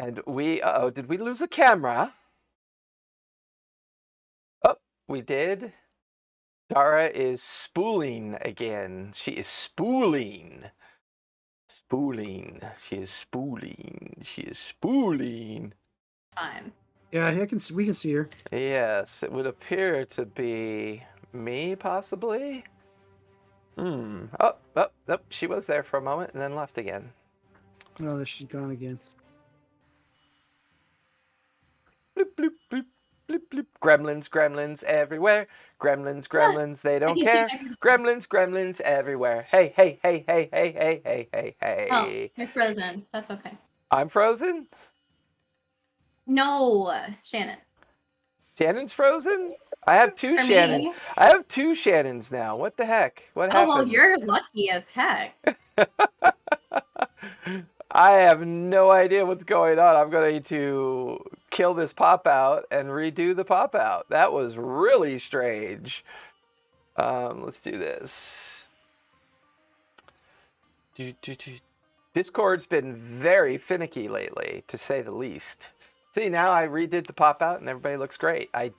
And did we lose a camera? Oh, we did. Dara is spooling again. She is spooling. Spooling. She is spooling. She is spooling. Fine. Yeah, we can see her. Yes, it would appear to be me, possibly. Oh, she was there for a moment and then left again. Oh, there she's gone again. Bloop, bloop, bloop, bloop, bloop. Gremlins everywhere. Gremlins, they don't care. Gremlins everywhere. Hey, hey, hey, hey, hey, hey, hey, hey, hey. Oh, you're frozen. That's okay. I'm frozen? No, Shannon. Shannon's frozen? I have two For Shannon. me. I have two Shannons now. What the heck? What happened? Oh, well, you're lucky as heck. I have no idea what's going on. I'm going to kill this pop out and redo the pop out. That was really strange. Let's do this. Discord's been very finicky lately, to say the least. See, now I redid the pop out and everybody looks great. I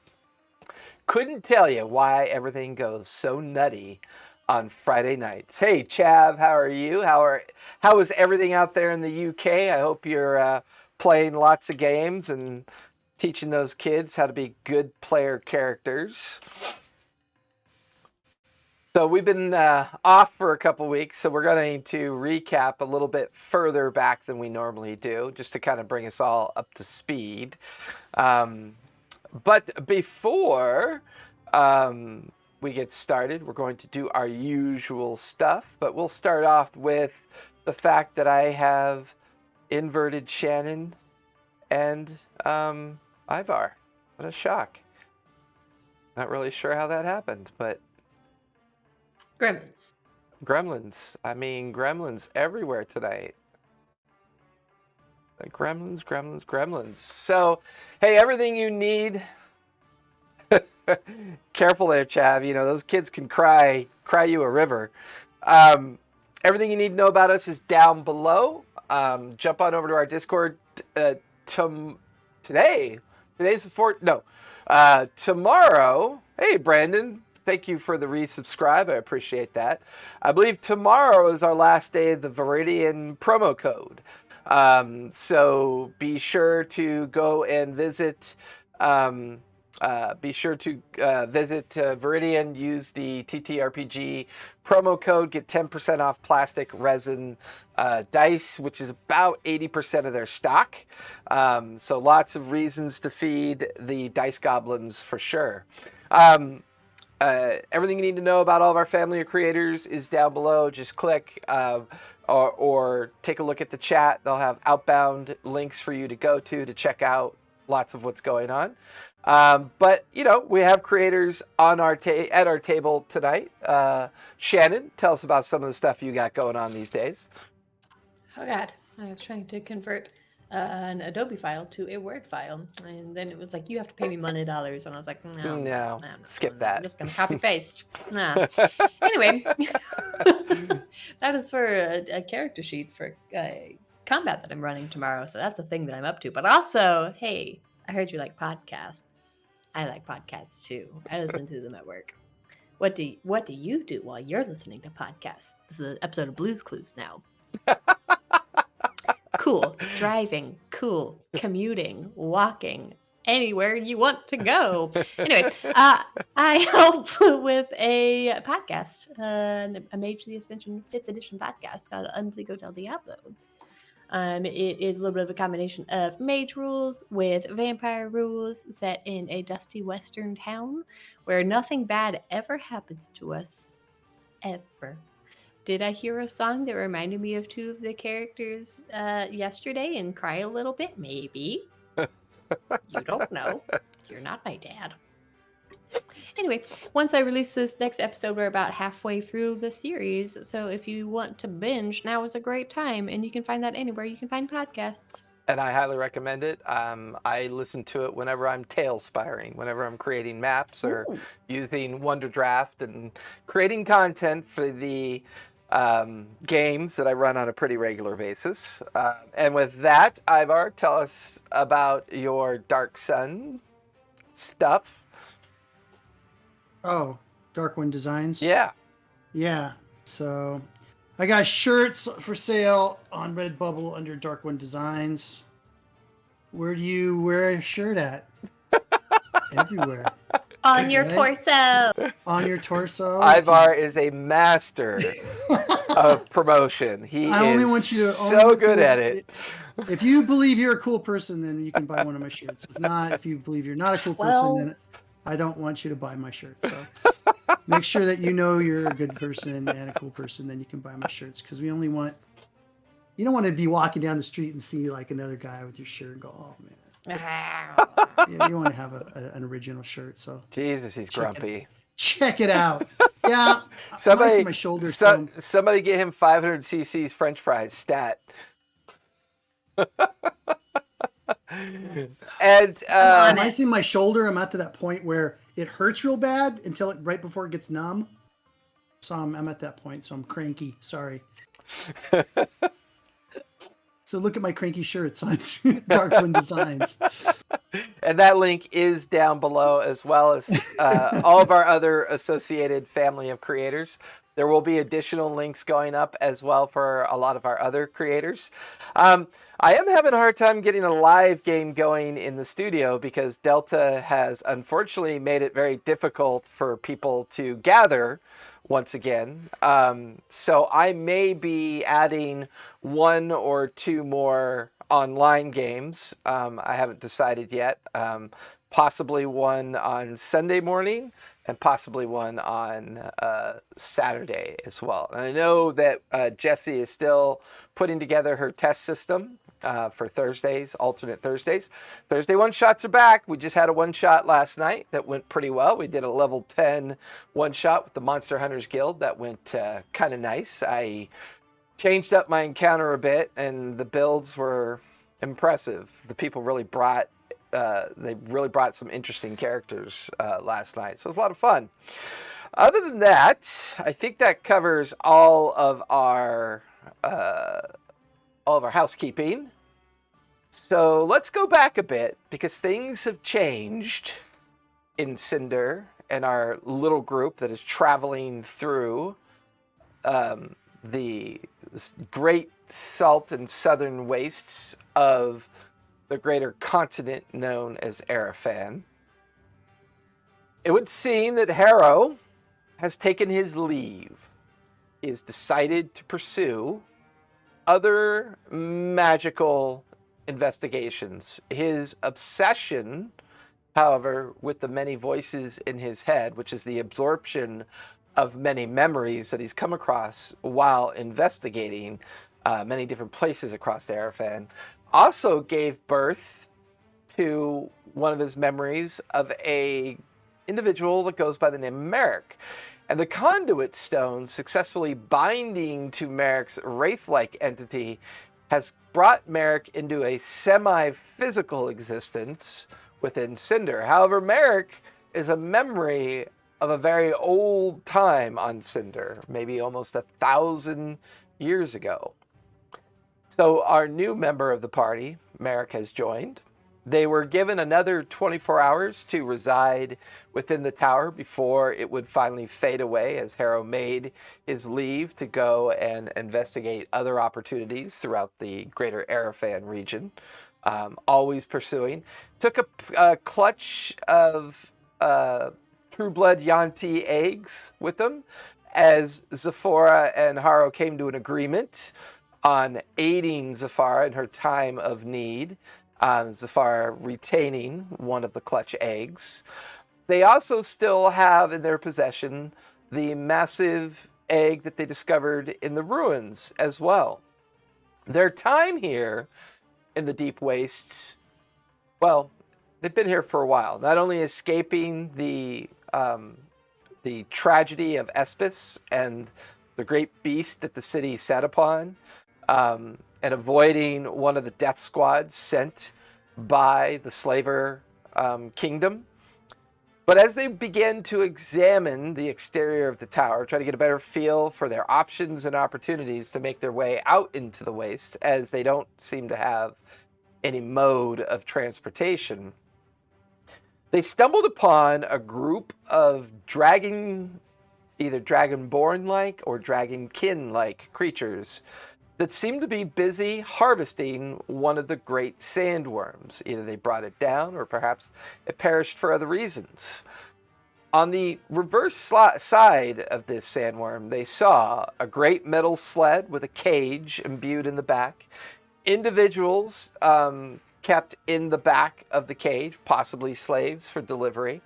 couldn't tell you why everything goes so nutty on Friday nights. Hey, Chav, how are you? How is everything out there in the UK? I hope you're playing lots of games and teaching those kids how to be good player characters. So we've been off for a couple weeks, so we're going to recap a little bit further back than we normally do, just to kind of bring us all up to speed. But before we get started, we're going to do our usual stuff, but we'll start off with the fact that I have inverted Shannon and Ivar. What a shock. Not really sure how that happened, but... Gremlins everywhere tonight. Like gremlins. So, hey, everything you need... Careful there, Chav. You know, those kids can cry you a river. Everything you need to know about us is down below. Jump on over to our Discord today. Today's the 4th. No. Tomorrow. Hey, Brandon. Thank you for the resubscribe. I appreciate that. I believe tomorrow is our last day of the Viridian promo code. So be sure to go and visit... visit Viridian, use the TTRPG promo code, get 10% off plastic resin dice, which is about 80% of their stock. So lots of reasons to feed the dice goblins for sure. Everything you need to know about all of our family of creators is down below. Just click or take a look at the chat. They'll have outbound links for you to go to check out lots of what's going on. But, you know, we have creators on at our table tonight. Shannon, tell us about some of the stuff you got going on these days. Oh, God. I was trying to convert an Adobe file to a Word file. And then it was like, you have to pay me money dollars. And I was like, no, skip that. I'm just going to copy paste. Anyway, that is for a character sheet for combat that I'm running tomorrow. So that's a thing that I'm up to. But also, hey, I heard you like podcasts. I like podcasts too. I listen to them at work. What do you do while you're listening to podcasts? This is an episode of Blue's Clues now. Cool. Driving. Cool. Commuting. Walking. Anywhere you want to go. Anyway, I help with a podcast, a Mage the Ascension 5th edition podcast called Untitled Diablo. It is a little bit of a combination of mage rules with vampire rules set in a dusty western town where nothing bad ever happens to us. Ever. Did I hear a song that reminded me of two of the characters yesterday and cry a little bit? Maybe. You don't know. You're not my dad. Anyway, once I release this next episode, we're about halfway through the series. So if you want to binge, now is a great time. And you can find that anywhere you can find podcasts. And I highly recommend it. I listen to it whenever I'm tail-spiring, whenever I'm creating maps or using Wonder Draft and creating content for the games that I run on a pretty regular basis. And with that, Ivar, tell us about your Dark Sun stuff. Oh, Darkwind Designs. Yeah. Yeah. So I got shirts for sale on Redbubble under Darkwind Designs. Where do you wear a shirt at? Everywhere. On your Right? torso. On your torso. Ivar is a master of promotion. He I only is want you to so good at it. If you believe you're a cool person, then you can buy one of my shirts. If not, if you believe you're not a cool person, then I don't want you to buy my shirt. So make sure that you know you're a good person and a cool person, then you can buy my shirts. Because we only want, you don't want to be walking down the street and see like another guy with your shirt and go, oh man. Yeah, you want to have an original shirt. So Jesus, he's grumpy. check it out. Yeah, Somebody, my shoulders. somebody get him 500 cc's French fries stat. And when I see my shoulder, I'm at to that point where it hurts real bad until right before it gets numb. So I'm at that point. So I'm cranky. Sorry. So look at my cranky shirts on Darkwind Designs. And that link is down below, as well as all of our other associated family of creators. There will be additional links going up as well for a lot of our other creators. I am having a hard time getting a live game going in the studio because Delta has unfortunately made it very difficult for people to gather once again. So I may be adding 1 or 2 more online games. I haven't decided yet. Possibly one on Sunday morning and possibly one on Saturday as well. And I know that Jessie is still putting together her test system for Thursdays, alternate Thursdays. Thursday one-shots are back. We just had a one-shot last night that went pretty well. We did a level 10 one-shot with the Monster Hunters Guild. That went kind of nice. I changed up my encounter a bit, and the builds were impressive. The people really brought some interesting characters last night, so it was a lot of fun. Other than that, I think that covers all of our housekeeping. So let's go back a bit because things have changed in Sinder and our little group that is traveling through the great salt and southern wastes of the greater continent known as Arafan. It would seem that Harrow has taken his leave. He has decided to pursue other magical investigations. His obsession, however, with the many voices in his head, which is the absorption of many memories that he's come across while investigating many different places across Arafan, also gave birth to one of his memories of a individual that goes by the name of Merrick. And the conduit stone successfully binding to Merrick's wraith-like entity has brought Merrick into a semi-physical existence within Sinder. However, Merrick is a memory of a very old time on Sinder, maybe almost 1,000 years ago. So our new member of the party, Merrick, has joined. They were given another 24 hours to reside within the tower before it would finally fade away as Harrow made his leave to go and investigate other opportunities throughout the greater Arafan region, always pursuing. Took a clutch of True Blood Yanti eggs with them as Zephora and Harrow came to an agreement on aiding Zephora in her time of need. Zephora retaining one of the clutch eggs. They also still have in their possession the massive egg that they discovered in the ruins as well. Their time here in the deep wastes, well, they've been here for a while. Not only escaping the tragedy of Espis and the great beast that the city set upon, and avoiding one of the death squads sent by the slaver kingdom, But as they begin to examine the exterior of the tower, try to get a better feel for their options and opportunities to make their way out into the wastes, as they don't seem to have any mode of transportation, they stumbled upon a group of either dragonborn-like or dragonkin-like creatures that seemed to be busy harvesting one of the great sandworms. Either they brought it down or perhaps it perished for other reasons. On the reverse side of this sandworm, they saw a great metal sled with a cage imbued in the back, individuals kept in the back of the cage, possibly slaves for delivery.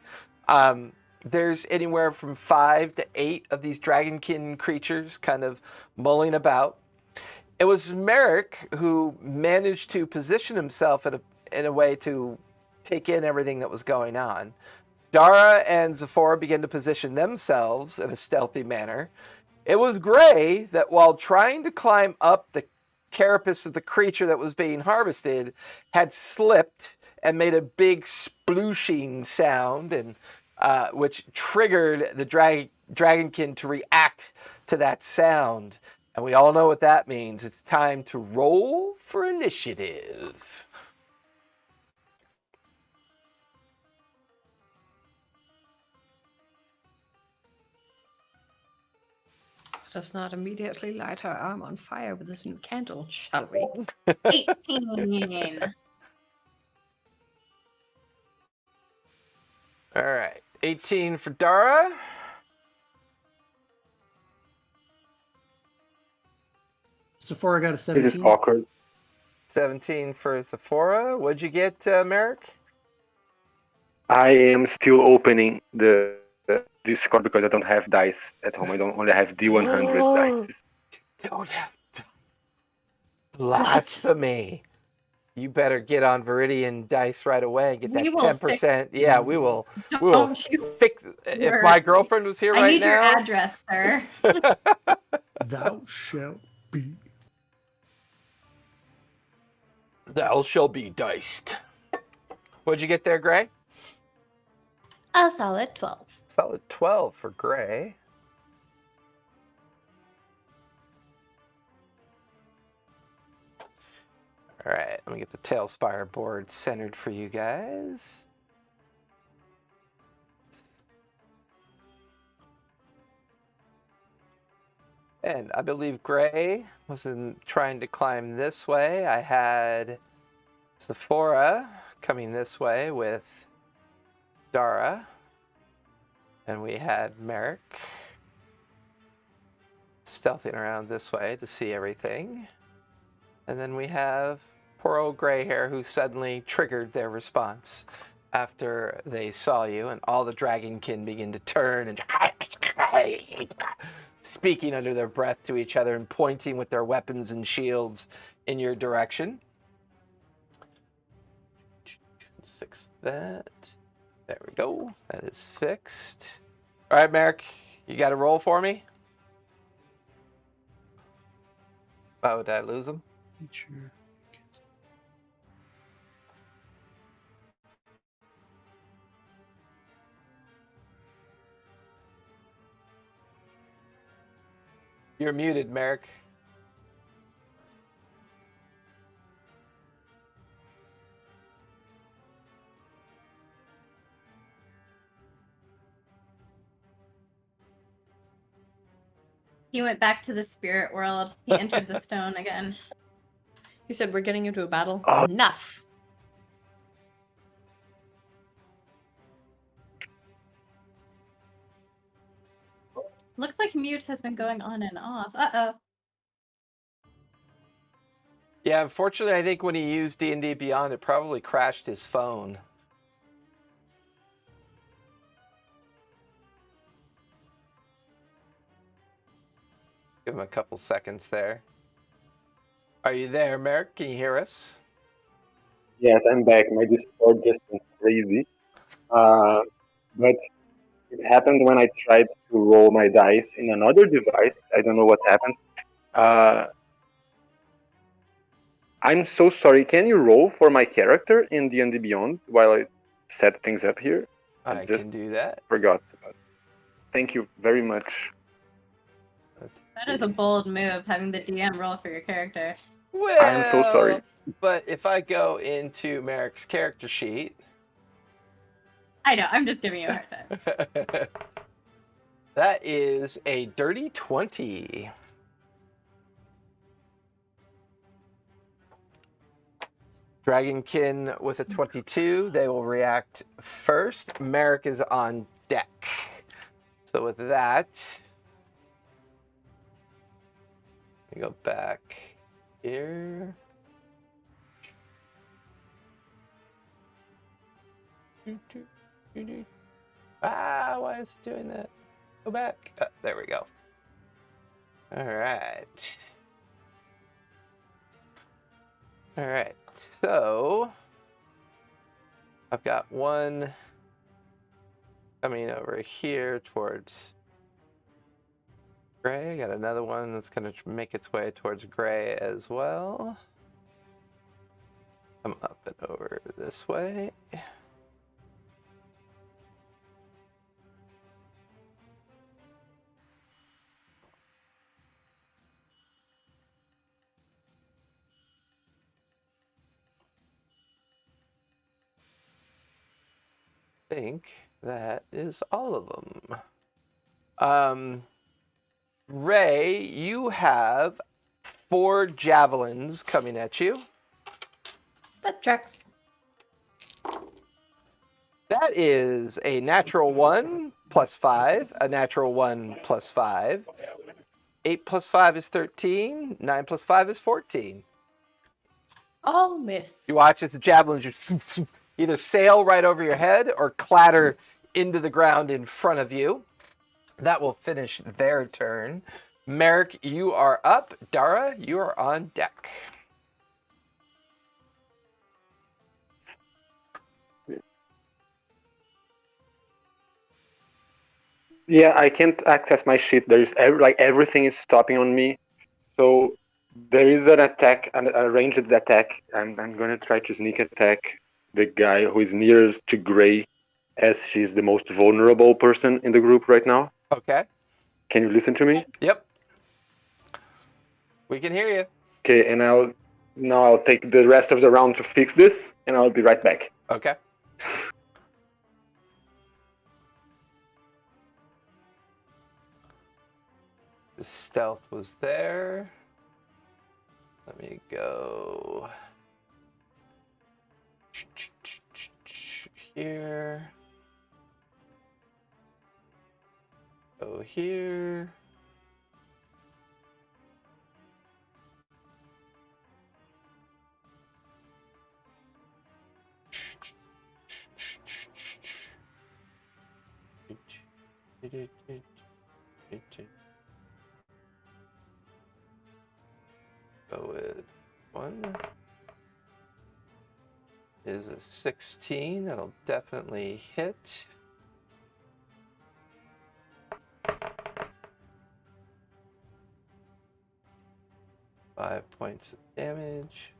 There's anywhere from 5 to 8 of these dragonkin creatures kind of mulling about. It was Merrick who managed to position himself in a way to take in everything that was going on. Dara and Zephora began to position themselves in a stealthy manner. It was Gray that, while trying to climb up the carapace of the creature that was being harvested, had slipped and made a big splooshing sound, and which triggered the dragonkin to react to that sound. And we all know what that means. It's time to roll for initiative. Let us not immediately light our arm on fire with this new candle, shall we? 18. All right. 18 for Dara. Sephora got a This 17. is awkward. 17 for Zephora. What'd you get, Merrick? I am still opening the Discord because I don't have dice at home. I don't only have D100 dice. Don't have to. Blasphemy. You better get on Viridian Dice right away and get that We will 10%. Yeah, we will. Don't you Fix. If my girlfriend was here I right need your now. address, sir. Thou shalt be. Thou shall be diced. What'd you get there, Gray? A solid 12. Solid 12 for Gray. All right, let me get the Tailspire board centered for you guys. And I believe Gray was trying to climb this way. I had Zephora coming this way with Dara. And we had Merrick stealthing around this way to see everything. And then we have poor old Gray Hair, who suddenly triggered their response after they saw you, and all the dragonkin begin to turn and speaking under their breath to each other and pointing with their weapons and shields in your direction. Let's fix that. There we go. That is fixed. All right, Merrick, you got a roll for me? Oh, did I lose him? Sure. You're muted, Merrick. He went back to the spirit world. He entered the stone again. He said we're getting into a battle. Oh. Enough. Looks like mute has been going on and off. Uh-oh. Yeah, unfortunately, I think when he used D&D Beyond, it probably crashed his phone. Give him a couple seconds there. Are you there, Merrick? Can you hear us? Yes, I'm back. My Discord just went crazy. But it happened when I tried to roll my dice in another device. I don't know what happened. I'm so sorry. Can you roll for my character in D&D Beyond while I set things up here? I just can do that. forgot about it. Thank you very much. That is a bold move, having the DM roll for your character. Well, I am so sorry. But if I go into Merrick's character sheet, I know, I'm just giving you a hard time. that is a dirty 20. Dragonkin with a 22, they will react first. Merrick is on deck. So with that, we go back here. Ah, why is it doing that? Go back. There we go. All right. All right. So I've got one coming over here towards gray. I got another one that's going to make its way towards gray as well. Come up and over this way. I think that is all of them. Ray, you have 4 javelins coming at you. That tracks. That is a natural 1 plus 5, a natural 1 plus 5. 8 plus 5 is 13. 9 plus 5 is 14. All miss. You watch as the javelins just either sail right over your head or clatter into the ground in front of you. That will finish their turn. Merrick, you are up. Dara, you are on deck. Yeah, I can't access my sheet. There is everything is stopping on me. So there is an attack, a ranged attack. I'm gonna try to sneak attack the guy who is nearest to Gray, as she's the most vulnerable person in the group right now. Okay. Can you listen to me? Yep. We can hear you. Okay, and I'll take the rest of the round to fix this, and I'll be right back. Okay. The stealth was there. Let me go here. Go here. Go with 1. Is a 16. That'll definitely hit. Five points of damage.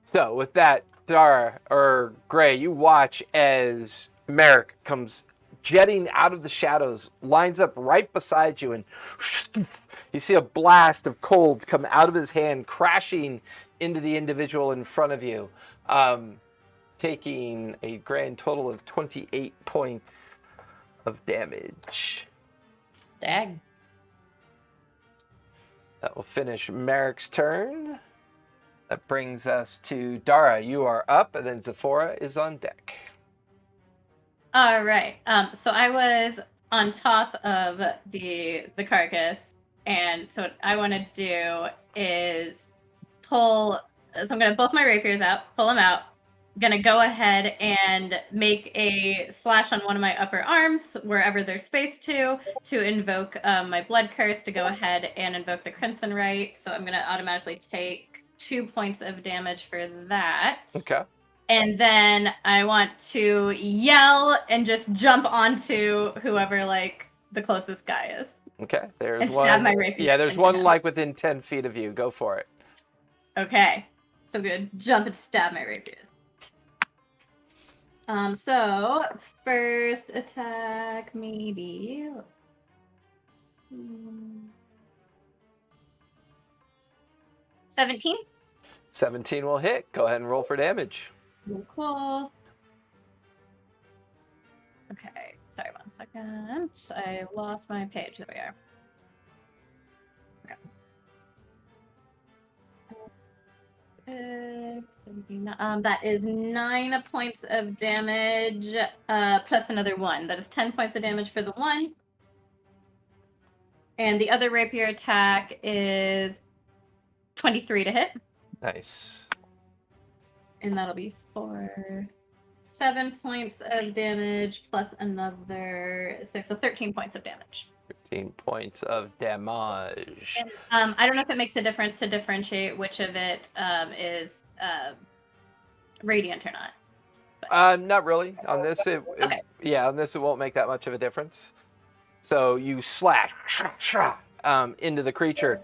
So with that, Dara or Gray, you watch as Merrick comes jetting out of the shadows, lines up right beside you, and you see a blast of cold come out of his hand, crashing into the individual in front of you, taking a grand total of 28 points of damage. Dag. That will finish Merrick's turn. That brings us to Dara. You are up, and then Zephora is on deck. All right. So I was on top of the carcass, and so what I want to do is pull. So I'm gonna both my rapiers out, pull them out. I'm gonna go ahead and make a slash on one of my upper arms, wherever there's space to invoke my blood curse to go ahead and invoke the Crimson Rite. So I'm gonna automatically take 2 points of damage for that. Okay. And then I want to yell and just jump onto whoever like the closest guy is. Okay. There's And one. stab my rapier Yeah, there's into one him. like within 10 feet of you. Go for it. Okay. So I'm gonna jump and stab my rapier. So first attack, maybe. 17. 17 will hit. Go ahead and roll for damage. Cool. Okay, sorry, 1 second. I lost my page. There we are. That is 9 points of damage, plus another 1. That is 10 points of damage for the 1. And the other rapier attack is 23 to hit. Nice. And that'll be 7 points of damage plus another 6, so 13 points of damage. 13 points of damage. And, I don't know if it makes a difference to differentiate which of it is radiant or not. Not really. On this, Okay. on this it won't make that much of a difference. So you slash into the creature.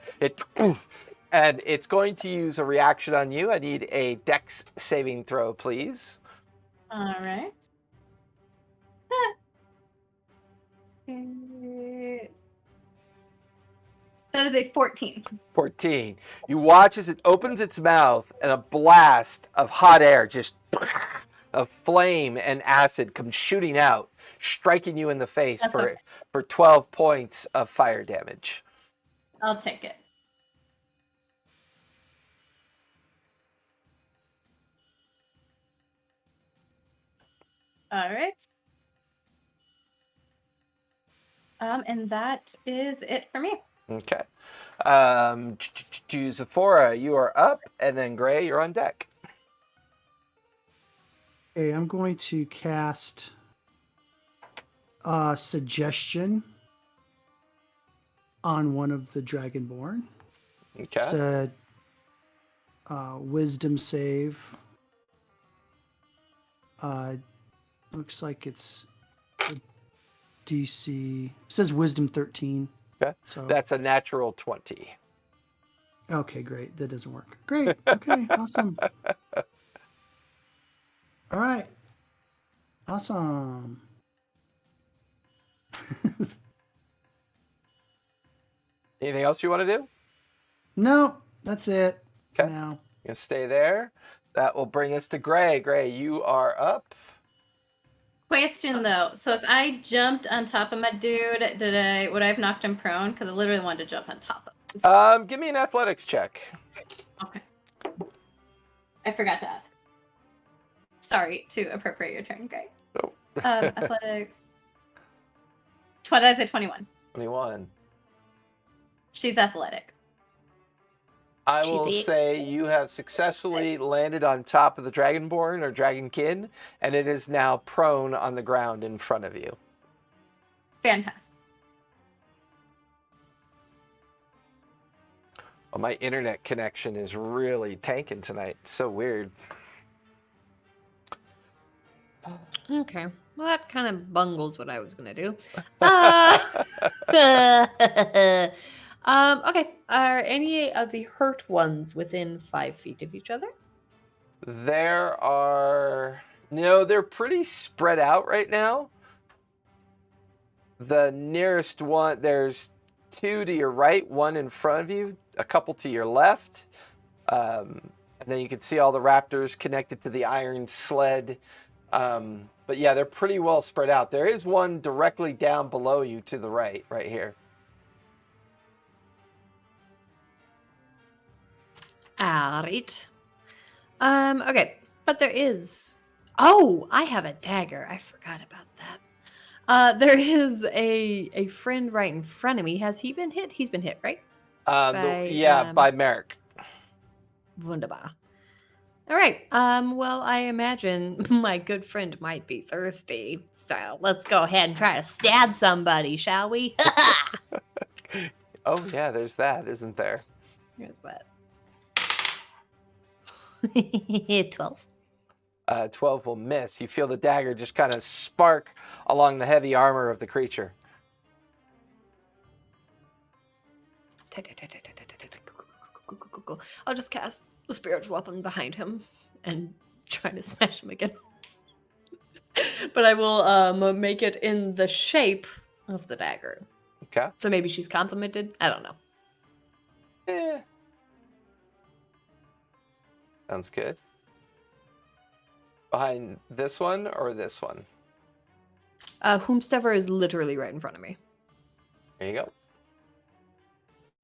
And it's going to use a reaction on you. I need a Dex saving throw, please. All right. That is a 14. 14. You watch as it opens its mouth and a blast of hot air, just of flame and acid, comes shooting out, striking you in the face for 12 points of fire damage. I'll take it. All right. And that is it for me. Okay. Zephora, you are up, and then Gray, you're on deck. Okay, I'm going to cast Suggestion on one of the Dragonborn. Okay. It's a Wisdom save. Looks like it's a DC. It says Wisdom 13. Okay. So That's a natural 20. okay, great. That doesn't work. Great. Okay, awesome. All right. Awesome. Anything else you want to do? No, that's it. for Okay. Now. You stay there. That will bring us to Gray. Gray, you are up. Question though, so if I jumped on top of my dude, would I have knocked him prone? Because I literally wanted to jump on top of him. Give me an athletics check. Okay. I forgot to ask. Sorry to appropriate your turn, Greg. Oh. Athletics. I said 21. 21. She's athletic. I will say you have successfully landed on top of the Dragonborn or Dragonkin, and it is now prone on the ground in front of you. Fantastic. Well, my internet connection is really tanking tonight. It's so weird. Okay. Well, that kind of bungles what I was going to do. Okay. Are any of the hurt ones within 5 feet of each other? There are... No, they're pretty spread out right now. The nearest one, there's 2 to your right, 1 in front of you, a couple to your left. And then you can see all the raptors connected to the iron sled. But yeah, they're pretty well spread out. There is one directly down below you to the right here. Alright. Okay, but there is... Oh, I have a dagger. I forgot about that. There is a friend right in front of me. Has he been hit? He's been hit, right? By Merrick. Wunderbar. All right. Well, I imagine my good friend might be thirsty. So let's go ahead and try to stab somebody, shall we? Oh, yeah, there's that, isn't there? Here's that. 12. 12 will miss. You feel the dagger just kind of spark along the heavy armor of the creature. I'll just cast the spiritual weapon behind him and try to smash him again. But I will make it in the shape of the dagger. Okay. So maybe she's complimented. I don't know. Eh. Sounds good. Behind this one or this one? Whomstever is literally right in front of me. There you go.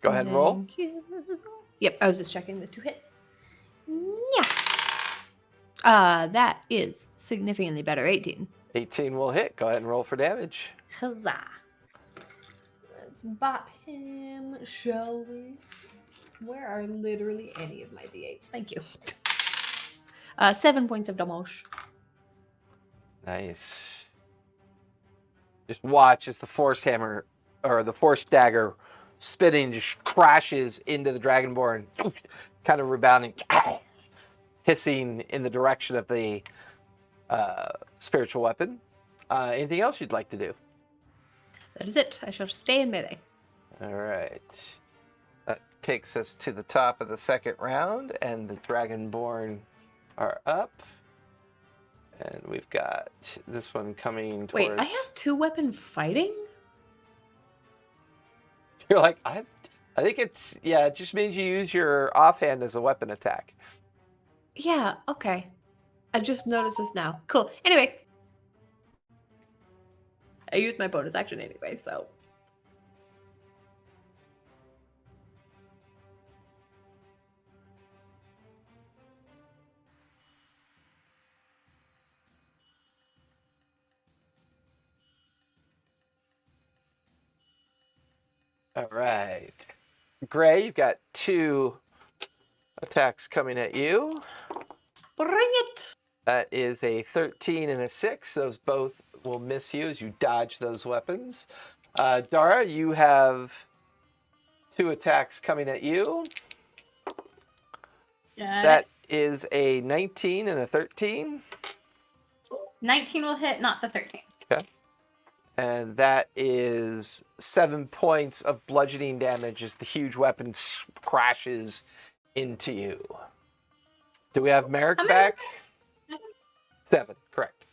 Go ahead and roll. Thank you. Yep, I was just checking the 2 hit. Yeah. That is significantly better. 18. 18 will hit. Go ahead and roll for damage. Huzzah. Let's bop him, shall we? Where are literally any of my d8s? Thank you. 7 points of damage. Nice. Just watch as the force hammer or the force dagger spinning just crashes into the Dragonborn, kind of rebounding, hissing in the direction of the spiritual weapon. Anything else you'd like to do? That is it. I shall stay in melee. All right. That takes us to the top of the second round, and the Dragonborn are up. And we've got this one coming towards... Wait, I have 2-weapon fighting? You're like, I think it's... Yeah, it just means you use your offhand as a weapon attack. Yeah, okay. I just noticed this now. Cool. Anyway. I used my bonus action anyway, so... All right. Gray, you've got 2 attacks coming at you. Bring it! That is a 13 and a 6. Those both will miss you as you dodge those weapons. Dara, you have 2 attacks coming at you. That is a 19 and a 13. 19 will hit, not the 13. Okay. And that is 7 points of bludgeoning damage as the huge weapon crashes into you. Do we have Merrick back? 7, correct.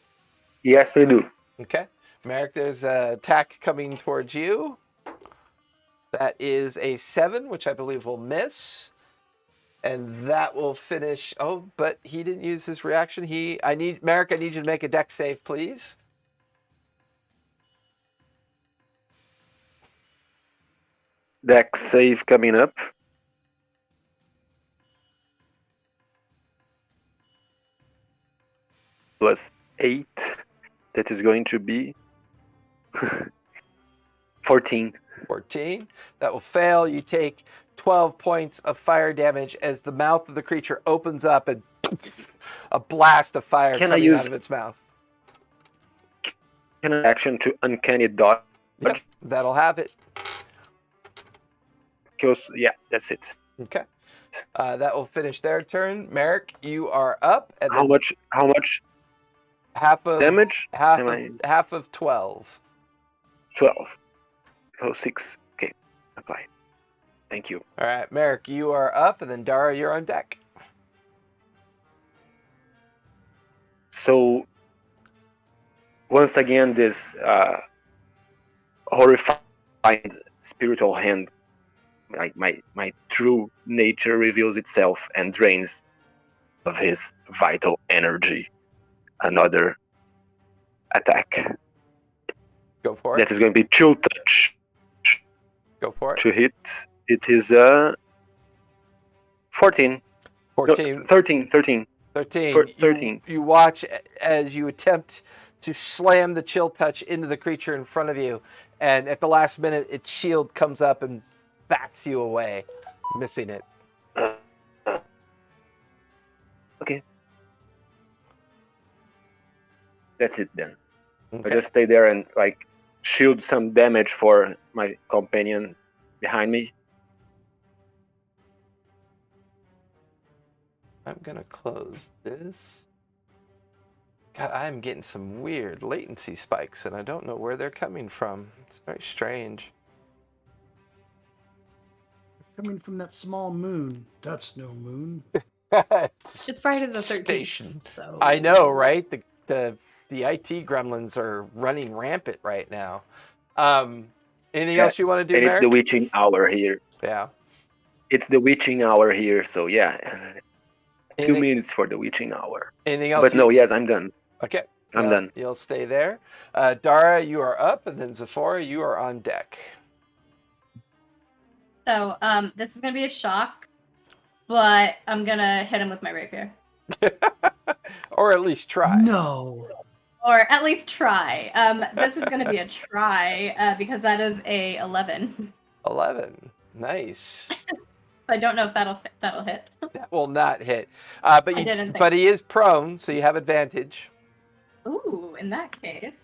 Yes, we do. Okay. Merrick, there's an attack coming towards you. That is a 7, which I believe will miss. And that will finish... Oh, but he didn't use his reaction. Merrick, I need you to make a dex save, please. Dex save coming up. +8. That is going to be 14. 14. That will fail. You take 12 points of fire damage as the mouth of the creature opens up and a blast of fire coming out of its mouth. Can I action to uncanny dodge? Yep, that'll have it. Yeah, that's it. Okay. That will finish their turn. Merrick, you are up. And How much half of damage? Half of 12. 12. Oh, 6. Okay, apply. Thank you. All right, Merrick, you are up, and then Dara, you're on deck. So, once again, this horrifying spiritual hand, my true nature reveals itself and drains of his vital energy. Another attack. Go for it. That is going to be chill touch. Go for it. To hit. It is 14. 14. No, 13. 13. 13. You watch as you attempt to slam the chill touch into the creature in front of you, and at the last minute, its shield comes up and bats you away, missing it. Okay. That's it then. Okay. I just stay there and shield some damage for my companion behind me. I'm gonna close this. God, I'm getting some weird latency spikes, and I don't know where they're coming from. It's very strange. Coming from that small moon. That's no moon. It's Friday the 13th. Station. So. I know, right? The the IT gremlins are running rampant right now. Anything else you want to do, And it's the Merrick? witching hour here. Yeah. It's the witching hour here, so yeah. 2 Anything, minutes for the witching hour. anything else? But no, yes, I'm done. Okay. I'm done. You'll stay there. Dara, you are up, and then Zephora, you are on deck. So, this is gonna be a shock, but I'm gonna hit him with my rapier, Or at least try. No. or at least try. This is gonna be a try because that is a 11. 11. Nice. I don't know if that'll hit. That will not hit. But I didn't think but he is prone, so you have advantage. Ooh, in that case,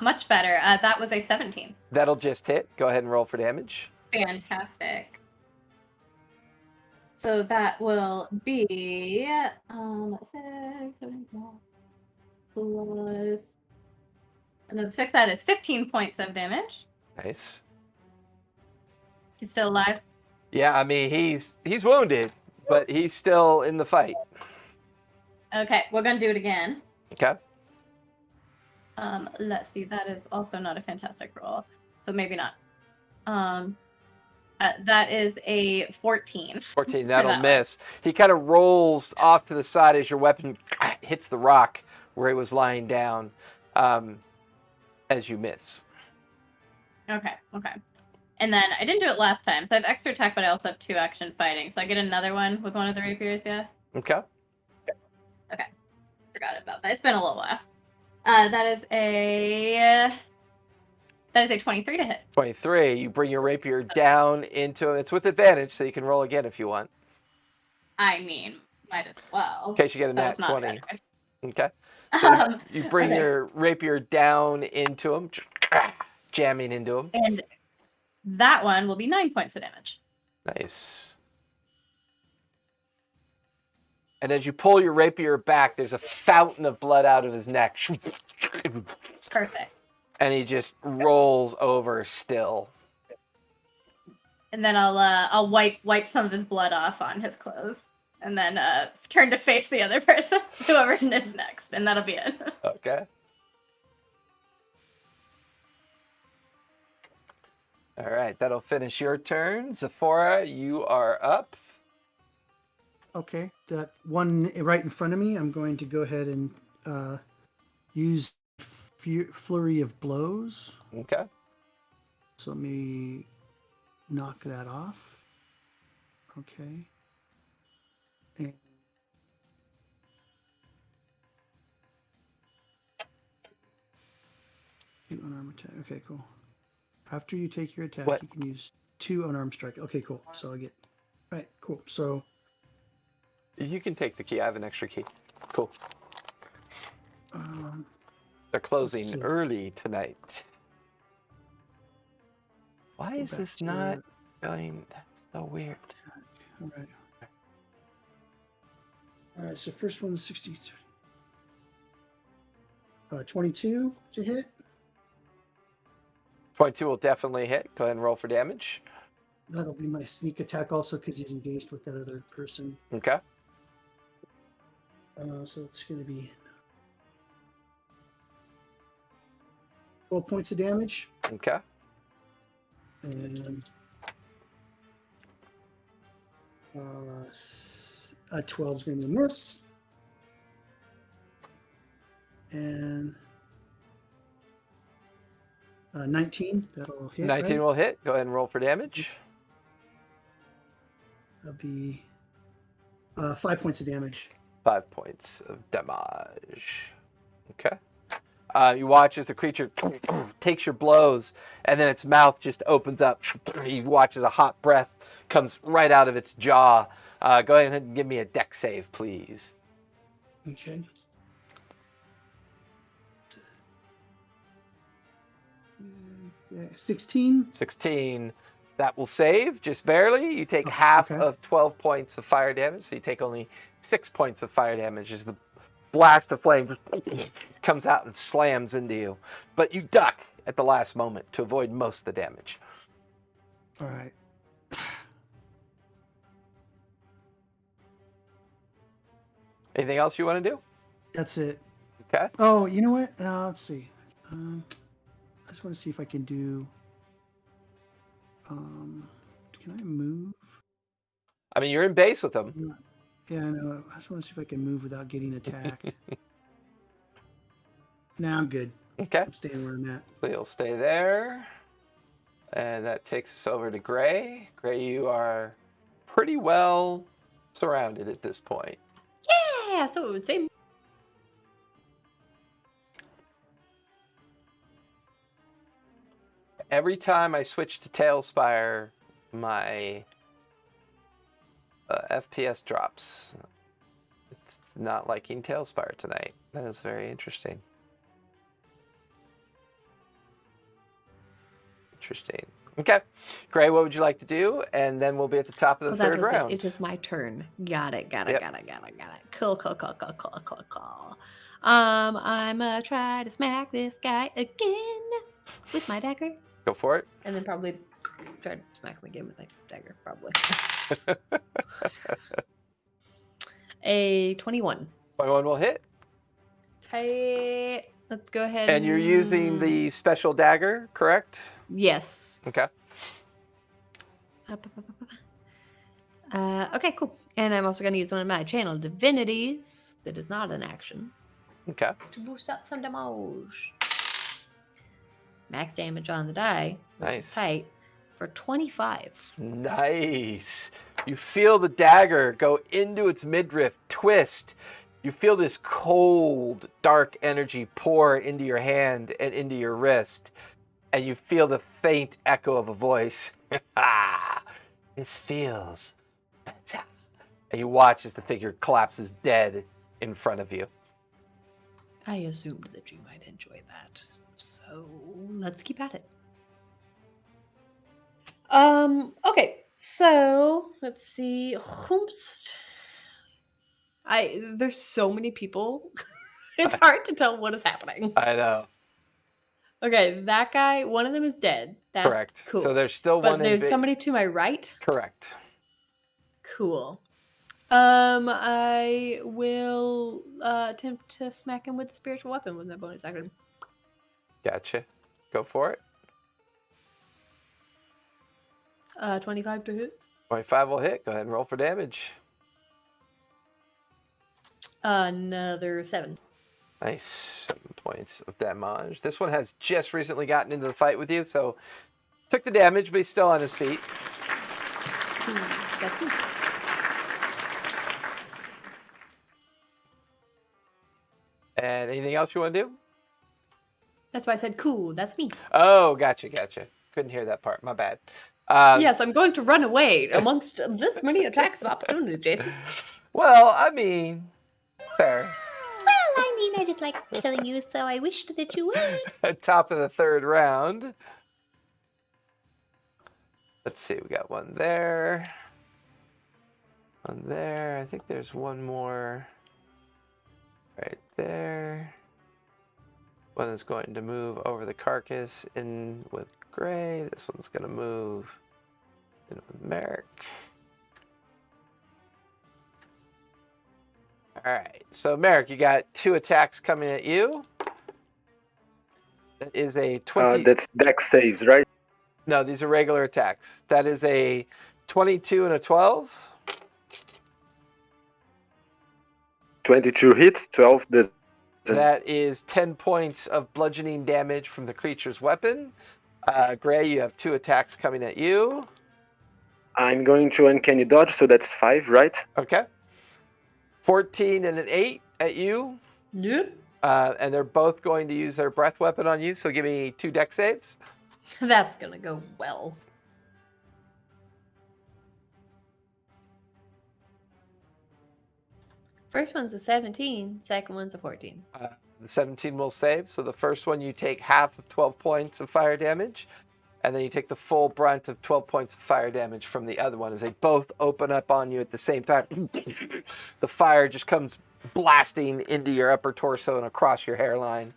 much better. That was a 17. That'll just hit. Go ahead and roll for damage. Fantastic. So that will be 6, 7, plus another 6. That is 15 points of damage. Nice. He's still alive. Yeah, I mean he's wounded, but he's still in the fight. Okay, we're gonna do it again. Okay. Let's see. That is also not a fantastic roll, so maybe not. That is a 14. 14. That'll That miss. He kind of rolls off to the side as your weapon hits the rock where he was lying down, as you miss. Okay. And then I didn't do it last time, so I have extra attack, but I also have 2 action fighting. So I get another one with one of the rapiers, yeah? Okay. Forgot about that. It's been a little while. That is a 23 to hit. 23. You bring your rapier down into him. It's with advantage, so you can roll again if you want. I mean, might as well. In case you get a That nat was not 20. good. Okay. So you bring okay. your rapier down into him, jamming into him. And that one will be 9 points of damage. Nice. And as you pull your rapier back, there's a fountain of blood out of his neck. Perfect. And he just rolls over still. And then I'll wipe some of his blood off on his clothes, and then turn to face the other person, whoever is next, and that'll be it. Okay. All right, that'll finish your turn. Zephora, you are up. Okay, that one right in front of me, I'm going to go ahead and use Flurry of Blows. Okay. So let me knock that off. Okay. And unarmed attack. Okay, cool. After you take your attack, you can use 2 unarmed strike. Okay, cool. So I get... Right, cool. So... You can take the key. I have an extra key. Cool. Um, They're closing early tonight. Why is this not going? That's so weird. All right. All right, so first one's 63. 22 to hit. 22 will definitely hit. Go ahead and roll for damage. That'll be my sneak attack also because he's engaged with that other person. Okay. So it's going to be 12 points of damage. Okay. And 12 is going to be a miss. And 19, that'll hit. 19 right? will hit. Go ahead and roll for damage. That'll be 5 points of damage. 5 points of damage. Okay. You watch as the creature takes your blows, and then its mouth just opens up. You watch as a hot breath comes right out of its jaw. Go ahead and give me a dex save, please. Okay. Yeah, 16. 16. That will save, just barely. You take half of 12 points of fire damage, so you take only 6 points of fire damage as the blast of flame comes out and slams into you. But you duck at the last moment to avoid most of the damage. All right. Anything else you want to do? That's it. Okay. Oh, you know what? Let's see. I just want to see if I can do. Can I move? I mean, you're in base with them. Yeah, I know. I just want to see if I can move without getting attacked. Nah, I'm good. Okay. I'm staying where I'm at. So you'll stay there. And that takes us over to Gray. Gray, you are pretty well surrounded at this point. Yeah, so it would seem. Every time I switch to Tailspire, my FPS drops. It's not liking Tailspire tonight. That is very interesting. Interesting. Okay. Gray, what would you like to do? And then we'll be at the top of the third round. It is my turn. Got it. Yep. Cool. I'm gonna try to smack this guy again with my dagger. Go for it. And then probably try to smack him again with my dagger, probably. A 21. 21 will hit. Okay, let's go ahead. And you're using the special dagger, correct? Yes. Okay. Okay, cool. And I'm also going to use one of my channel divinities that is not an action Okay. to boost up some damage. Max damage on the die, which Nice. is tight, for 25. Nice. You feel the dagger go into its midriff, twist. You feel this cold, dark energy pour into your hand and into your wrist. And you feel the faint echo of a voice. This feels better. And you watch as the figure collapses dead in front of you. I assumed that you might enjoy that. So let's keep at it. Okay. So let's see. There's so many people. It's hard to tell what is happening. I know. Okay, that guy, one of them is dead. That's Correct. cool. So there's still but one in there's somebody to my right. Correct. Cool. I will attempt to smack him with a spiritual weapon with my bonus action. Gotcha. Go for it. 25 to hit. 25 will hit. Go ahead and roll for damage. Another 7. Nice. 7 points of damage. This one has just recently gotten into the fight with you, so took the damage, but he's still on his feet. That's me. And anything else you want to do? That's why I said cool. That's me. Oh, gotcha. Couldn't hear that part. My bad. Yes, I'm going to run away amongst this many attacks of opportunity, Jason. Well, I mean, fair. Well, I mean, I just like killing you, so I wished that you would. At top of the third round. Let's see. We got one there. One there. I think there's one more right there. One is going to move over the carcass in with Gray. This one's going to move in with Merrick. All right. So, Merrick, you got 2 attacks coming at you. That is a 20. That's dex saves, right? No, these are regular attacks. That is a 22 and a 12. 22 hits, 12 does. That is 10 points of bludgeoning damage from the creature's weapon. Gray, you have 2 attacks coming at you. I'm going to uncanny dodge, so that's 5, right? Okay. 14 and an 8 at you. Yep. And they're both going to use their breath weapon on you, so give me 2 dex saves. That's gonna go well. First one's a 17, second one's a 14. The 17 will save, so the first one you take half of 12 points of fire damage, and then you take the full brunt of 12 points of fire damage from the other one as they both open up on you at the same time. The fire just comes blasting into your upper torso and across your hairline.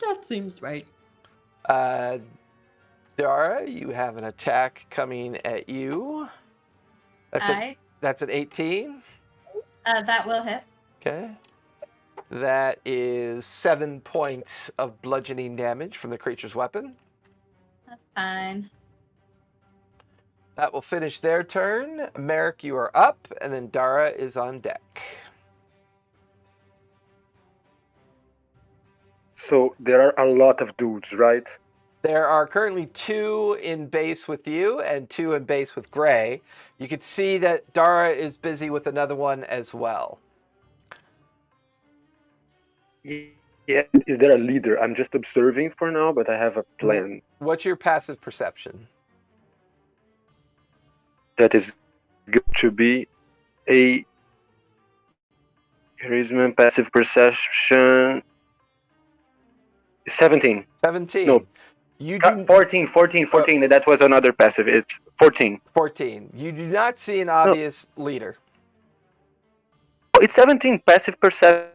That seems right. Dara, you have an attack coming at you. That's an 18. That will hit. Okay. That is 7 points of bludgeoning damage from the creature's weapon. That's fine. That will finish their turn. Merrick, you are up, and then Dara is on deck. So there are a lot of dudes, right? There are currently 2 in base with you and 2 in base with Gray. You can see that Dara is busy with another one as well. Yeah. Is there a leader? I'm just observing for now, but I have a plan. What's your passive perception? That is going to be a charisma and passive perception. 17. 17. No. You do 14. That was another passive. It's 14. 14. You do not see an obvious leader. Oh, it's 17. Passive perception.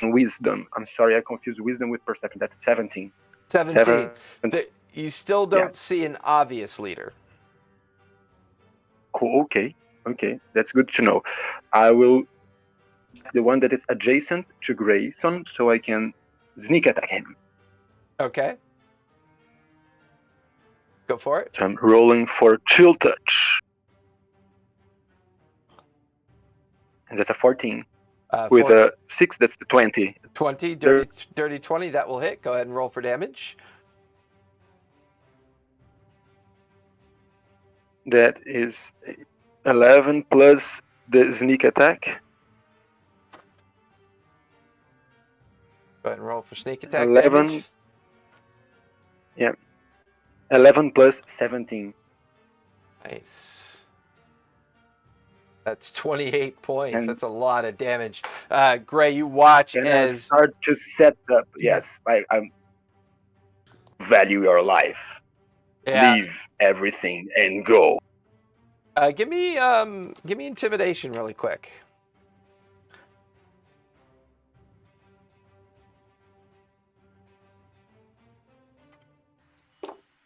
Wisdom. I'm sorry, I confused wisdom with perception. That's 17. 17. You still don't see an obvious leader. Cool. Okay. That's good to know. I will the one that is adjacent to Grayson so I can sneak attack him. Okay. Go for it. So I'm rolling for chill touch. And that's a 14. With a 6, that's the 20. 20, dirty 20, that will hit. Go ahead and roll for damage. That is 11 plus the sneak attack. Go ahead and roll for sneak attack 11. damage. Yeah. 11 plus 17. Nice. That's 28 points. And that's a lot of damage. Gray, you watch and as... I start to set up. Yes, I'm value your life. Yeah. Leave everything and go. Give me intimidation really quick.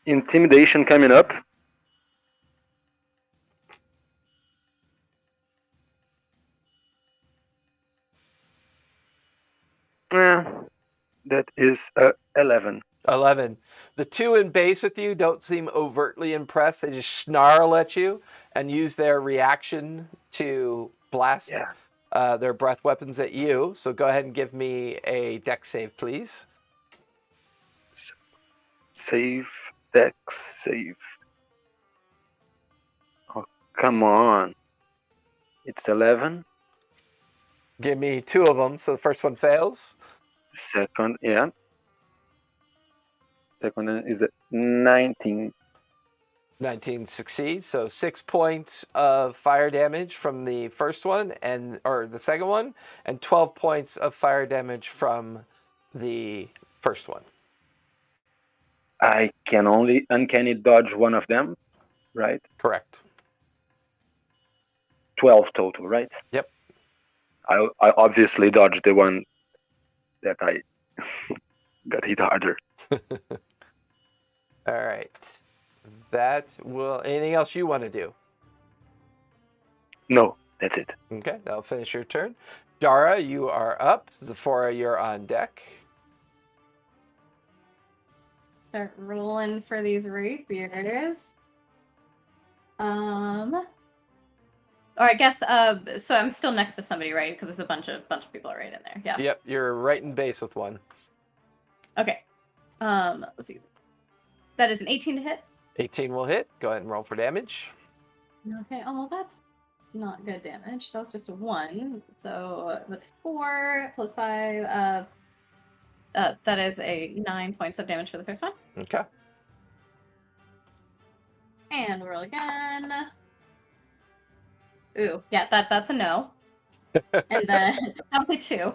Intimidation coming up. That is 11. 11. The 2 in base with you don't seem overtly impressed. They just snarl at you and use their reaction to blast their breath weapons at you. So go ahead and give me a dex save, please. Save, dex, save. Oh, come on. It's 11. Give me 2 of them. So the first one fails. Second, yeah. Second is 19. 19 succeeds. So 6 points of fire damage from the first one or the second one, and 12 points of fire damage from the first one. I can only uncanny dodge one of them, right? Correct. 12 total, right? Yep. I obviously dodged the one that I got hit harder. All right. That will... Anything else you want to do? No, that's it. Okay, that'll finish your turn. Dara, you are up. Zephora, you're on deck. Start rolling for these rapiers. Or I guess so I'm still next to somebody, right? Because there's a bunch of people right in there. Yeah. Yep, you're right in base with one. Okay. Let's see. That is an 18 to hit. 18 will hit. Go ahead and roll for damage. Okay. Oh, that's not good damage. That was just a 1. So that's 4 plus 5. That is a 9 points of damage for the first one. Okay. And roll again. Ooh, yeah, that's a no. And then I'll play 2.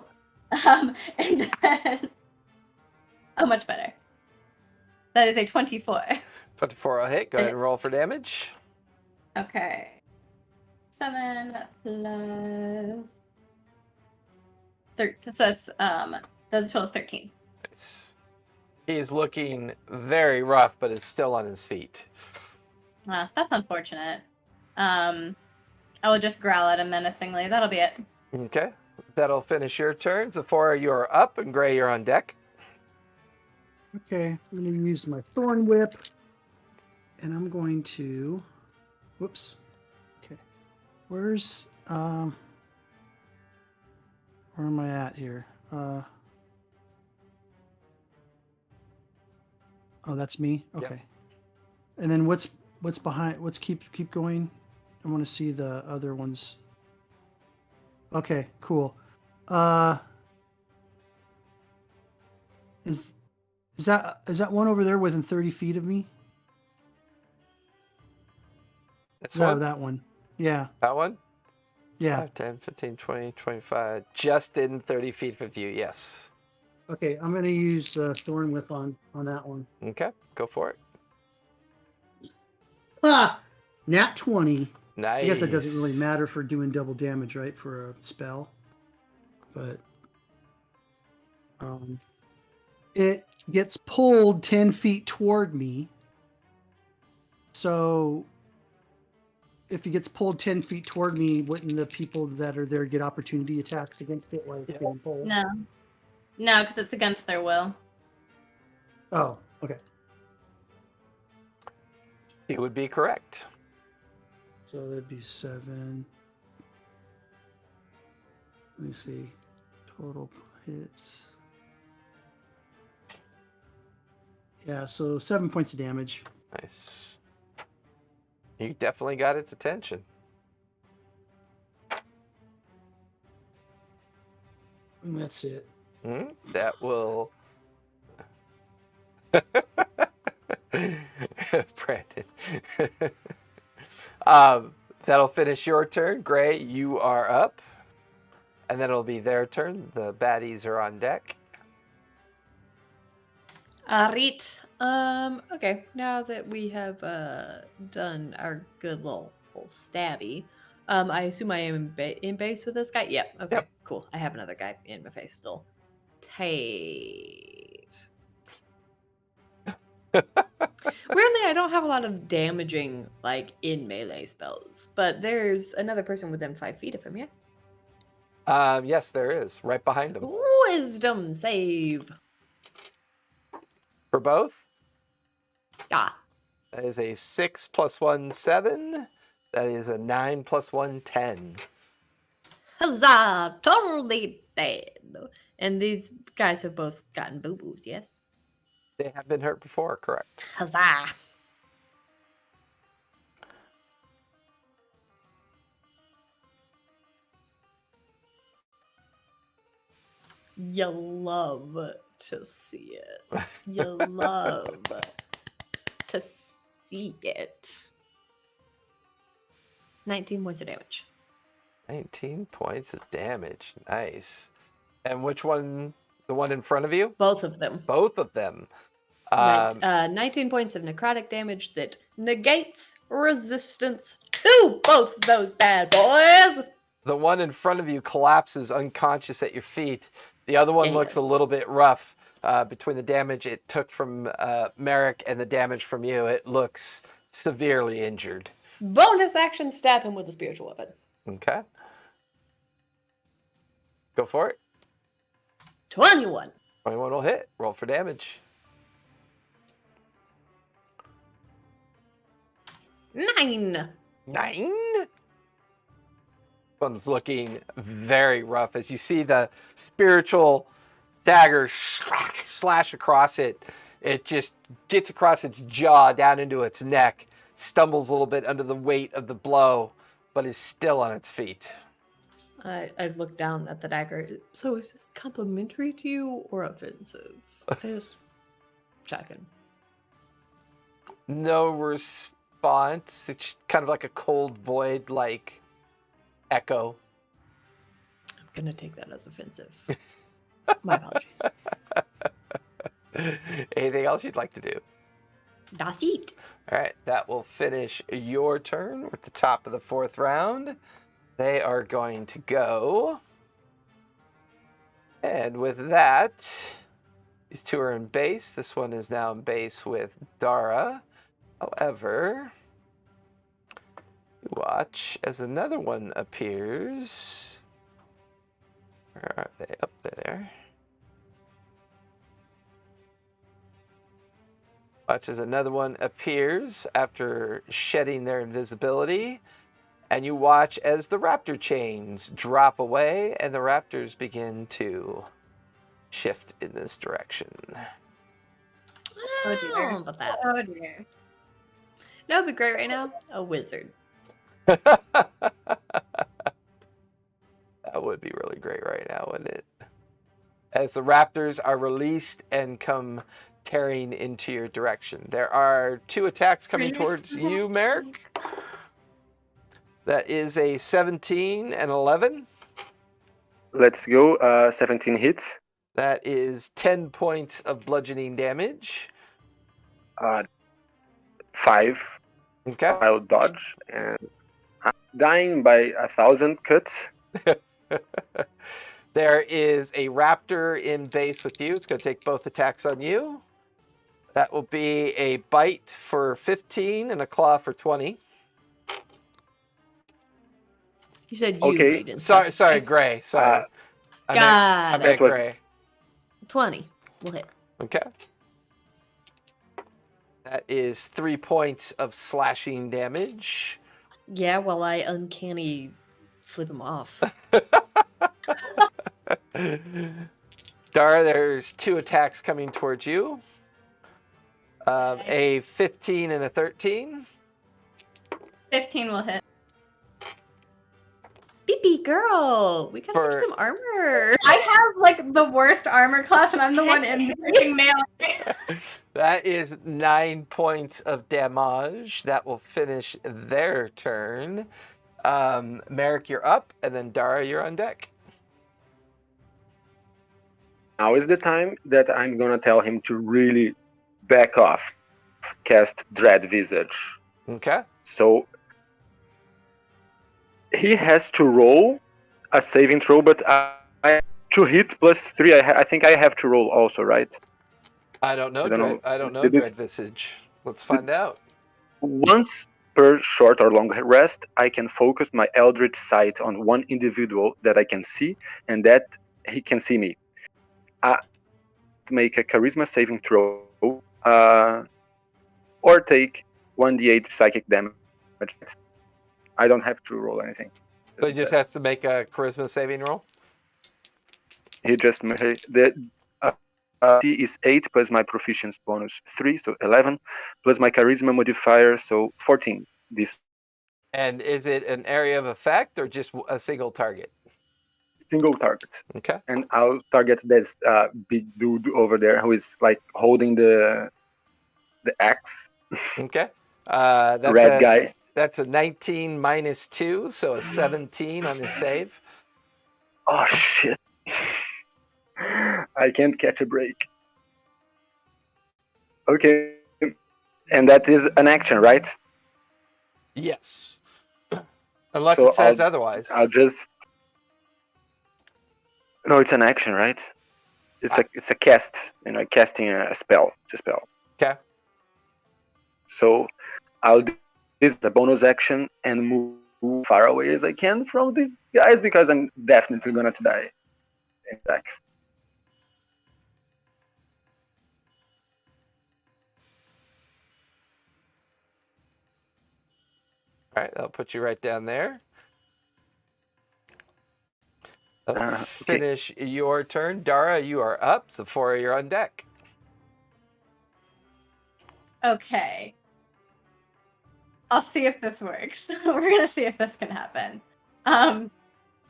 And then much better. That is a 24. 24 will hit. Go ahead and roll for damage. Okay. 7 plus 13. So that's a total of 13. Nice. He's looking very rough, but is still on his feet. That's unfortunate. I will just growl at him menacingly. That'll be it. Okay. That'll finish your turn. Zephora, you're up, and Gray, you're on deck. Okay, I'm going to use my Thorn Whip, and I'm going to. Whoops. Okay, where am I at here? Oh, that's me. Okay, Yep. and then what's behind? What's keep going? I want to see the other ones. Okay, cool. Is that one over there within 30 feet of me? This No, one? that one. Yeah, That one? yeah. 5, 10, 15, 20, 25. Just in 30 feet of you, yes. Okay, I'm gonna use Thorn Whip on that one. Okay, go for it. Ah, nat 20. Nice. I guess that doesn't really matter for doing double damage, right? For a spell, but it gets pulled 10 feet toward me. So if it gets pulled 10 feet toward me, wouldn't the people that are there get opportunity attacks against it while it's getting pulled? No, because it's against their will. Oh, okay. You would be correct. So that'd be 7. Let me see. Total hits. Yeah, so 7 points of damage. Nice. You definitely got its attention. And that's it. That will... Brandon. That'll finish your turn. Gray, you are up. And then it'll be their turn. The baddies are on deck. Alright. Okay. Now that we have done our good little stabby, I assume I am in base with this guy. Yep. Okay. Yep. Cool. I have another guy in my face still. Tight. Weirdly, I don't have a lot of damaging in melee spells, but there's another person within 5 feet of him. Yeah. Yes, there is. Right behind him. Wisdom save. For both, Yeah. that is a 6 + 1, 7. That is a 9 + 1, 10. Huzzah! Totally dead. And these guys have both gotten boo-boos, yes? They have been hurt before, correct? Huzzah! You love to see it. You love to see it. 19 points of damage. 19 points of damage. Nice. And which one? The one in front of you? Both of them. Both of them. 19 points of necrotic damage that negates resistance to both of those bad boys. The one in front of you collapses unconscious at your feet. The other one Yeah, looks a little bit rough. Between the damage it took from Merrick and the damage from you, it looks severely injured. Bonus action, stab him with a spiritual weapon. Okay. Go for it. 21. 21 will hit. Roll for damage. 9. 9? One's looking very rough as you see the spiritual dagger slash across it. It just gets across its jaw down into its neck, stumbles a little bit under the weight of the blow, but is still on its feet. I look down at the dagger. So is this complimentary to you or offensive? Just checking. No response. It's kind of like a cold void, like echo. I'm gonna take that as offensive. My apologies. Anything else you'd like to do? Das it. All right, that will finish your turn. We're at the top of the 4th round. They are going to go. And with that, these two are in base. This one is now in base with Dara. However, you watch as another one appears Where are they? Up there. Watch as another one appears after shedding their invisibility. And you watch as the raptor chains drop away and the raptors begin to shift in this direction. Oh dear. About that. Oh dear. That would be great right now. A wizard. That would be really great right now, wouldn't it? As the raptors are released and come tearing into your direction. There are 2 attacks coming towards you, Merrick. That is a 17 and 11. Let's go. 17 hits. That is 10 points of bludgeoning damage. 5. Okay. I'll dodge, and I'm dying by 1,000 cuts. There is a raptor in base with you. It's going to take both attacks on you. That will be a bite for 15 and a claw for 20. You said you. Okay. But you didn't Sorry, specify. Gray. Sorry. I Got meant it. Was- Gray. 20. We'll hit. Okay. That is 3 points of slashing damage. Yeah, while I uncanny flip him off. Dara, there's 2 attacks coming towards you. A 15 and a 13. 15 will hit. Beepy girl, we gotta get some armor. I have like the worst armor class, and I'm the one in the freaking nail. That is 9 points of damage. That will finish their turn. Merrick, you're up, and then Dara, you're on deck. Now is the time that I'm gonna tell him to really back off. Cast Dread Visage. Okay. So he has to roll a saving throw, but I to hit +3. I think I have to roll also, right? I don't know. I don't know It is- Dread Visage. Let's find out. Once per short or long rest, I can focus my Eldritch Sight on one individual that I can see, and that he can see me. Make a Charisma saving throw, or take 1d8 psychic damage. I don't have to roll anything. So he just has to make a Charisma saving roll? He just the C is 8 plus my proficiency bonus 3, so 11, plus my charisma modifier, so 14. This And is it an area of effect or just a single target? single target, Okay. and I'll target this big dude over there who is like holding the axe. Okay. That's Red guy. That's a 19 minus 2, so a 17 on his save. Oh shit! I can't catch a break. Okay, and that is an action, right? Yes. Unless So it says otherwise. I'll just. No, it's an action, right? It's a cast. Casting a spell. It's a spell. Okay. So I'll do this as a bonus action and move far away as I can from these guys because I'm definitely gonna die. Attacks. All right, I'll put you right down there. That'll Okay. finish your turn. Dara, you are up. Sephora, you're on deck. Okay. I'll see if this works. We're gonna see if this can happen.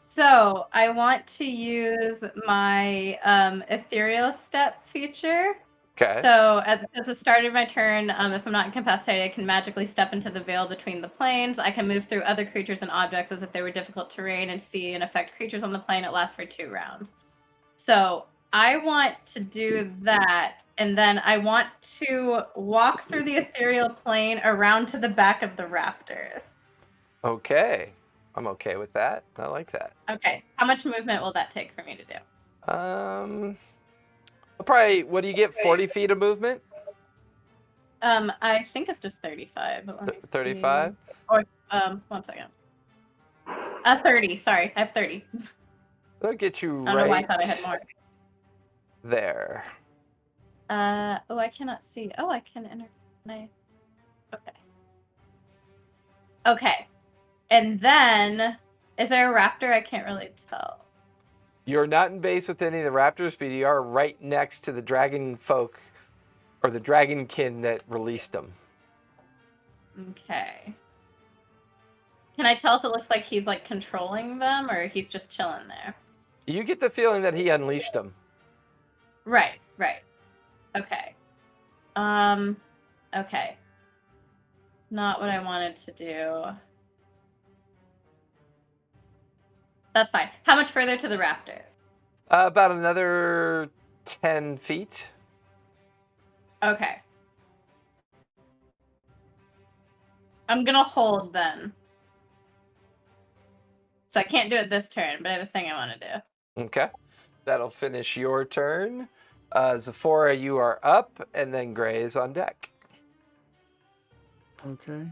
So I want to use my ethereal step feature. Okay. So at the start of my turn, if I'm not incapacitated, I can magically step into the veil between the planes. I can move through other creatures and objects as if they were difficult terrain and see and affect creatures on the plane. It lasts for 2 rounds. So I want to do that, and then I want to walk through the ethereal plane around to the back of the raptors. Okay. I'm okay with that. I like that. Okay. How much movement will that take for me to do? Probably, what do you get? 40 feet of movement? I think it's just 35. But let me see. 35? Or 1 second. 30. Sorry, I have 30. That'll get you I don't know why I right thought I had more. there. Oh, I cannot see. Oh, I can enter. Okay. Okay. And then, is there a raptor? I can't really tell. You're not in base with any of the raptors, but you are right next to the dragon folk or the dragonkin that released them. Okay. Can I tell if it looks like he's like controlling them or he's just chilling there? You get the feeling that he unleashed them. Right. Okay. Okay. It's not what I wanted to do. That's fine. How much further to the raptors? About another 10 feet. Okay. I'm gonna hold then. So I can't do it this turn, but I have a thing I want to do. Okay. That'll finish your turn. Zephora, you are up, and then Gray is on deck. Okay.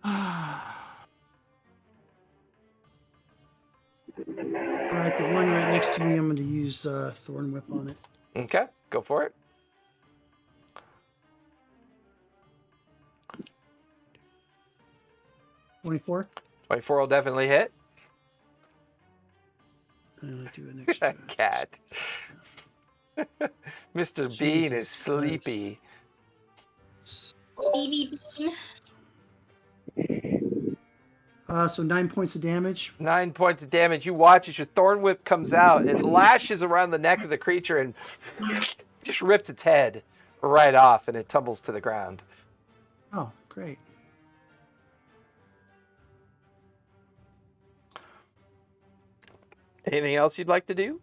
All right, the one right next to me, I'm going to use Thorn Whip on it. Okay, go for it. $24. 24 will definitely hit. And I do an extra. Cat. Mr. Bean is Jesus sleepy. BB Bean. So 9 points of damage. 9 points of damage. You watch as your Thorn Whip comes out. It lashes around the neck of the creature and just rips its head right off, and it tumbles to the ground. Oh, great. Anything else you'd like to do?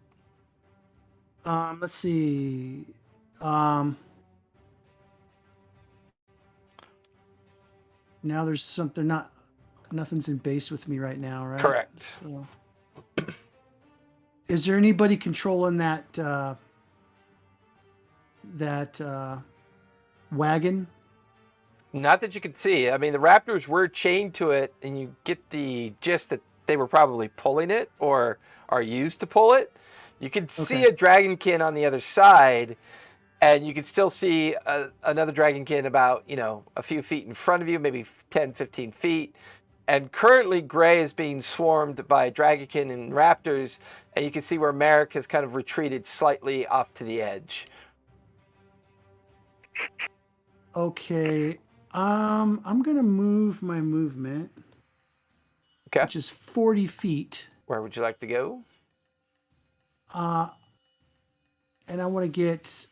Let's see. Now there's something nothing's in base with me right now, right? Correct. So, is there anybody controlling that wagon? Not that you can see. I mean, the raptors were chained to it, and you get the gist that they were probably pulling it or are used to pull it. You can see a dragonkin on the other side, and you can still see another dragonkin about, a few feet in front of you, maybe 10, 15 feet. And currently, Gray is being swarmed by dragonkin and raptors, and you can see where Merrick has kind of retreated slightly off to the edge. Okay. I'm gonna move my movement, Okay. which is 40 feet. Where would you like to go? And I want to get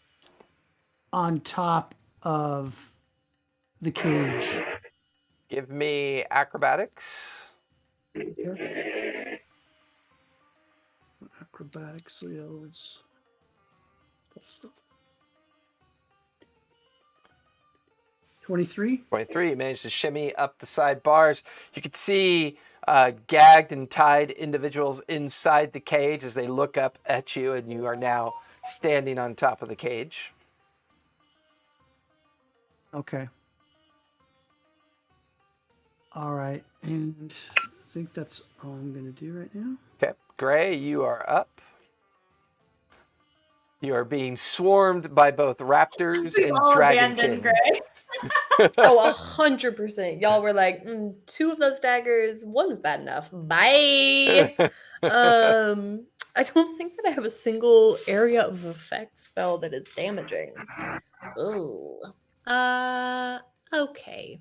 on top of the cage. Give me acrobatics. Acrobatics, Leo is. 23. 23, you managed to shimmy up the side bars. You could see gagged and tied individuals inside the cage as they look up at you, and you are now standing on top of the cage. Okay. All right. And I think that's all I'm going to do right now. Okay. Gray, you are up. You are being swarmed by both raptors and All abandoned dragonkin. Gray. Oh, 100%. Y'all were like, 2 of those daggers, one was bad enough. Bye. I don't think that I have a single area of effect spell that is damaging. Ooh. Okay.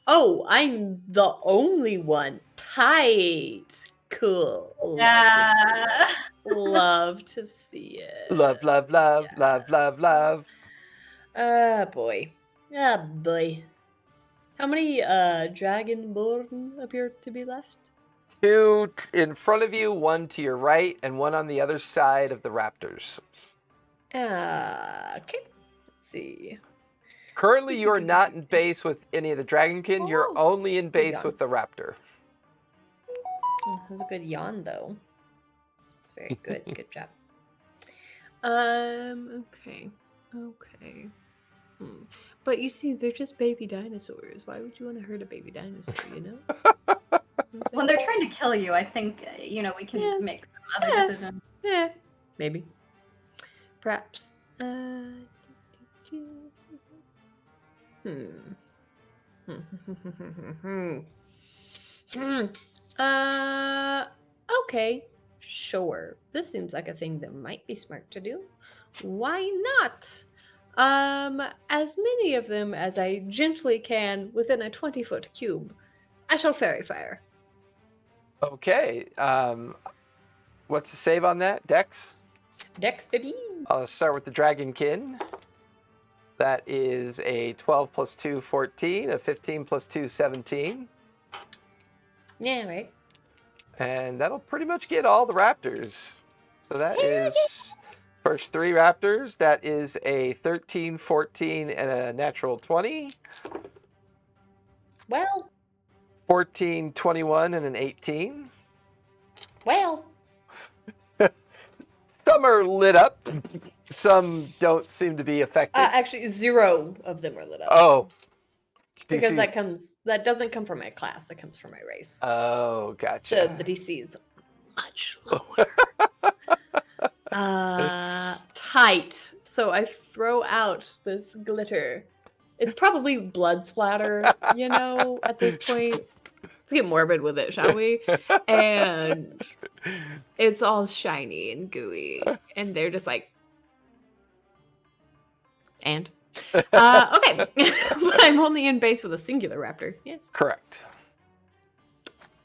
Oh, I'm the only one. Tight. Cool. Love to see it. Love, love, love, love, love, love. Boy. Ah, boy. How many dragonborn appear to be left? 2 in front of you, 1 to your right, and 1 on the other side of the raptors. Okay. Let's see. Currently, you are not in base with any of the dragonkin. You're only in base yawn. with the raptor. That was a good yawn, though. It's very good. Good job. Okay. But you see, they're just baby dinosaurs. Why would you want to hurt a baby dinosaur, you know? When they're trying to kill you, I think we can Yeah. make some other decisions. Yeah, maybe. Perhaps. Okay, sure. This seems like a thing that might be smart to do. Why not? As many of them as I gently can within a 20-foot cube, I shall fairy fire. Okay. What's the save on that? Dex? Dex, baby. I'll start with the Dragonkin. That is a 12 plus 2, 14. A 15 plus 2, 17. Yeah, right. And that'll pretty much get all the raptors. So that is first 3 raptors. That is a 13, 14, and a natural 20. Well, 14, 21, and an 18. well. Some are lit up. Some don't seem to be affected. Actually, 0 of them are lit up. Oh. Because DC. that doesn't come from my class, that comes from my race. Oh, gotcha. So the DC is much lower. Tight. So I throw out this glitter. It's probably blood splatter, at this point. Let's get morbid with it, shall we? And it's all shiny and gooey. And they're just like, and? Okay. But I'm only in base with a singular raptor. Yes. Correct.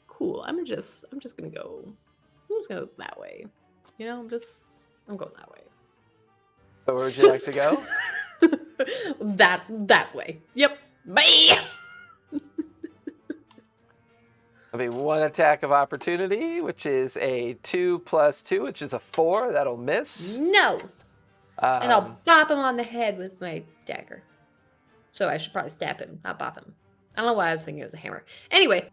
Cool. I'm just gonna go that way. I'm going that way. So where would you like to go? that way. Yep. Bye. There'll be 1 attack of opportunity, which is a 2 plus 2, which is a 4. That'll miss. No. And I'll bop him on the head with my dagger. So I should probably stab him, not bop him. I don't know why I was thinking it was a hammer. Anyway.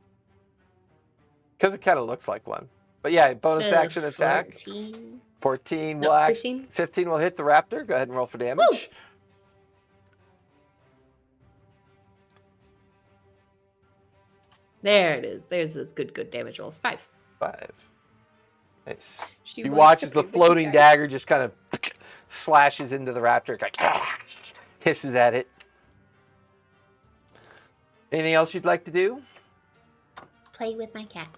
Because it kind of looks like one. But yeah, bonus action attack. 14 No, will 15. 15 will hit the raptor. Go ahead and roll for damage. Woo! There it is. There's those good damage rolls. 5. 5. Nice. She You wants watch to as the be the floating guy. dagger just kind of slashes into the raptor, like hisses at it. Anything else you'd like to do? Play with my cat.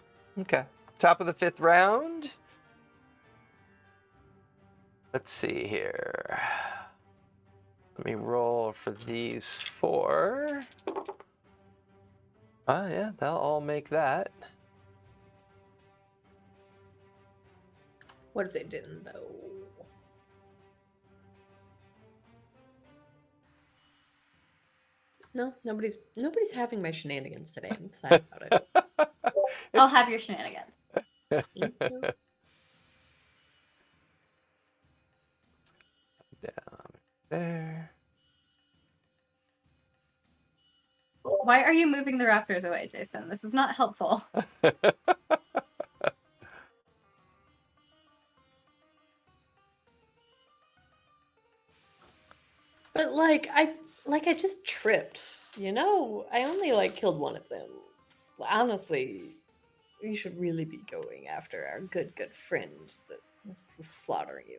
Okay. Top of the 5th round. Let's see here. Let me roll for these 4. Yeah, they'll all make that. What is it doing though? No, nobody's having my shenanigans today. I'm sad about it. I'll have your shenanigans. Thank you. Down there. Why are you moving the raptors away, Jason? This is not helpful. But I just tripped, I only killed one of them. Honestly, you should really be going after our good friend that was slaughtering you.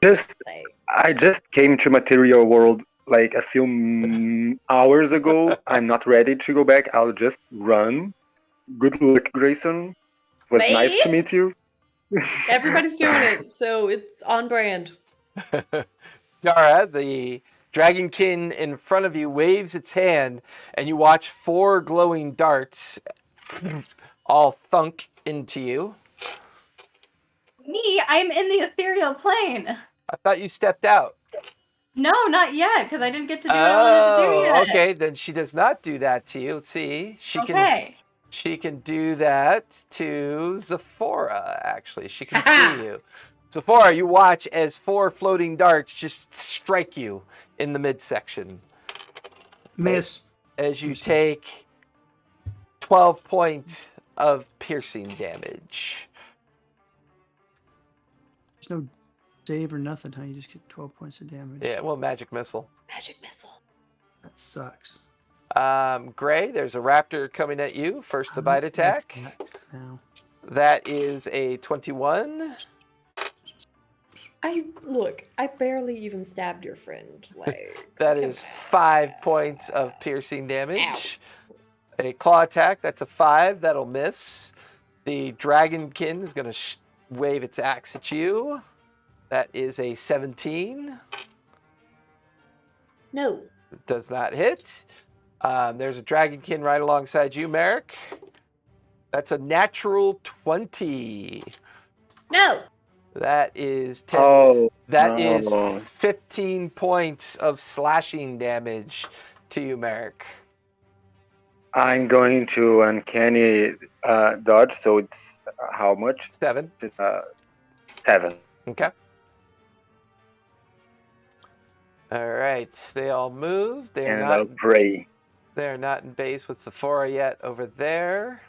I just came to material world like a few hours ago. I'm not ready to go back. I'll just run. Good luck, Grayson. It was nice to meet you. Everybody's doing it, so it's on brand. Dara, the Dragonkin in front of you waves its hand, and you watch 4 glowing darts all thunk into you. Me? I'm in the ethereal plane. I thought you stepped out. No, not yet, because I didn't get to do what I wanted to do yet. Okay, then she does not do that to you. Let's see. She can do that to Zephora, actually. She can see you. Zephora, you watch as 4 floating darts just strike you in the midsection. Miss. As you take 12 points of piercing damage. There's no save or nothing, huh? You just get 12 points of damage. Yeah, well, magic missile. Magic missile. That sucks. Gray, there's a raptor coming at you. First the bite attack. Now. That is a 21. I barely even stabbed your friend. Like That come is 5 points of piercing Ow. damage. A claw attack, that's a 5. That'll miss. The dragonkin is going to wave its axe at you. That is a 17. No. Does not hit. There's a dragonkin right alongside you, Merrick. That's a natural 20. No. That is 10. Oh, That is no. 15 points of slashing damage to you, Merrick. I'm going to uncanny dodge, so it's how much? 7. 7. Okay. All right. They all moved. And I'll pray. They're not in base with Sephora yet over there.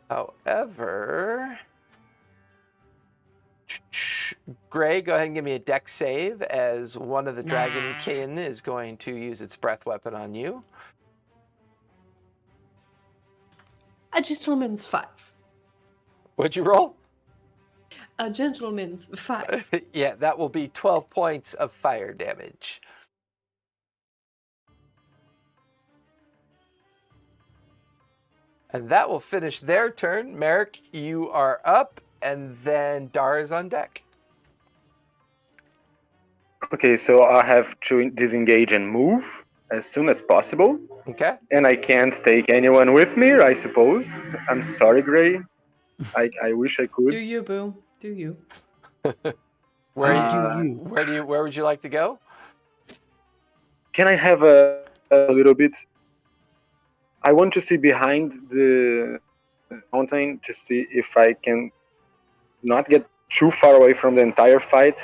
However, Gray, go ahead and give me a dex save as one of the dragonkin is going to use its breath weapon on you. A gentleman's 5. What'd you roll? A gentleman's 5. Yeah, that will be 12 points of fire damage. And that will finish their turn. Merrick, you are up, and then Dara's on deck. Okay, so I have to disengage and move as soon as possible. Okay. And I can't take anyone with me, I suppose. I'm sorry, Gray. I wish I Do could. you, boo? Do you? Where would you like to go? Can I have a little bit? I want to see behind the mountain to see if I can not get too far away from the entire fight,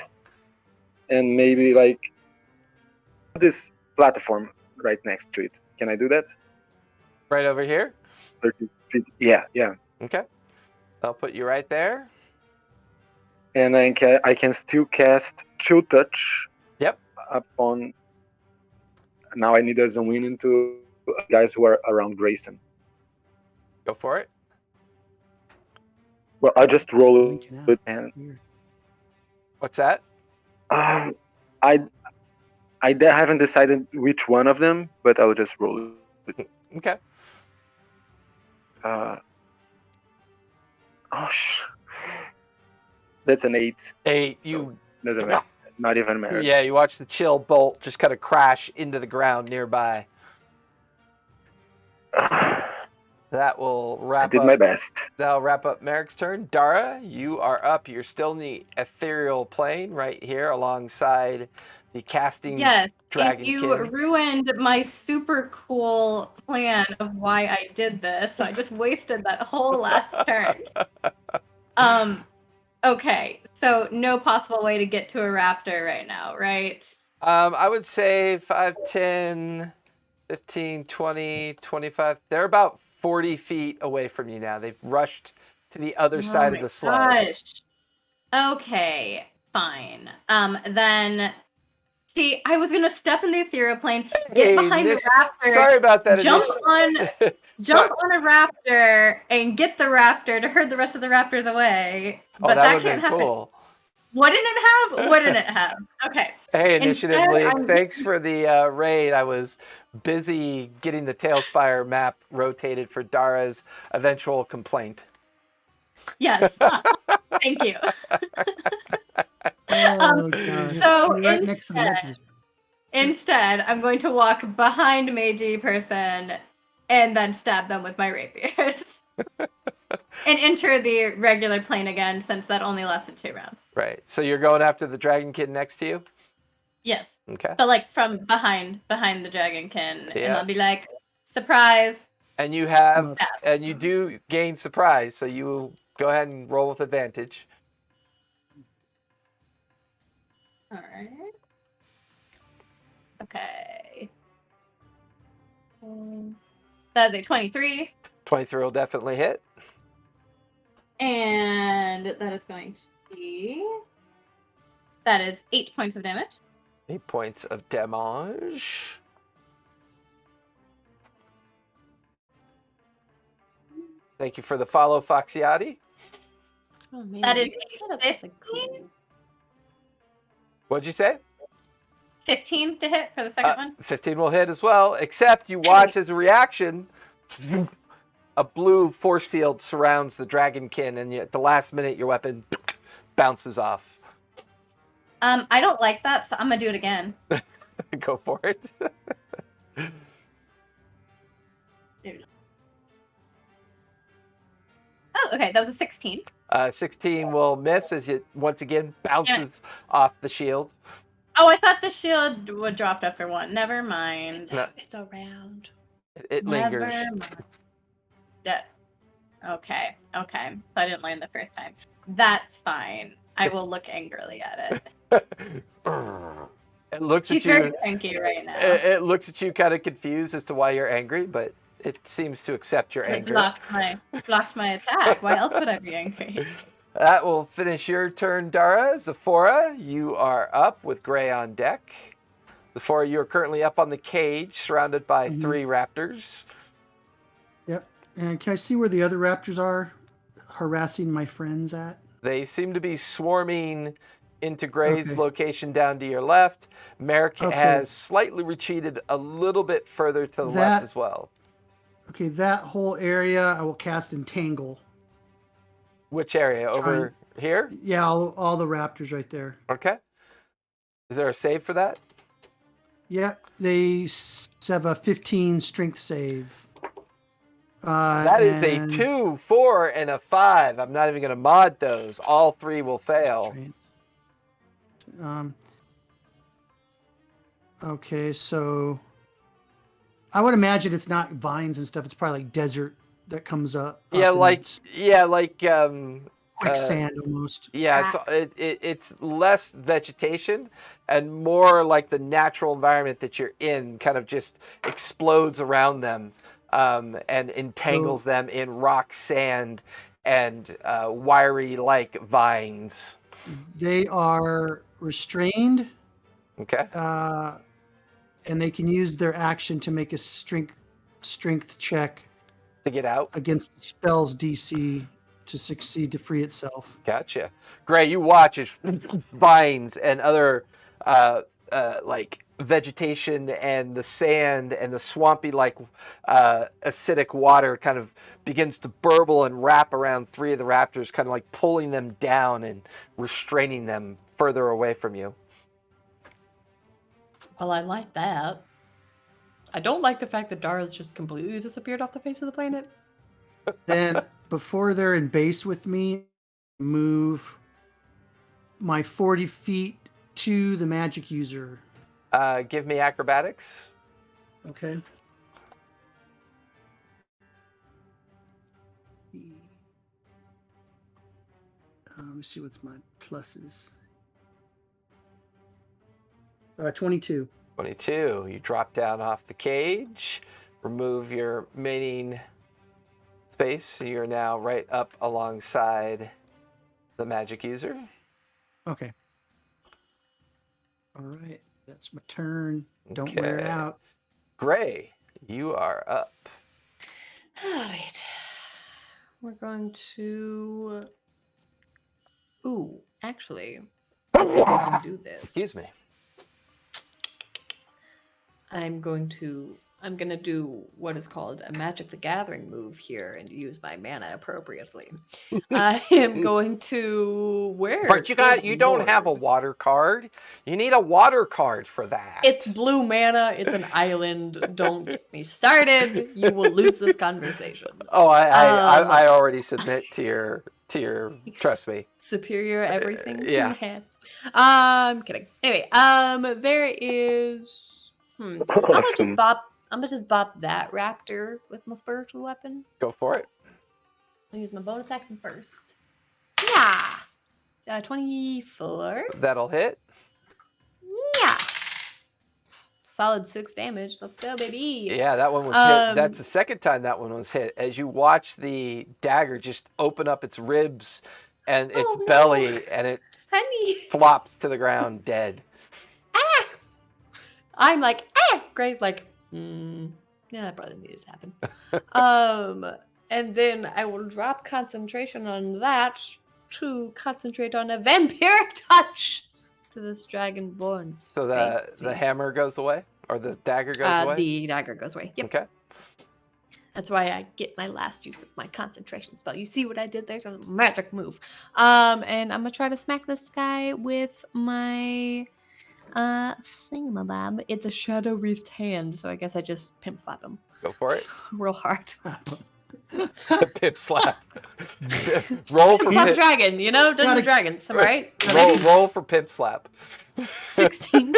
and maybe like this platform right next to it. Can I do that? Right over here? 30 feet. Yeah. Okay. I'll put you right there. And I can still cast Chill Touch. Yep. Upon. Now I need to zoom in into guys who are around Grayson. Go for it. Well, I just roll Linking out. it and Weird. What's that? I haven't decided which one of them, but I'll just roll it. Okay. That's an 8. 8. So You. doesn't matter. Not even matter. Yeah, you watch the chill bolt just kind of crash into the ground nearby. That will wrap up. I did my best. That'll wrap up Merrick's turn. Dara, you are up. You're still in the ethereal plane right here alongside the casting Yes, dragonkin. and you ruined my super cool plan of why I did this. So I just wasted that whole last turn. Okay, so no possible way to get to a raptor right now, right? I would say 5, 10, 15, 20, 25. They're about 40 feet away from you now. They've rushed to the other side of the sled. Gosh. Okay, fine. Then, see, I was gonna step in the ethereal plane, get behind the raptor. Sorry about that. Jump on a raptor and get the raptor to herd the rest of the raptors away. But that can't happen. Cool. Wouldn't it have? Okay. Hey, Initiative Instead, League, thanks for the raid. I was busy getting the Tailspire map rotated for Dara's eventual complaint. Yes. Thank you. Oh, God. So You're right next to the legend. Instead, I'm going to walk behind Meiji person and then stab them with my rapiers. And enter the regular plane again, since that only lasted 2 rounds. Right. So you're going after the dragon kid next to you? Yes. Okay. But like from behind the dragonkin, and Yeah. I'll be like, surprise. And you do gain surprise, so you go ahead and roll with advantage. All right. Okay. That's a 23. 23 will definitely hit. And that is going to be... That is 8 points of damage. 8 points of damage. Thank you for the follow, Foxyati. Oh man, That you is can set up 15? something cool. What'd you say? 15 to hit for the second one. 15 will hit as well, except you watch as a reaction, a blue force field surrounds the dragonkin, and at the last minute, your weapon bounces off. I don't like that, so I'm gonna do it again. Go for it. Oh, okay, that was a 16. 16 will miss as it once again bounces off the shield. Oh, I thought the shield would dropped after one. Never mind. It's around. It lingers. Never mind. Yeah. Okay. So I didn't land the first time. That's fine. I will look angrily at it. It looks She's at you. very cranky right now. It looks at you kind of confused as to why you're angry, but it seems to accept your It anger. blocked my attack. Why else would I be angry? That will finish your turn, Dara. Zephora, you are up with Gray on deck. Zephora, you are currently up on the cage, surrounded by 3 raptors. Yep. And can I see where the other raptors are harassing my friends at? They seem to be swarming into Gray's Okay. location down to your left. Merrick Okay. has slightly retreated a little bit further to the left as well. Okay, that whole area I will cast Entangle. Which area? Over here? Yeah, all the raptors right there. Okay. Is there a save for that? Yeah, they have a 15 strength save. That is a and- 2, 4, and a 5. I'm not even going to mod those. All 3 will fail. Okay, so I would imagine it's not vines and stuff. It's probably like desert that comes up. Yeah, and like it's uh, quicksand almost. Yeah, it's less vegetation and more like the natural environment that you're in kind of just explodes around them and entangles them in rock, sand, and wiry like vines. They are restrained, Okay. and they can use their action to make a strength check To get out. against the spell's DC to succeed to free itself. Gotcha. Gray, you watch as vines and other like vegetation and the sand and the swampy like acidic water kind of begins to burble and wrap around 3 of the raptors, kind of like pulling them down and restraining them further away from you. Well, I like that. I don't like the fact that Dara's just completely disappeared off the face of the planet. Then, before they're in base with me, move my 40 feet to the magic user. Give me acrobatics. Okay. Let me see what's my pluses. 22. 22. You drop down off the cage, remove your remaining space. You're now right up alongside the magic user. Okay. All right. That's my turn. Don't wear it Okay. out. Gray, you are up. All right. We're going to. Ooh, actually, I think I can do this. Excuse me. I'm gonna do what is called a Magic the Gathering move here and use my mana appropriately. I am going to But you don't have a water card. You need a water card for that. It's blue mana. It's an island. Don't get me started. You will lose this conversation. Oh, I already submit to your trust me. Superior everything. Yeah. I'm kidding. Anyway, there is. I'm Awesome. gonna just bop that raptor with my spiritual weapon. Go for it. I'll use my bonus action first. Yeah. 24. That'll hit. Yeah. Solid 6 damage. Let's go, baby. Yeah, that one was hit. That's the second time that one was hit. As you watch the dagger just open up its ribs and its Oh, no. belly, and it Honey. flops to the ground dead. I'm like, Gray's like, yeah, that probably needed to happen. And then I will drop concentration on that to concentrate on a vampiric touch to this dragonborn's So face the piece. hammer goes away, or the dagger goes away. The dagger goes away. Yep. Okay. That's why I get my last use of my concentration spell. You see what I did there? It's a magic move. And I'm gonna try to smack this guy with my thingamabob. It's a shadow wreathed hand, so I guess I just pimp slap him Go for it. real hard. Pip slap. Roll for Slap a pip. dragon, you know? Dungeons Gotta- and Dragons, am I right? Roll for pip slap. 16.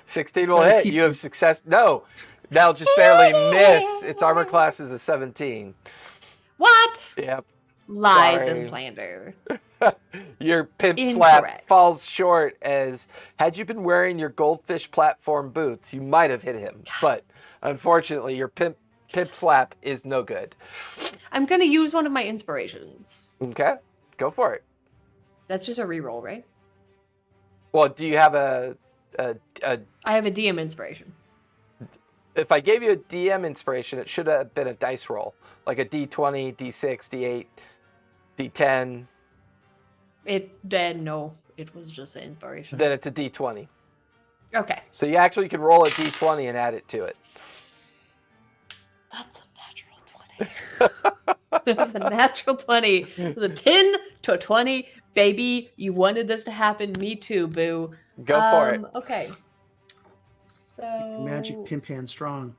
16 will Gotta hit. keep You have success. No, that'll just barely miss. Its armor class is a 17. What? Yep. Lies Sorry. and slander. Your pimp slap Incorrect. falls short, as had you been wearing your goldfish platform boots, you might have hit him. But unfortunately, your pimp slap is no good. I'm gonna use one of my inspirations. Okay, go for it. That's just a reroll, right? Well, do you have a I have a DM inspiration. if I gave you a DM inspiration, it should have been a dice roll, like a D20, D6, D8, D10. No, it was just an inspiration. Then it's a D20. Okay. So you actually could roll a D20 and add it to it. That's a natural 20. That's a natural 20. The 10 to a 20. Baby, you wanted this to happen. Me too, boo. Go for it. Okay. So Magic pimp hand strong.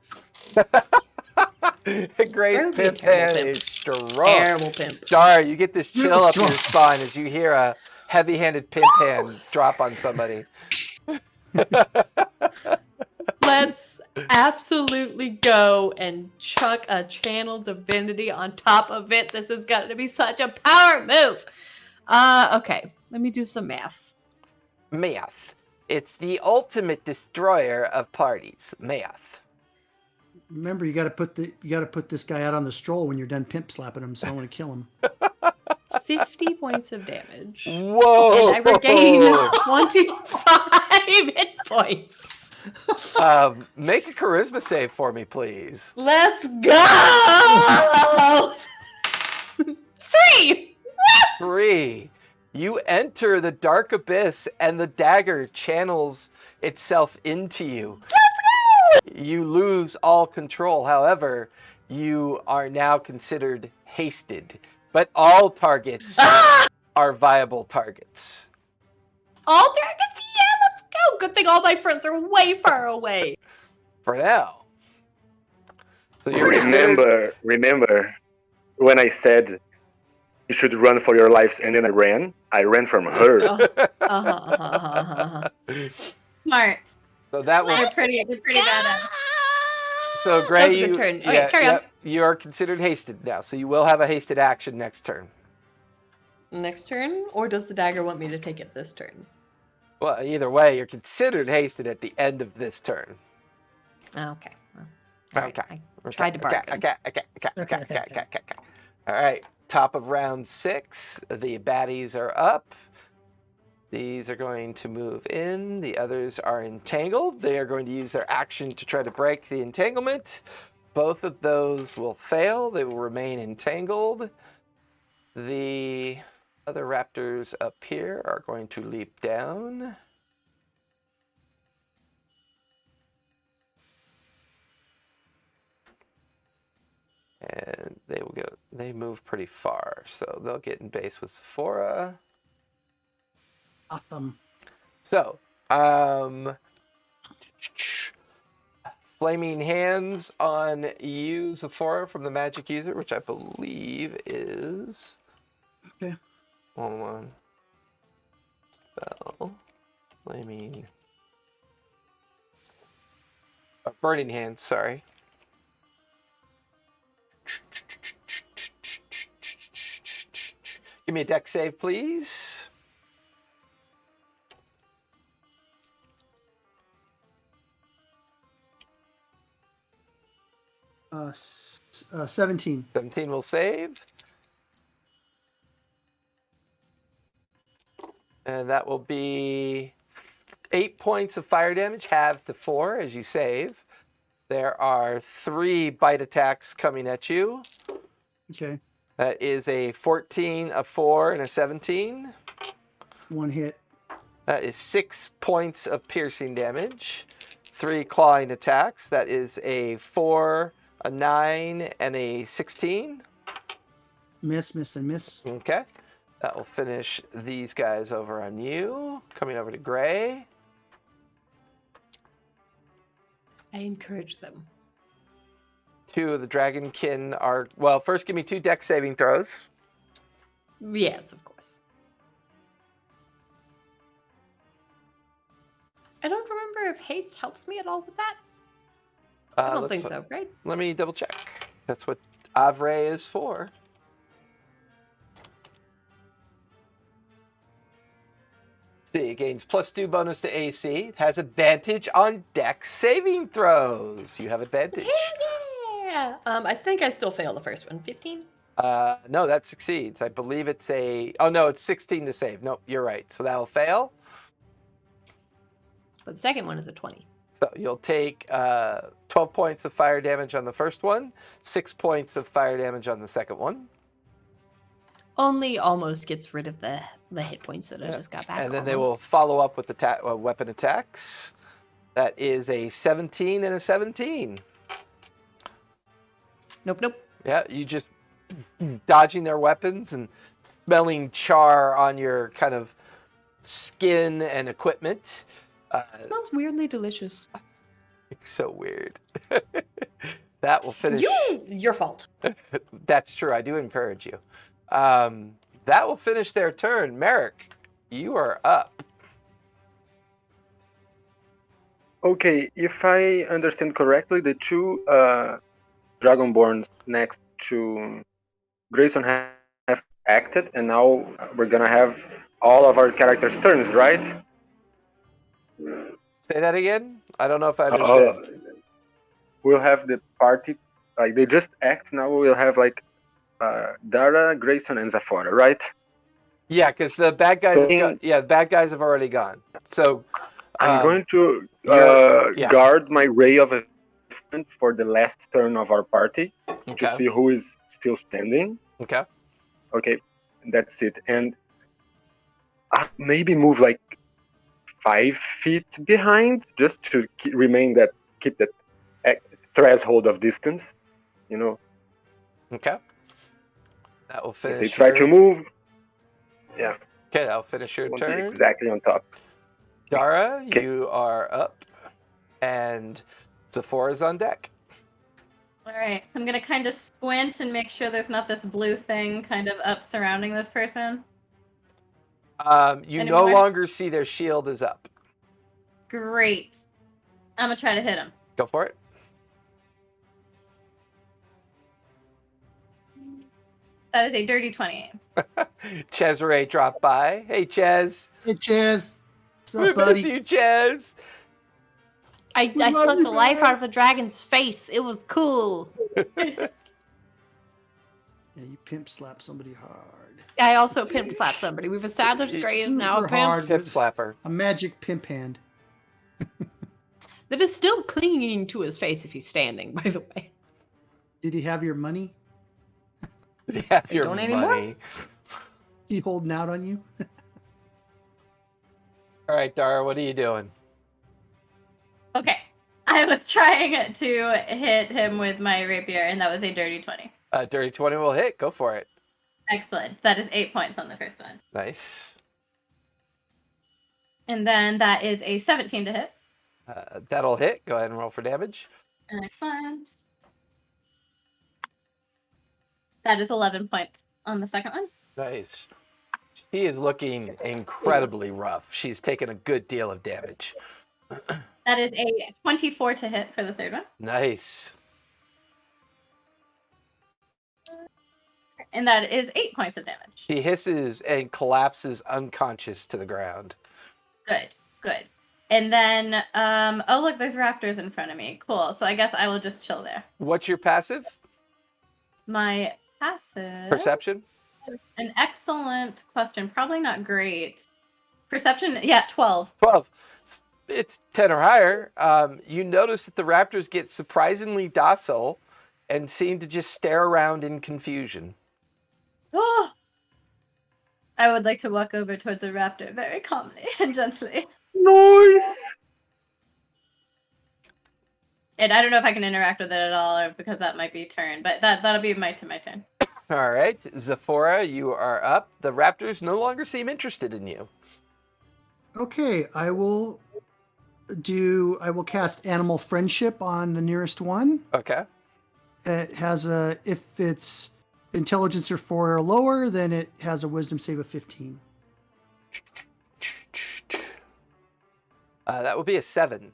A great Ruby pimp terrible hand pimp. is strong. terrible pimp. Dar, you get this chill up Strong. your spine as you hear a heavy-handed pimp hand drop on somebody. Let's absolutely go and chuck a channel divinity on top of it. This is going to be such a power move. Okay, let me do some math. Math. It's the ultimate destroyer of parties. Math. Remember, you got to put this guy out on the stroll when you're done pimp slapping him. So I want to kill him. 50 points of damage. Whoa! And I regain 25 hit points. Make a charisma save for me, please. Let's go! 3! 3. You enter the dark abyss and the dagger channels itself into you. You lose all control. However, you are now considered hasted. But all targets are viable targets. All targets? Yeah, let's go! Good thing all my friends are way far away. For now. So you're considered... Remember when I said you should run for your lives, and then I ran from her. Smart. So that was... They're pretty badass. So That Gray, was a good turn. Okay, carry on. you are considered hasted now. So you will have a hasted action next turn. Next turn? Or does the dagger want me to take it this turn? Well, either way, you're considered hasted at the end of this turn. Okay. Well, all right, Okay. I tried to bargain. Okay. All right. Top of round 6. The baddies are up. These are going to move in. The others are entangled. They are going to use their action to try to break the entanglement. Both of those will fail. They will remain entangled. The other raptors up here are going to leap down. And they move pretty far, so they'll get in base with Sephora. Awesome. So, flaming hands on you, Sephora, from the magic user, which I believe is... Okay. Hold on. Spell. Flaming... burning hands, sorry. Give me a dex save, please. Uh, 17. 17 will save. And that will be 8 points of fire damage, halved to 4 as you save. There are 3 bite attacks coming at you. Okay. That is a 14, a 4, and a 17. 1 hit. That is 6 points of piercing damage. 3 clawing attacks. That is a 4, a 9, and a 16. Miss, and miss. Okay. That will finish these guys over on you. Coming over to Gray. I encourage them. 2 of the Dragonkin are... Well, first give me 2 dex saving throws. Yes, of course. I don't remember if haste helps me at all with that. I don't think so, right? Let me double check. That's what Avre is for. See, it gains +2 bonus to AC. It has advantage on dex saving throws. You have advantage. Yeah. I think I still fail the first one. 15? No, that succeeds. I believe it's a... Oh, no, it's 16 to save. Nope, you're right. So that'll fail. But the second one is a 20. So you'll take 12 points of fire damage on the first one, 6 points of fire damage on the second one. Only almost gets rid of the hit points that I just got back. And then they will follow up with weapon attacks. That is a 17 and a 17. Nope. Yeah, you just dodging their weapons and smelling char on your kind of skin and equipment. It smells weirdly delicious. So weird. That will finish. Your fault. That's true. I do encourage you. That will finish their turn. Merrick, you are up. Okay, if I understand correctly, the 2 Dragonborns next to Grayson have acted, and now we're gonna have all of our characters' turns, right? Say that again? I don't know if I understand. We'll have the party, like they just act, now we'll have like Dara, Grayson, and Zafora, right? Yeah, because the bad guys have gone. Yeah, the bad guys have already gone. So I'm going to yeah. guard my ray of effect for the last turn of our party to see who is still standing. Okay. Okay, that's it. And maybe move like 5 feet behind, just to keep that threshold of distance, you know. Okay. That will finish. If they try to move, yeah. Okay, that'll finish your Won't be turn. exactly on top. Dara, you are up, and Zephora's on deck. All right, so I'm gonna kind of squint and make sure there's not this blue thing kind of up surrounding this person. You no longer see their shield is up. Great. I'm gonna try to hit him. Go for it. That is a dirty 20. Cesare dropped by. Hey, Ches. Hey, Chaz. What's We up, buddy? miss you, Ches. I sucked the life out of a dragon's face. It was cool. Yeah, you pimp slap somebody hard. I also pimp slap somebody. We've established Gray is now a Super pimp. hard. Pimp slapper. A magic pimp hand. That is still clinging to his face if he's standing, by the way. Did he have your money? You have your don't money. anymore? He holding out on you? All right, Dara, what are you doing? Okay. I was trying to hit him with my rapier, and that was a dirty 20. Dirty 20 will hit. Go for it. Excellent. That is 8 points on the first one. Nice. And then that is a 17 to hit. That'll hit. Go ahead and roll for damage. Excellent. That is 11 points on the second one. Nice. She is looking incredibly rough. She's taken a good deal of damage. That is a 24 to hit for the third one. Nice. And that is 8 points of damage. She hisses and collapses unconscious to the ground. Good, good. And then, oh look, there's raptors in front of me. Cool. So I guess I will just chill there. What's your passive? My passive. Perception? An excellent question. Probably not great. Perception, yeah, 12. 12. It's 10 or higher. You notice that the raptors get surprisingly docile and seem to just stare around in confusion. Oh! I would like to walk over towards the raptor very calmly and gently. Noise. And I don't know if I can interact with it at all, or because that might be turn, but that'll be my turn. All right, Zephora, you are up. The raptors no longer seem interested in you. Okay, I will cast Animal Friendship on the nearest one. Okay. It has if it's intelligence or 4 or lower, then it has a wisdom save of 15. That would be a 7.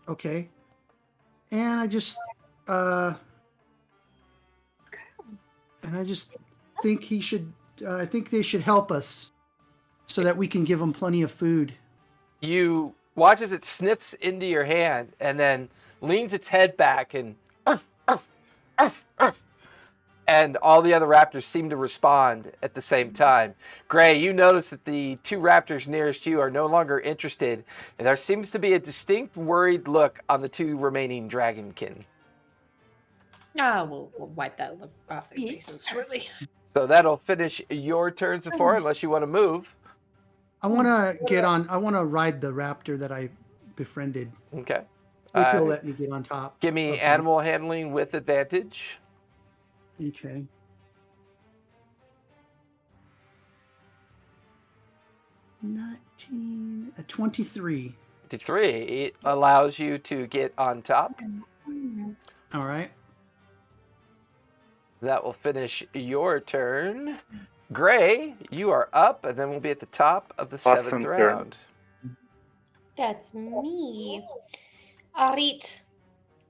Okay. And I just think I think they should help us so that we can give them plenty of food. You watch as it sniffs into your hand and then leans its head back and all the other raptors seem to respond at the same time. Gray, you notice that the 2 raptors nearest you are no longer interested, and there seems to be a distinct worried look on the 2 remaining dragonkin. We'll wipe that look off their faces shortly. So that'll finish your turn, Sephora, unless you want to move. I want to ride the raptor that I befriended. Okay. If you'll let me get on top. Give me Okay. animal handling with advantage. Okay. $19, 23. 53. It allows you to get on top. All right. That will finish your turn. Gray, you are up, and then we'll be at the top of the 7th Awesome turn. round. That's me. Alright.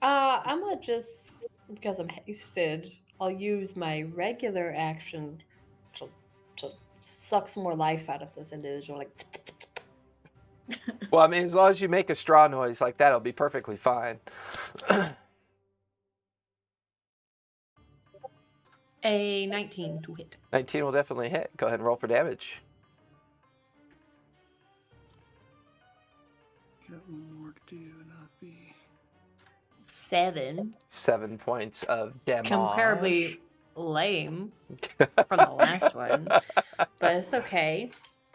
I'm gonna just, because I'm hasted, I'll use my regular action to suck some more life out of this individual. Like, Well, I mean, as long as you make a straw noise like that, it'll be perfectly fine. a 19 to hit. 19 will definitely hit. Go ahead and roll for damage. Got one more to do, and that'll be 7. 7 points of damage. Comparably lame from the last one. But it's okay.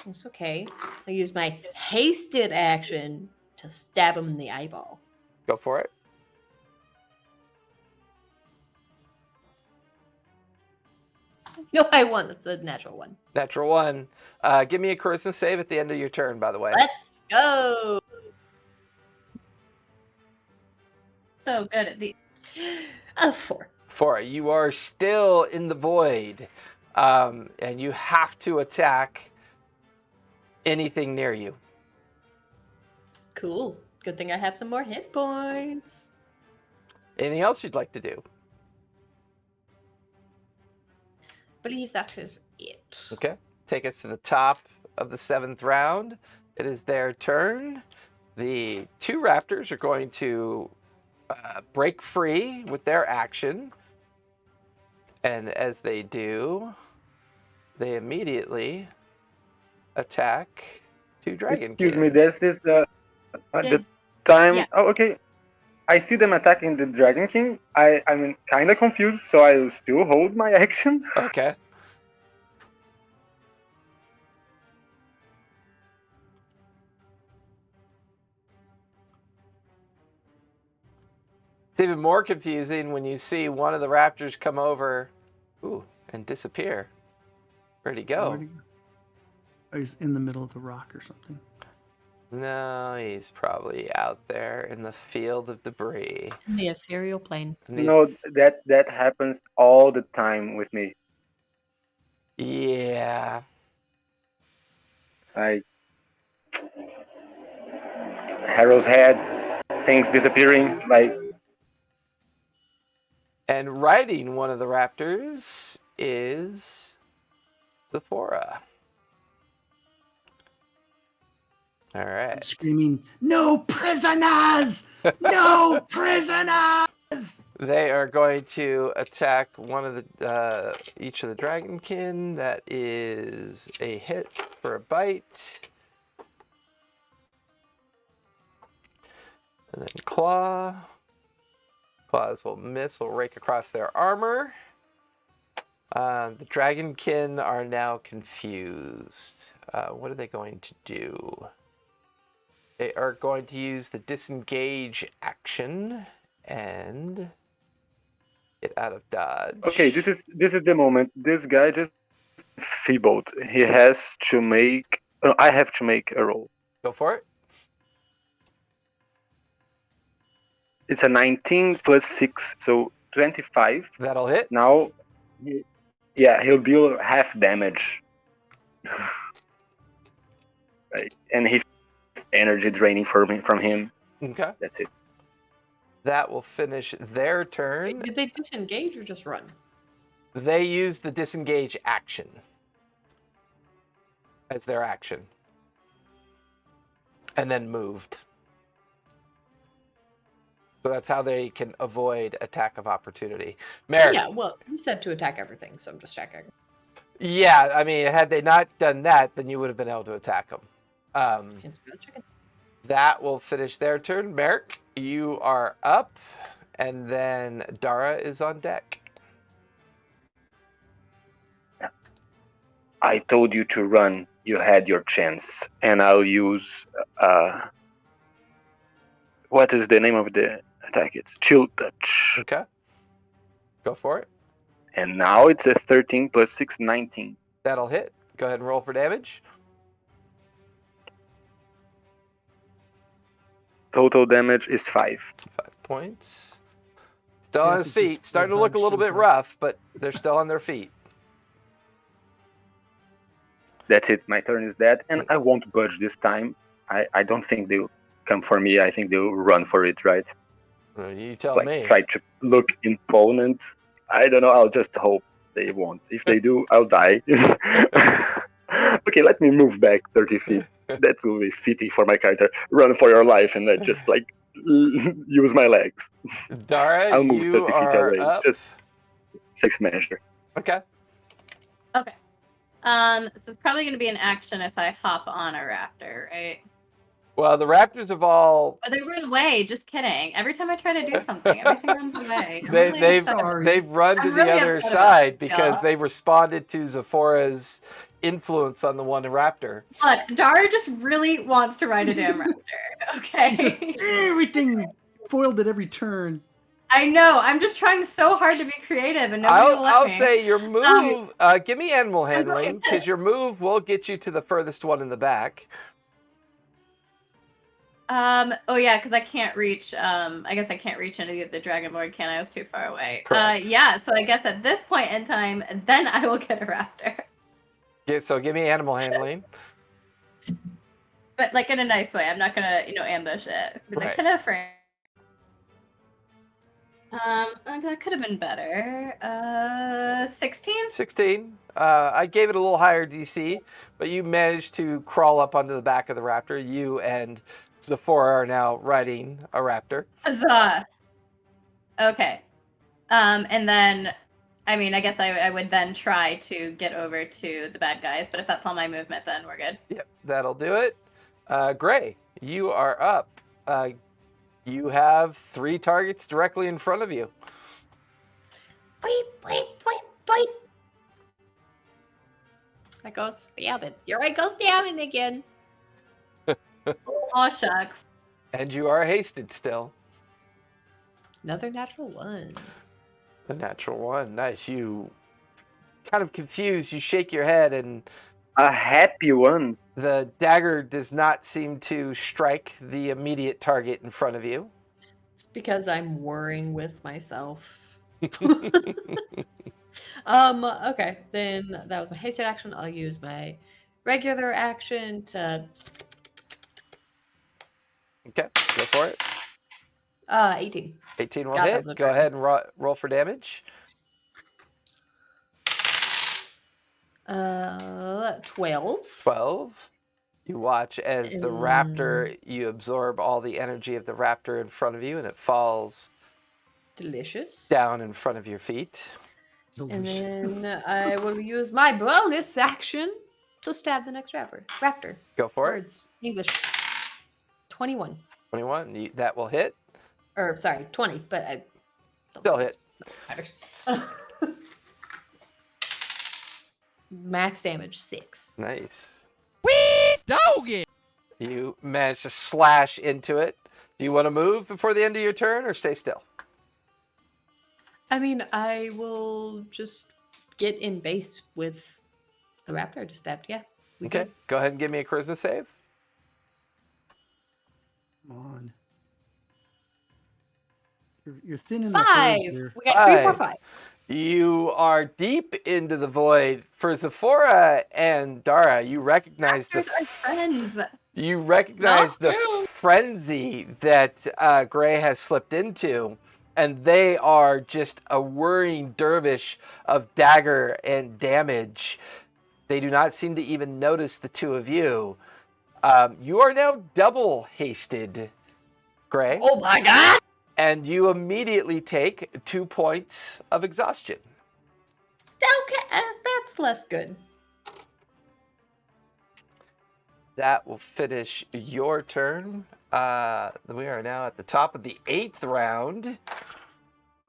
It's okay. I use my hasted action to stab him in the eyeball. Go for it. No, I won. That's a natural one. Natural 1. Give me a charisma save at the end of your turn, by the way. Let's go. So good at the. A 4. 4. You are still in the void, and you have to attack anything near you. Cool. Good thing I have some more hit points. Anything else you'd like to do? Believe that is it. Okay. Take us to the top of the 7th round. It is their turn. The 2 raptors are going to break free with their action. And as they do, they immediately attack 2 dragon. Excuse me, this is the time. Yeah. Oh, okay. I see them attacking the Dragon King. I'm kind of confused, so I will still hold my action. Okay. It's even more confusing when you see one of the raptors come over and disappear. Where'd he go? Where'd he go? Oh, he's in the middle of the rock or something. No, he's probably out there in the field of debris. The ethereal plane. No, that happens all the time with me. Yeah. Like Harrow's head, things disappearing. Like, And riding one of the raptors is Zephora. All right. Screaming, "No prisoners! No prisoners!" They are going to attack one of the each of the dragonkin. That is a hit for a bite. And then claw. Claws will miss, will rake across their armor. The dragonkin are now confused. What are they going to do? They are going to use the disengage action and get out of dodge. Okay, this is the moment. This guy just feebled. He has to make. No, I have to make a roll. Go for it. It's a 19 plus 6, so 25. That'll hit. Now, yeah, he'll deal half damage. Right, and he energy draining from him. Okay. That's it. That will finish their turn. Did they disengage or just run? They use the disengage action as their action. And then moved. So that's how they can avoid attack of opportunity. Merrick. Yeah, well, you said to attack everything, so I'm just checking. Yeah, I mean, had they not done that, then you would have been able to attack them. That will finish their turn. Merrick, you are up, and then Dara is on deck. I told you to run. You had your chance, and I'll use. What is the name of the attack? It's Chill Touch. Okay. Go for it. And now it's a 13 plus 6, 19. That'll hit. Go ahead and roll for damage. Total damage is 5. 5 points. Still on his it's just feet. Starting to look a punch, little bit isn't it? rough, but they're still on their feet. That's it. My turn is dead, and I won't budge this time. I don't think they'll come for me. I think they'll run for it, right? You tell Like me. try to look imponent. I don't know. I'll just hope they won't. If they do, I'll die. Okay, let me move back 30 feet. That will be fitting for my character. Run for your life, and then just like use my legs. Dara, I'll move you 30 feet are away. up. Just safe measure. Okay. Okay. So it's probably going to be an action if I hop on a raptor, right? Well, the Raptors have all But they run away. Just kidding. Every time I try to do something, everything runs away. I'm They've really upset. Sorry. they've run to I'm the really other upset about side it, because y'all. they responded to Zephora's influence on the one Raptor. Look, Dara just really wants to ride a damn raptor. Okay. It's just everything foiled at every turn. I know. I'm just trying so hard to be creative, and nobody will let I'll me. say your move. Give me animal handling because your move will get you to the furthest one in the back. Oh yeah, because I can't reach. I guess I can't reach any of the Dragonborn, can I? I was too far away. Correct. Yeah. So I guess at this point in time, then I will get a raptor, Yeah, so give me animal handling. but like in a nice way. I'm not gonna, ambush it. But Right. kind of afraid. That could have been better. 16. 16. I gave it a little higher DC, but you managed to crawl up onto the back of the Raptor. You and Zephora are now riding a Raptor. Huzzah. Okay. And then, I guess I would then try to get over to the bad guys, but if that's all my movement, then we're good. Yep, that'll do it. Gray, you are up. You have 3 targets directly in front of you. Beep. I go stabbing. Here I go stabbing again. Aw, shucks. And you are hasted still. Another natural 1. A natural 1. Nice. You kind of confused. You shake your head and A happy one. the dagger does not seem to strike the immediate target in front of you. It's because I'm worrying with myself. Okay, then that was my hasted action. I'll use my regular action to 18. 18 will God, that hit. was a Go dragon. ahead and roll for damage. 12. 12. You watch as the raptor, you absorb all the energy of the raptor in front of you, and it falls Delicious. down in front of your feet. And Delicious. then I will use my bonus action to stab the next raptor. Go for it. Words. English. 21. 21. That will hit. Or, sorry, 20, but Still hit. Max damage 6. Nice. Wee doggy. You manage to slash into it. Do you want to move before the end of your turn or stay still? I mean, I will just get in base with the raptor I just stabbed. Yeah. We Okay. good. Go ahead and give me a charisma save. Come on. You're thin in the herd 5. here. We got 3, 4, 5. 5. You are deep into the void. For Zephora and Dara, you recognize Raptors are friends. You recognize Not the true. frenzy that Gray has slipped into, and they are just a whirring dervish of dagger and damage. They do not seem to even notice the two of you. You are now double hasted, Gray, Oh my god! and you immediately take 2 points of exhaustion. Okay, that's less good. That will finish your turn. We are now at the top of the 8th round.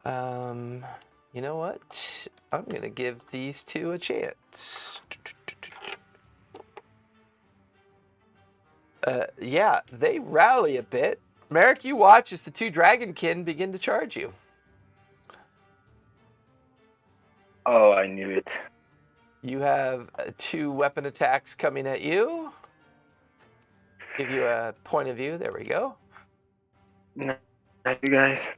You know what? I'm going to give these two a chance. Yeah, they rally a bit. Merrick, you watch as the two dragonkin begin to charge you. Oh, I knew it. You have 2 weapon attacks coming at you. Give you a point of view. There we go. Nice, you guys.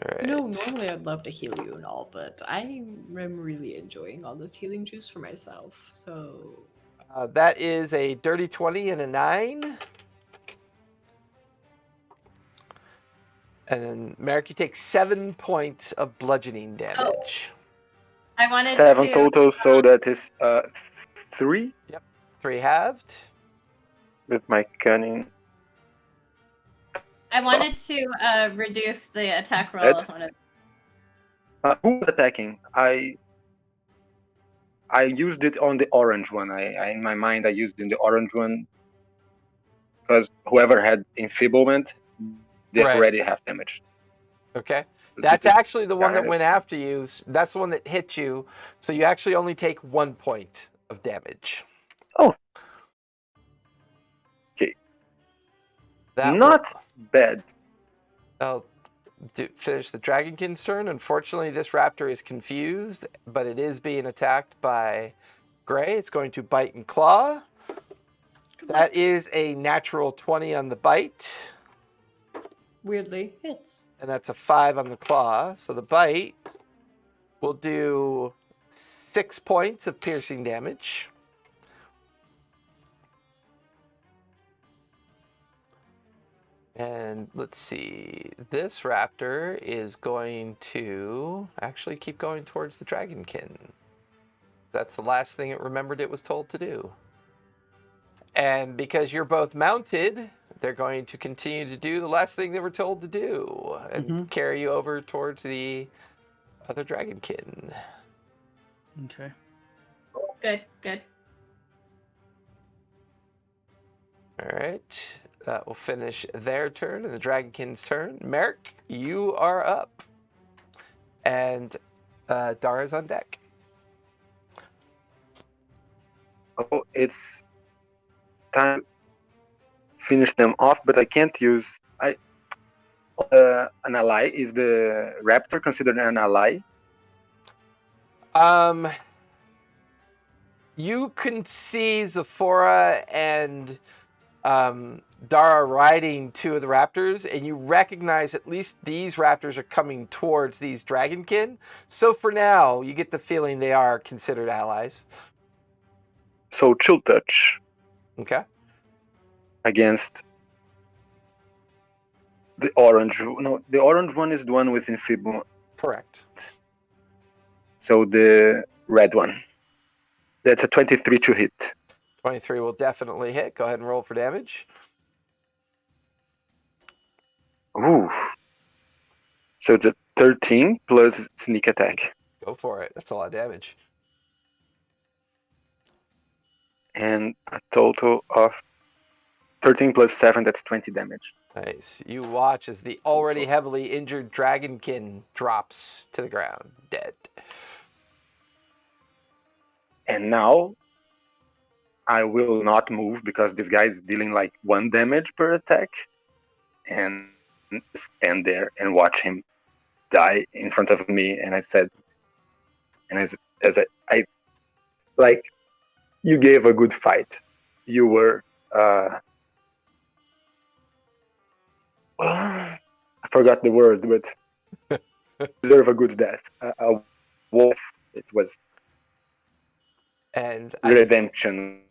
All right. You know, normally I'd love to heal you and all, but I am really enjoying all this healing juice for myself. So That is a dirty 20 and a 9. And then, Merrick, you take 7 points of bludgeoning damage. I wanted 7 to. total, so that is 3 3 halved. with my cunning. I wanted to reduce the attack roll. Ed? On it. Who was attacking? I used it on the orange one. I in my mind I used it in the orange one because whoever had enfeeblement, they Right. already have damage. Okay. That's actually the one that Got it. went after you. That's the one that hit you. So you actually only take 1 point of damage. Oh. Okay. That Not bad. I'll finish the Dragonkin's turn. Unfortunately, this raptor is confused, but it is being attacked by Gray. It's going to bite and claw. That is a natural 20 on the bite, weirdly hits. and that's a 5 on the claw. So the bite will do 6 points of piercing damage. And let's see, this raptor is going to actually keep going towards the dragonkin. That's the last thing it remembered it was told to do. And because you're both mounted, they're going to continue to do the last thing they were told to do and carry you over towards the other dragonkin. Okay. Good, good. All right. That will finish their turn and the dragonkin's turn. Merrick, you are up. And Dara's on deck. Oh, it's time to finish them off, but I can't use. An ally. Is the raptor considered an ally? You can see Zephora and Dara riding 2 of the raptors, and you recognize at least these raptors are coming towards these dragonkin. So for now, you get the feeling they are considered allies. So chill touch Okay. against the orange. No, the orange one is the one with enfeeblement. Correct. So the red one. That's a 23 to hit. 23 will definitely hit. Go ahead and roll for damage. Ooh. So it's a 13 plus sneak attack. Go for it. That's a lot of damage. And a total of 13 plus 7, that's 20 damage. Nice. You watch as the already heavily injured dragonkin drops to the ground, dead. And now I will not move because this guy is dealing like 1 damage per attack, and stand there and watch him die in front of me. And I said, and as I like, you gave a good fight. You were I forgot the word, but deserve a good death. A wolf. It was And redemption.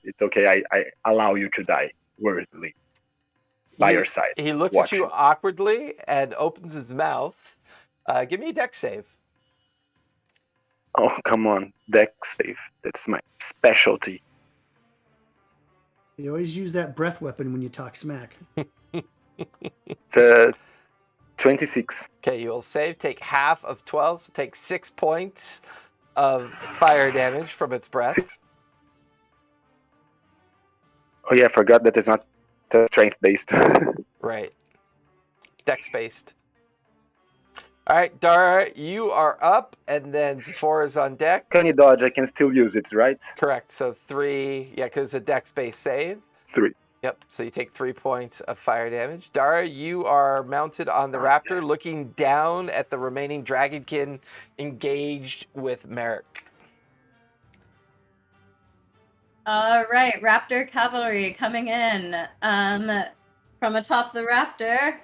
It's okay. I allow you to die worthily by your side. He looks at you watching. awkwardly and opens his mouth. Give me a dex save. Oh, come on. Dex save. That's my specialty. You always use that breath weapon when you talk smack. It's 26. Okay, you'll save. Take half of 12, so take 6 points of fire damage from its breath. 6. Oh, yeah, I forgot that it's not strength based. Right. Dex based. All right, Dara, you are up, and then Zephora's on deck. Can you dodge? I can still use it, right? Correct. So 3, yeah, because it's a dex based save. 3. Yep, so you take 3 points of fire damage. Dara, you are mounted on the raptor, looking down at the remaining dragonkin engaged with Merrick. All right, raptor cavalry coming in. From atop the raptor,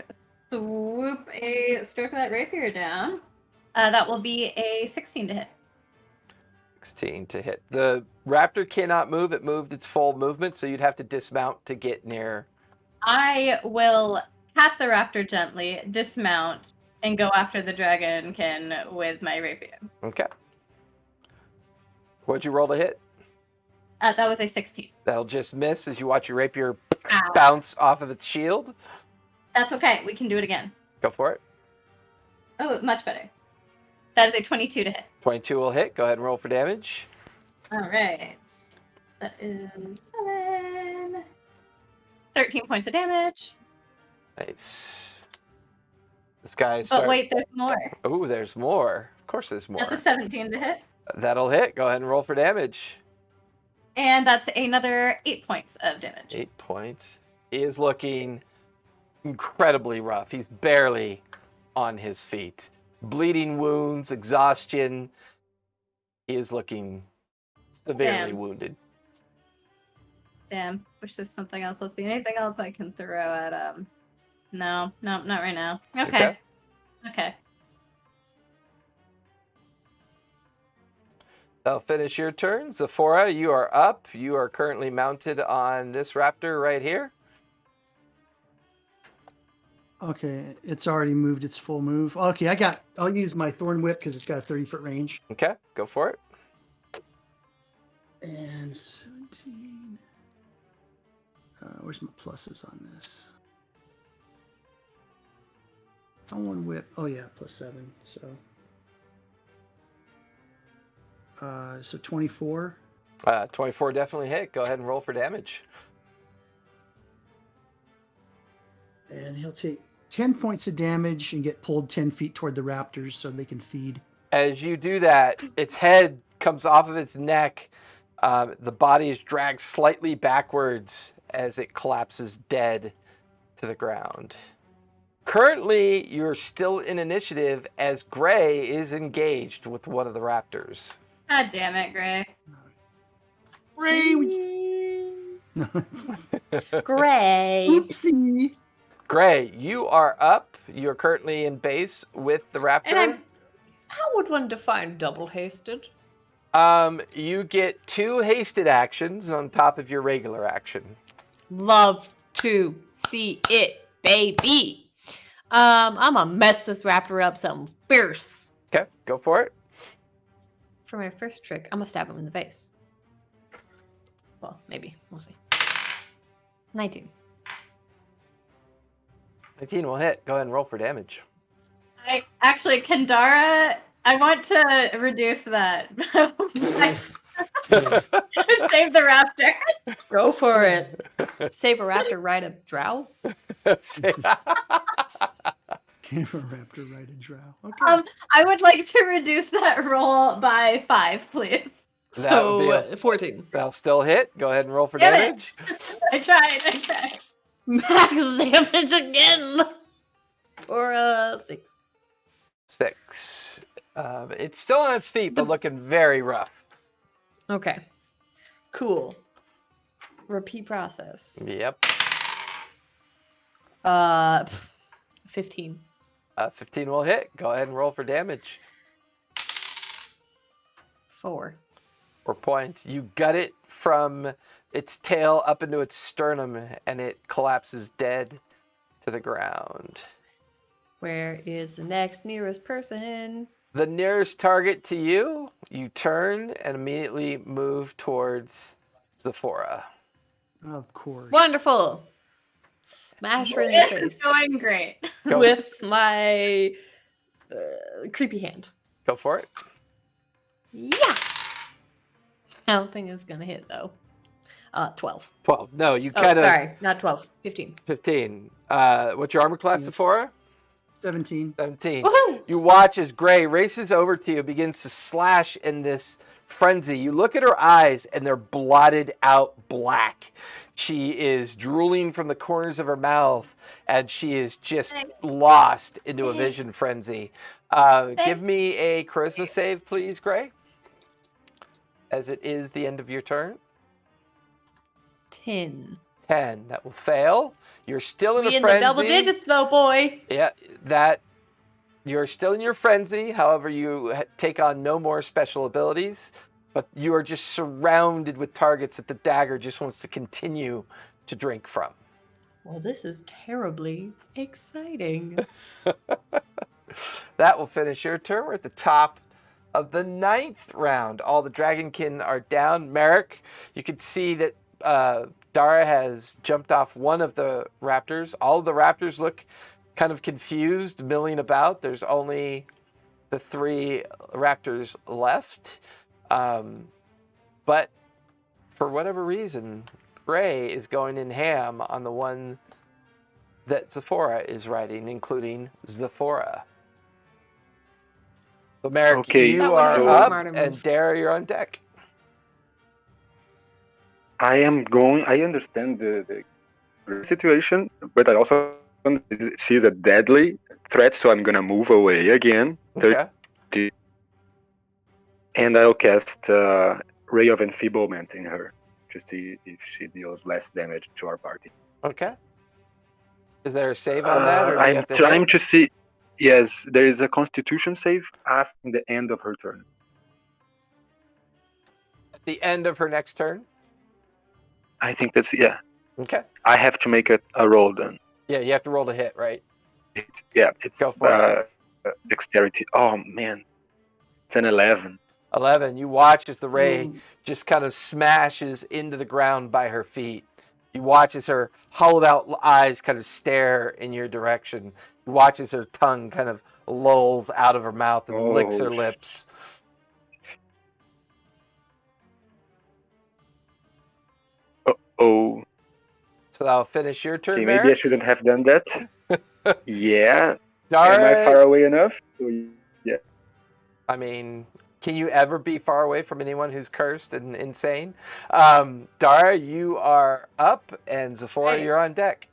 swoop a stroke of that rapier down. That will be a 16 to hit. 16 to hit. The raptor cannot move. It moved its full movement, so you'd have to dismount to get near. I will pat the raptor gently, dismount, and go after the dragonkin with my rapier. Okay. What'd you roll to hit? That was a 16. That'll just miss as you watch your rapier Ow. bounce off of its shield. That's okay. We can do it again. Go for it. Oh, much better. That is a 22 to hit. 22 will hit. Go ahead and roll for damage. All right. That is 7. 13 points of damage. Nice. This guy But wait, there's more. Oh, there's more. Of course there's more. That's a 17 to hit. That'll hit. Go ahead and roll for damage. And that's another 8 points of damage. 8 points. He is looking incredibly rough. He's barely on his feet. Bleeding wounds, exhaustion. He is looking severely Damn. wounded. Damn. Wish there's something else. Let's see. Anything else I can throw at him? No, not right now. Okay. That'll finish your turn. Zephora, you are up. You are currently mounted on this raptor right here. Okay, it's already moved its full move. Okay, I'll use my Thorn Whip because it's got a 30-foot range. Okay, go for it. And 17. Where's my pluses on this? Thorn Whip. Oh yeah, +7. So 24. 24 definitely hit. Go ahead and roll for damage. And he'll take 10 points of damage and get pulled 10 feet toward the raptors so they can feed. As you do that, its head comes off of its neck. The body is dragged slightly backwards as it collapses dead to the ground. Currently, you're still in initiative as Gray is engaged with one of the raptors. God damn it, Gray. Gray. Oopsie. Gray, you are up. You're currently in base with the raptor. And how would one define double hasted? You get 2 hasted actions on top of your regular action. Love to see it, baby. I'm gonna mess this raptor up something fierce. Okay, go for it. For my first trick, I'm gonna stab him in the face. Well, maybe. We'll see. 19. 19 will hit. Go ahead and roll for damage. Kendara, I want to reduce that. Save the raptor. Go for it. Save a raptor, ride a drow? Gave a raptor right a drow. Okay. I would like to reduce that roll by 5, please. That would be So 14. That'll still hit. Go ahead and roll for Damn it. damage. I tried. Max damage again. For 6. 6. It's still on its feet, but looking very rough. Okay. Cool. Repeat process. Yep. 15. 15 will hit. Go ahead and roll for damage. 4. 4 points. You gut it from its tail up into its sternum, and it collapses dead to the ground. Where is the next nearest person? The nearest target to you, you turn and immediately move towards Zephora. Of course. Wonderful. Smash her in the This is face going great. Go. with my creepy hand. Go for it. Yeah. I don't think it's gonna hit though. 12. 12. No, you Oh, kind of... sorry, not 12. 15. 15. What's your armor class, Zephora? 17. 17. Woohoo! You watch as Gray races over to you, begins to slash in this frenzy. You look at her eyes, and they're blotted out black. She is drooling from the corners of her mouth, and she is just lost into a vision frenzy. Give me a charisma save, please, Gray, as it is the end of your turn. 10. 10. That will fail. You're still in We a in the frenzy. double digits though, boy. Yeah, that you're still in your frenzy. However, you take on no more special abilities, but you are just surrounded with targets that the dagger just wants to continue to drink from. Well, this is terribly exciting. That will finish your turn. We're at the top of the 9th round. All the dragonkin are down. Merrick, you can see that Dara has jumped off one of the raptors. All of the raptors look kind of confused, milling about. There's only the 3 raptors left. But for whatever reason, Gray is going in ham on the one that Zephora is riding, including Zephora. So Merrick, Okay, you That would've are been a up, smarter and move. Dara, you're on deck. I understand the situation, but I also she's a deadly threat, so I'm gonna move away again. Okay. And I'll cast Ray of Enfeeblement in her to see if she deals less damage to our party. Okay. Is there a save on that, or do you I'm have to trying hit? to see. Yes, there is a Constitution save after the end of her turn. At the end of her next turn? I think that's Okay. I have to make a roll then. Yeah, you have to roll to hit, right? It's Go for dexterity. Oh man, it's an 11. 11. You watch as the ray just kind of smashes into the ground by her feet. You watch as her hollowed out eyes kind of stare in your direction. You watch as her tongue kind of lolls out of her mouth and licks her lips. Oh, So that'll finish your turn, okay, maybe I Merrick. shouldn't have done that. Yeah, Dara, am I far away enough? Yeah. I mean, can you ever be far away from anyone who's cursed and insane? Dara, you are up, and Zephora, Hey. you're on deck.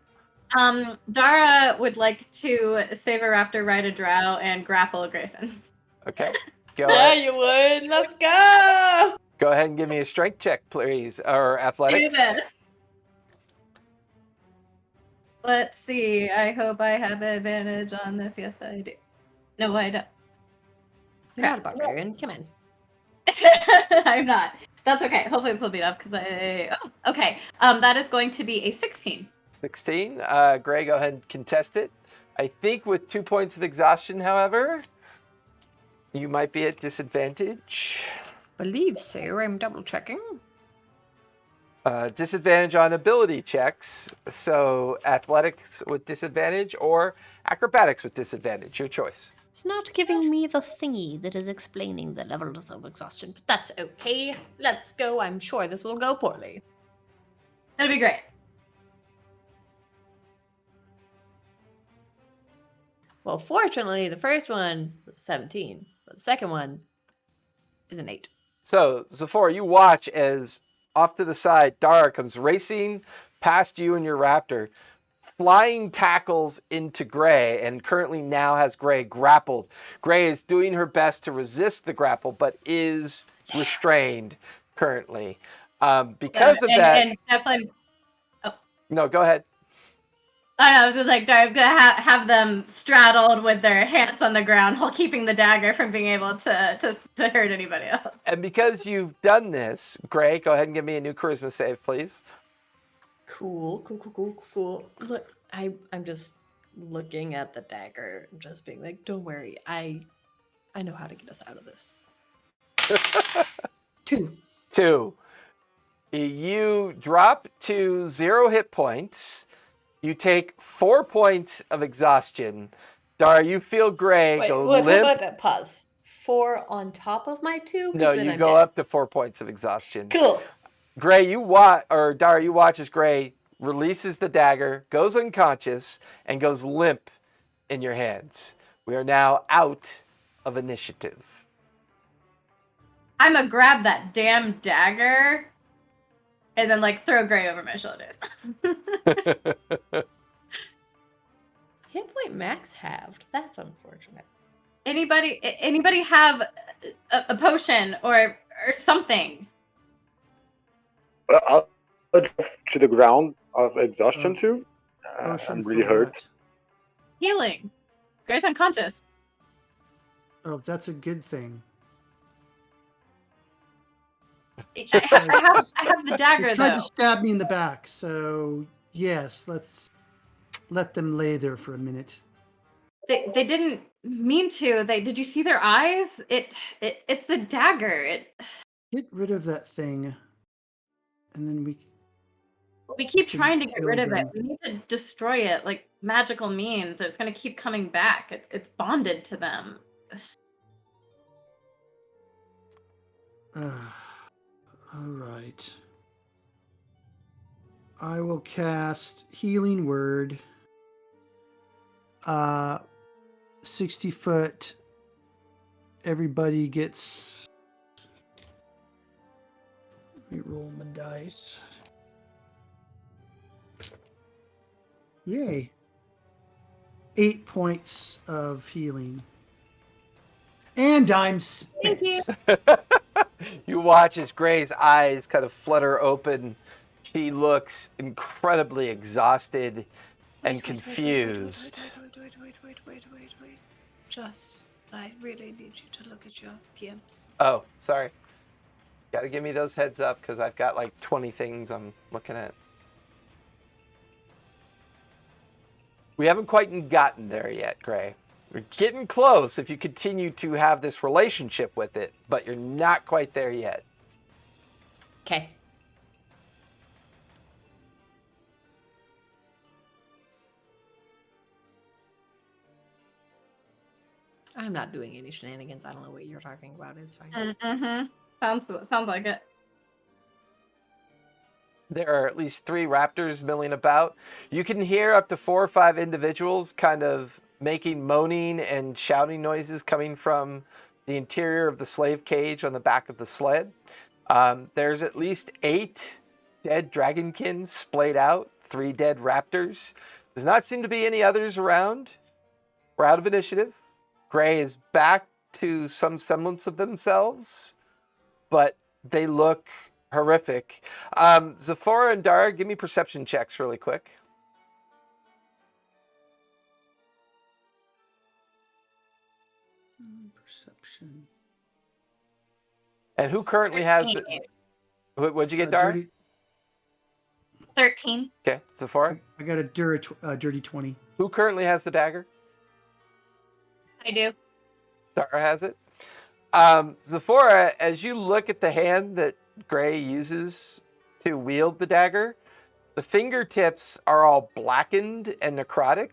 Dara would like to save a raptor, ride a drow, and grapple Grayson. Okay. Go Yeah, ahead. you would. Let's go. Go ahead and give me a strength check, please, or Do athletics. this. Let's see. I hope I have advantage on this. Yes, I do. No, I don't. You're not a barbarian. Come on. I'm not. That's okay. Hopefully this will be enough because okay. That is going to be a 16. 16. Gray, go ahead and contest it. I think with 2 points of exhaustion, however, you might be at disadvantage. Believe so. I'm double checking. Disadvantage on ability checks. So athletics with disadvantage or acrobatics with disadvantage. Your choice. It's not giving me the thingy that is explaining the levels of exhaustion, but that's okay. Let's go. I'm sure this will go poorly. That'd be great. Well, fortunately, the first one was 17, but the second one is an 8. So, Zephora, you watch as off to the side, Dara comes racing past you and your raptor, flying tackles into Gray, and currently now has Gray grappled. Gray is doing her best to resist the grapple, but is restrained currently. Because of that... And definitely... No, go ahead. I know, like, I'm gonna have them straddled with their hands on the ground while keeping the dagger from being able to hurt anybody else. And because you've done this, Gray, go ahead and give me a new charisma save, please. Cool. Look, I'm just looking at the dagger and just being like, don't worry, I know how to get us out of this. 2. 2. You drop to 0 hit points. You take 4 points of exhaustion. Dara, you feel Gray go limp. Pause. 4 on top of my 2? No, you go up to 4 points of exhaustion. Cool. Gray, Dara, you watch as Gray releases the dagger, goes unconscious, and goes limp in your hands. We are now out of initiative. I'm gonna grab that damn dagger and then, like, throw Gray over my shoulders. Hit point max halved. That's unfortunate. Anybody have a potion or something? I'll drop to the ground of exhaustion too. Potion I'm for really hurt. what? Healing. Gray's unconscious. Oh, that's a good thing. I have the dagger, They tried though. to stab me in the back, so yes, let's let them lay there for a minute. They didn't mean to. Did you see their eyes? It's the dagger. Get rid of that thing, and then We keep can trying to get kill rid of it. them. We need to destroy it, like magical means. It's gonna keep coming back. It's bonded to them. All right. I will cast Healing Word. 60 foot. Everybody gets... Let me roll my dice. Yay. 8 points of healing. And I'm spent. Thank you. You watch as Gray's eyes kind of flutter open. She looks incredibly exhausted and confused. Wait. Just, I really need you to look at your PMs. Oh, sorry. Got to give me those heads up because I've got like 20 things I'm looking at. We haven't quite gotten there yet, Gray. We're getting close if you continue to have this relationship with it, but you're not quite there yet. Okay. I'm not doing any shenanigans. I don't know what you're talking about. It's fine. Mm-hmm. Sounds like it. There are at least 3 raptors milling about. You can hear up to 4 or 5 individuals kind of making moaning and shouting noises coming from the interior of the slave cage on the back of the sled. There's at least 8 dead dragonkin splayed out, 3 dead raptors. Does not seem to be any others around. We're out of initiative. Gray is back to some semblance of themselves, but they look horrific. Zephora and Dara, give me perception checks really quick. Perception. And who currently has the... What'd you get, Dara? 13. Okay, Zephora. I got a dirty 20. Who currently has the dagger? I do. Dara has it. Zephora, as you look at the hand that Gray uses to wield the dagger, the fingertips are all blackened and necrotic,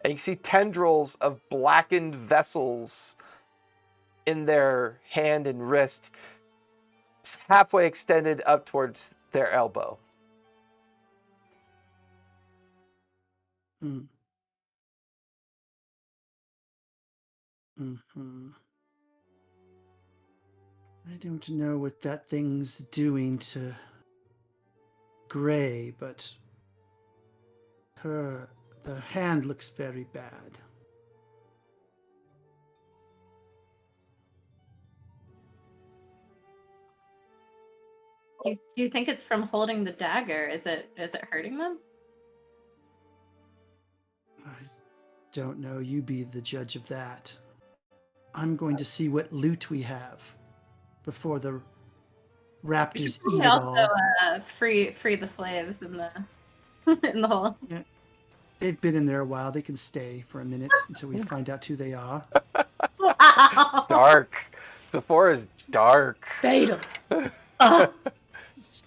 and you see tendrils of blackened vessels in their hand and wrist, halfway extended up towards their elbow. Mm. Mm-hmm. I don't know what that thing's doing to Gray, but the hand looks very bad. Do you think it's from holding the dagger? Is it hurting them? I don't know. You be the judge of that. I'm going to see what loot we have before the We should raptors probably eat it also all. free the slaves in the in the hole. Yeah. They've been in there a while. They can stay for a minute until we find out who they are. Wow. Dark. Sephora's dark. Fatal. Ah,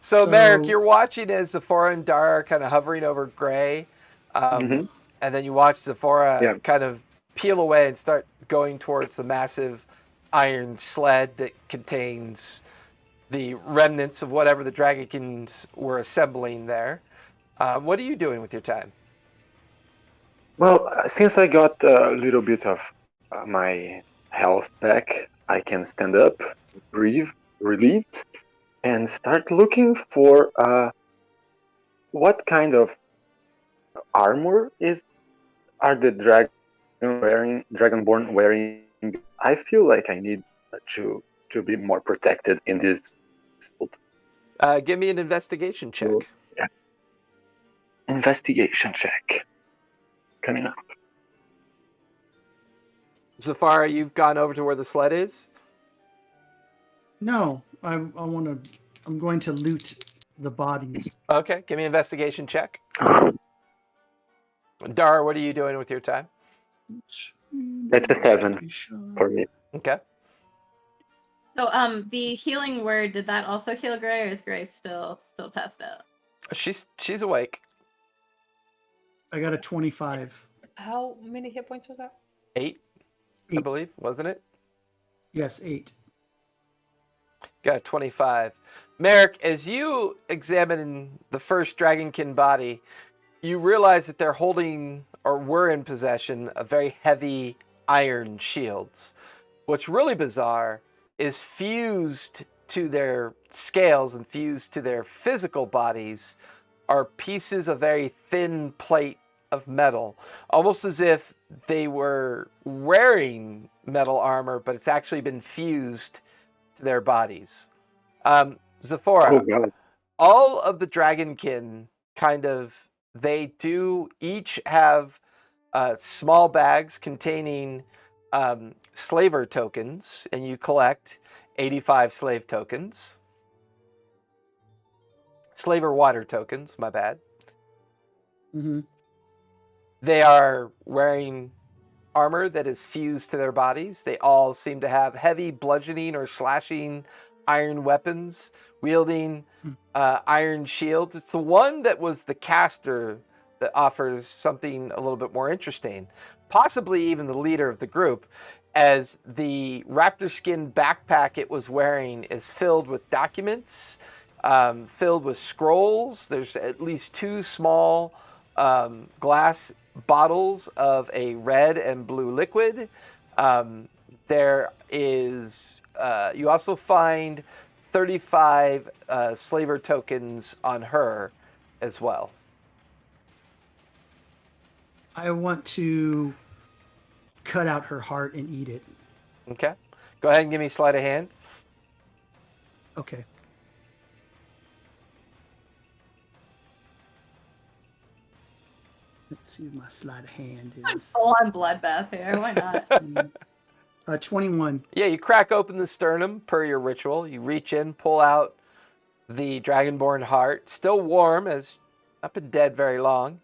So, Merrick, you're watching as Sephora and Dara are kind of hovering over Gray. Mhm. And then you watch Sephora Yeah. kind of peel away and start going towards the massive iron sled that contains the remnants of whatever the Dragons were assembling there. What are you doing with your time? Well, since I got a little bit of my health back, I can stand up, breathe, relieved, and start looking for what kind of armor are the dragonborn wearing. I feel like I need to be more protected in this world. Give me an investigation check. So, yeah. Investigation check coming up. Zafara, you've gone over to where the sled is? No, I'm going to loot the bodies. Okay, give me an investigation check. Dara, what are you doing with your time? That's a 7 for me. Okay. So the healing word, did that also heal Gray, or is Gray still passed out? She's awake. I got a 25. how many hit points was that? 8, I 8. believe, wasn't it? Yes, 8. Got 25. Merrick, as you examine the first dragonkin body, you realize that they're holding, or were in possession, of very heavy iron shields. What's really bizarre is fused to their scales and fused to their physical bodies are pieces of very thin plate of metal, almost as if they were wearing metal armor, but it's actually been fused to their bodies. Zephora, Oh god. all of the dragonkin they do each have small bags containing slaver tokens, and you collect 85 slave tokens. Slaver water tokens, my bad. Mm-hmm. They are wearing armor that is fused to their bodies. They all seem to have heavy bludgeoning or slashing iron weapons, wielding iron shields. It's the one that was the caster that offers something a little bit more interesting, possibly even the leader of the group, as the raptor skin backpack it was wearing is filled with documents, filled with scrolls. There's at least 2 small glass bottles of a red and blue liquid. There is, you also find 35 slaver tokens on her as well. I want to cut out her heart and eat it. Okay. Go ahead and give me sleight of hand. Okay. Let's see what my sleight of hand is. Full on bloodbath here. Why not? 21. Yeah, you crack open the sternum per your ritual. You reach in, pull out the dragonborn heart, still warm as not been dead very long.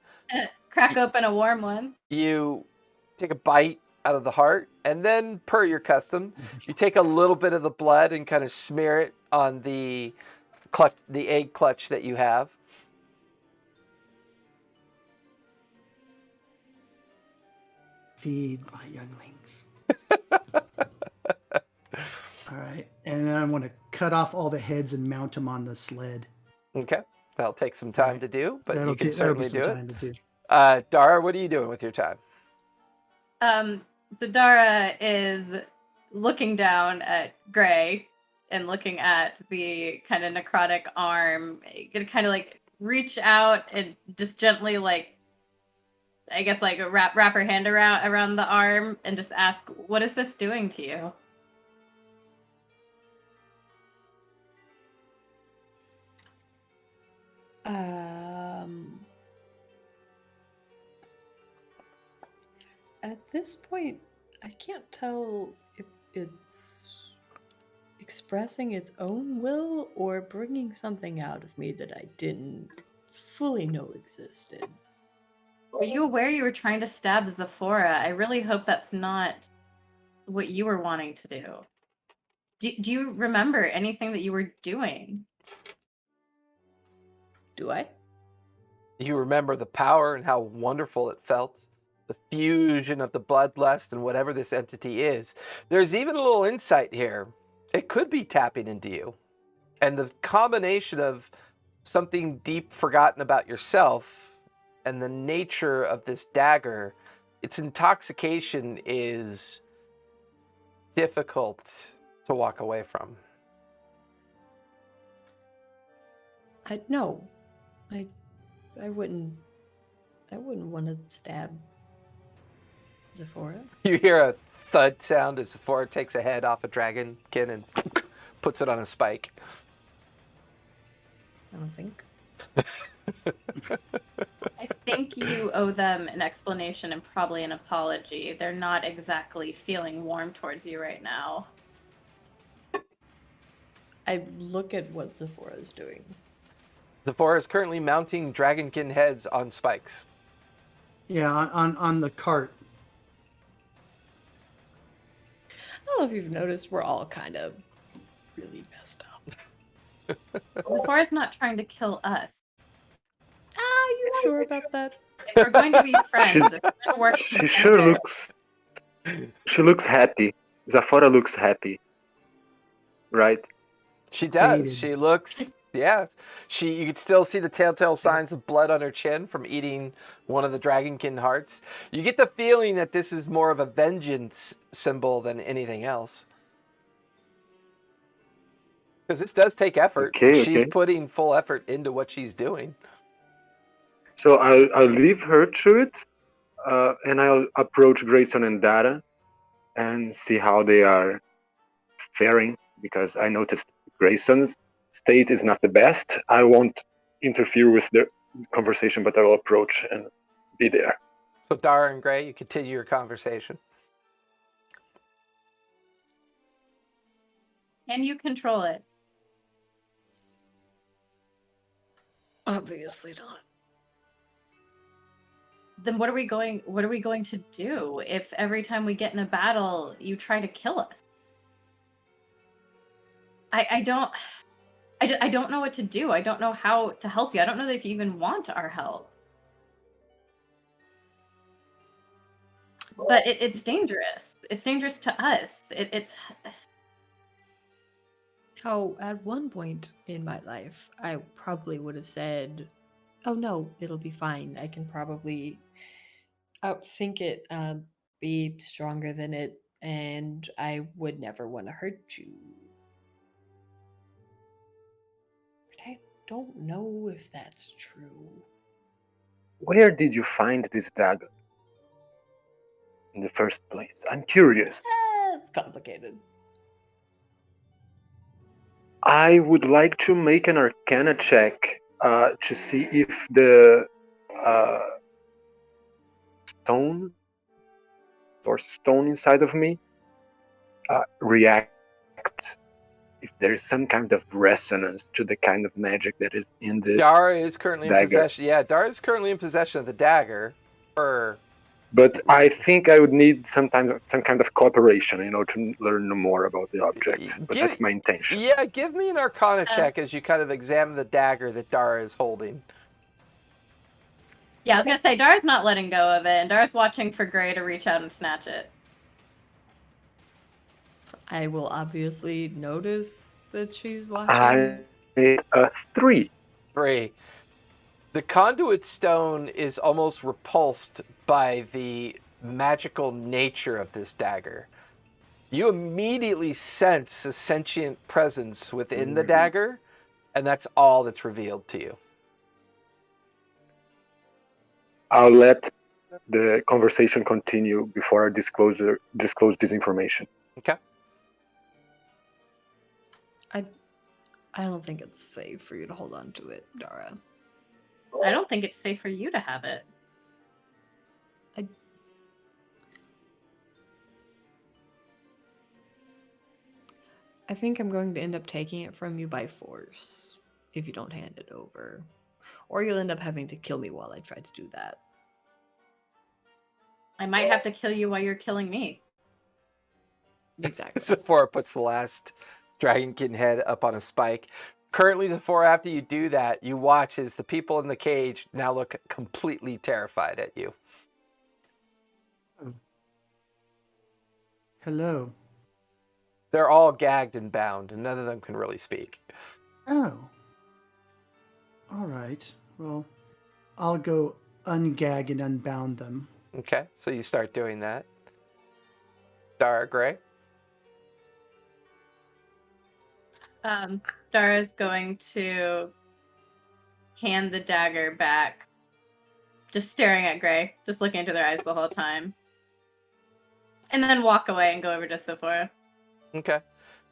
Crack open a warm one. You take a bite out of the heart, and then per your custom, you take a little bit of the blood and kind of smear it on the egg clutch that you have. Feed my younglings. All right. And then I want to cut off all the heads and mount them on the sled. Okay. That'll take some time to do, but you can that'll be certainly some do time to do. it. Dara, what are you doing with your time? Dara is looking down at Gray and looking at the kind of necrotic arm. Gonna kind of like reach out and just gently like, I guess like wrap her hand around the arm and just ask, "What is this doing to you?" At this point, I can't tell if it's expressing its own will or bringing something out of me that I didn't fully know existed. Are you aware you were trying to stab Zephora? I really hope that's not what you were wanting to do. Do you remember anything that you were doing? Do I? You remember the power and how wonderful it felt? The fusion of the bloodlust and whatever this entity is. There's even a little insight here. It could be tapping into you. And the combination of something deep forgotten about yourself and the nature of this dagger, its intoxication is difficult to walk away from. I wouldn't want to stab Zephora. You hear a thud sound as Zephora takes a head off a dragonkin and puts it on a spike. I don't think. I think you owe them an explanation and probably an apology. They're not exactly feeling warm towards you right now. I look at what Zephora is doing. Zephora is currently mounting dragonkin heads on spikes. Yeah, on the cart. I don't know if you've noticed, we're all kind of really messed up. Zephora's not trying to kill us. You sure about that? If we're going to be friends, if we're going to work She sure together, looks. She looks happy. Zephora looks happy. Right? She does. Sated. She looks, yeah. You could still see the telltale signs of blood on her chin from eating one of the dragonkin hearts. You get the feeling that this is more of a vengeance symbol than anything else. Because this does take effort. Okay. She's putting full effort into what she's doing. So I'll leave her to it, and I'll approach Grayson and Dara and see how they are faring, because I noticed Grayson's state is not the best. I won't interfere with the conversation, but I will approach and be there. So Dara and Gray, you continue your conversation. can you control it? Obviously not. Then what are we going to do if every time we get in a battle you try to kill us? I don't know what to do. I don't know how to help you. I don't know if you even want our help. But it's dangerous. It's dangerous to us. It's Oh, at one point in my life, I probably would have said, "Oh no, it'll be fine. I can probably outthink it, be stronger than it, and I would never want to hurt you." But I don't know if that's true. Where did you find this dagger in the first place? I'm curious. It's complicated. I would like to make an Arcana check to see if the stone inside of me react. If there is some kind of resonance to the kind of magic that is in this Dara is currently in dagger. possession. Yeah, Dara is currently in possession of the dagger. But I think I would need some kind of cooperation, to learn more about the object. But that's my intention. Yeah, give me an Arcana check as you kind of examine the dagger that Dara is holding. Yeah, I was gonna say Dara's not letting go of it, and Dara's watching for Gray to reach out and snatch it. I will obviously notice that she's watching. I made a 3. 3. The conduit stone is almost repulsed by the magical nature of this dagger. You immediately sense a sentient presence within the dagger, and that's all that's revealed to you. I'll let the conversation continue before I disclose this information. Okay. I don't think it's safe for you to hold on to it, Dara. I don't think it's safe for you to have it. I think I'm going to end up taking it from you by force if you don't hand it over. Or you'll end up having to kill me while I try to do that. I might have to kill you while you're killing me. Exactly. Sephora puts the last dragonkin head up on a spike. Currently, Sephora, after you do that, you watch as the people in the cage now look completely terrified at you. Hello. They're all gagged and bound, and none of them can really speak. Oh. All right. Well, I'll go ungag and unbound them. Okay, so you start doing that. Dara Gray? Dara's going to hand the dagger back, just staring at Gray, just looking into their eyes the whole time. And then walk away and go over to Sephora. Okay.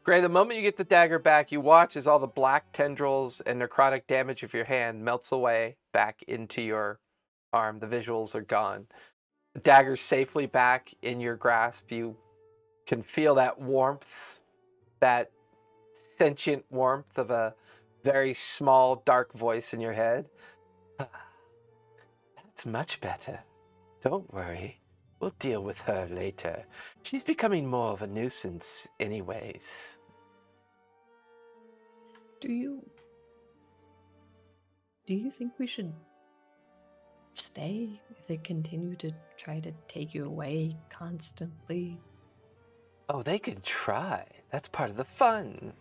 Gray, the moment you get the dagger back, you watch as all the black tendrils and necrotic damage of your hand melts away back into your arm. The visuals are gone. The dagger's safely back in your grasp. You can feel that warmth, that sentient warmth of a very small, dark voice in your head. That's much better. Don't worry. We'll deal with her later. She's becoming more of a nuisance anyways. Do you think we should stay if they continue to try to take you away constantly? Oh, they can try. That's part of the fun.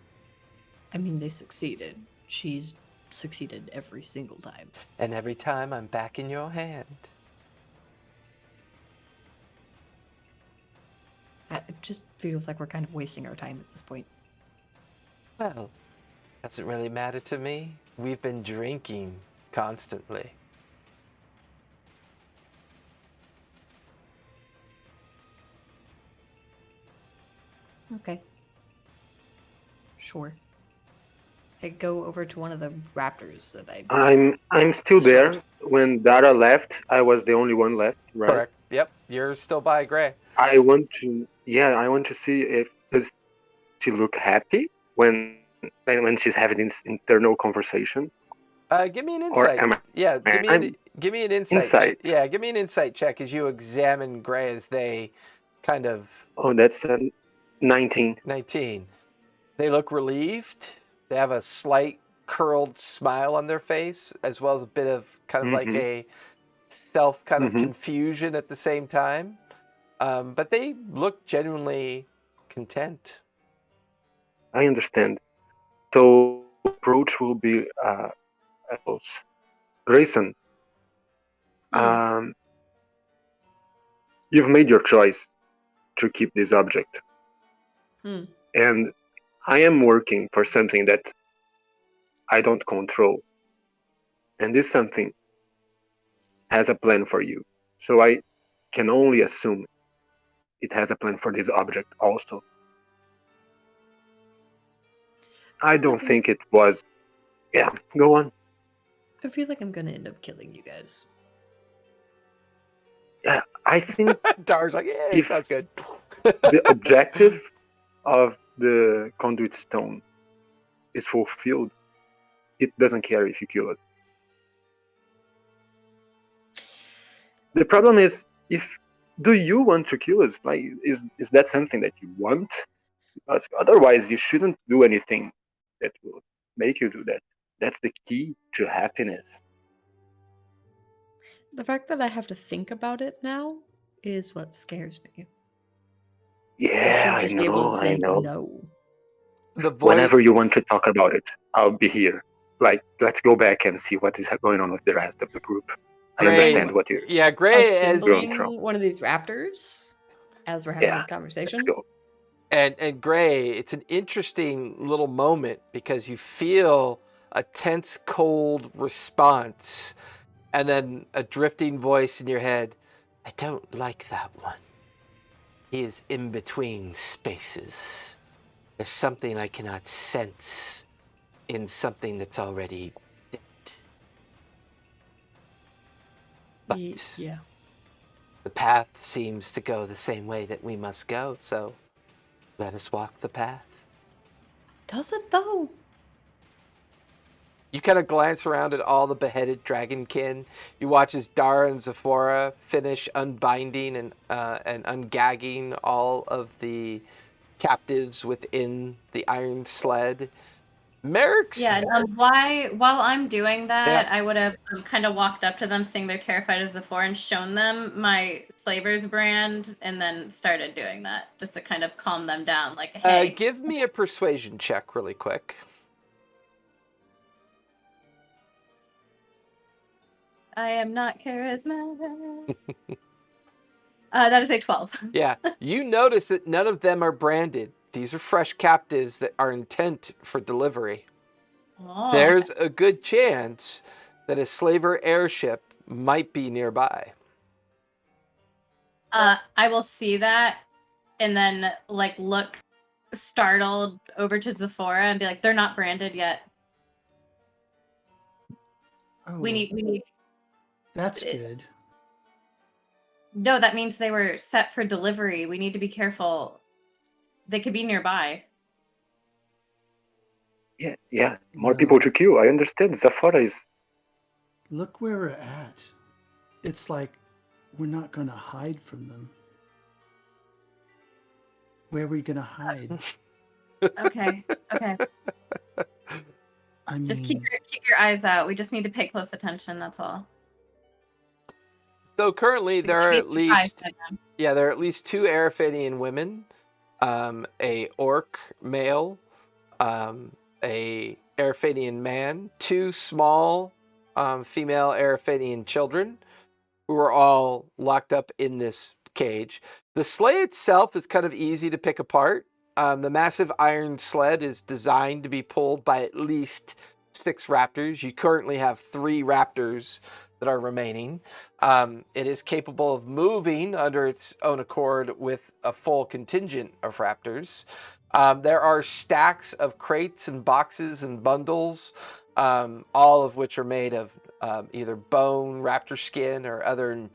I mean, they succeeded. She's succeeded every single time. And every time I'm back in your hand. It just feels like we're kind of wasting our time at this point. Well, doesn't really matter to me. We've been drinking constantly. Okay. Sure. I go over to one of the raptors that I'm still there. When Dara left, I was the only one left, right? Correct. Yep, you're still by Gray. I want to see if does she look happy when she's having this internal conversation. Give me an Or insight. am I- Yeah, give me an insight. Insight. Yeah, give me an insight check as you examine Gray as they kind of Oh, that's 19. 19. They look relieved. They have a slight curled smile on their face, as well as a bit of kind of like a self kind of confusion at the same time. But they look genuinely content. I understand. So approach will be Grayson. You've made your choice to keep this object. And I am working for something that I don't control. And this something has a plan for you. So I can only assume it has a plan for this object also. I don't think it was. Yeah, go on. I feel like I'm gonna end up killing you guys. Yeah, I think Dar's like, yeah, If- sounds good. the objective of the conduit stone is fulfilled. It doesn't care if you kill us. The problem is, do you want to kill us? Like, is that something that you want? Because otherwise, you shouldn't do anything that will make you do that. That's the key to happiness. The fact that I have to think about it now is what scares me. Yeah, I should just be able to know, say I know. no. The voice, Whenever you want to talk about it, I'll be here. Like, let's go back and see what is going on with the rest of the group. I understand what you're. Yeah, Gray is Going Assembling from. one of these raptors as we're having Yeah, this conversation. let's go. and Gray. It's an interesting little moment because you feel a tense, cold response, and then a drifting voice in your head. I don't like that one. He is in between spaces. There's something I cannot sense in something that's already dead. But Yeah. the path seems to go the same way that we must go, so let us walk the path. Does it though? You kind of glance around at all the beheaded dragonkin. You watch as Dara and Zephora finish unbinding and ungagging all of the captives within the iron sled. Merrick's Yeah, while I'm doing that, Yeah. I would have kind of walked up to them, seeing they're terrified as before, and shown them my Slaver's brand, and then started doing that just to kind of calm them down. Like, hey, give me a persuasion check really quick. I am not charismatic. That is a 12. Yeah, you notice that none of them are branded. These are fresh captives that are intent for delivery. Oh. There's a good chance that a slaver airship might be nearby. I will see that, and then like look startled over to Zephora and be like, "They're not branded yet. Oh, We need." that's good. No, that means they were set for delivery. We need to be careful. They could be nearby. Yeah. More people to kill. I understand. Zafara is. Look where we're at. It's like we're not going to hide from them. Where are we going to hide? Okay. I mean, Just keep your eyes out. We just need to pay close attention. That's all. So currently there are Be at least surprised by them. there are at least 2 Arafanian women, a orc male, a Arafanian man, 2 small female Arafanian children who are all locked up in this cage. The sleigh itself is kind of easy to pick apart. The massive iron sled is designed to be pulled by at least 6 raptors. You currently have 3 raptors that are remaining. It is capable of moving under its own accord with a full contingent of raptors. There are stacks of crates and boxes and bundles, all of which are made of either bone, raptor skin, or other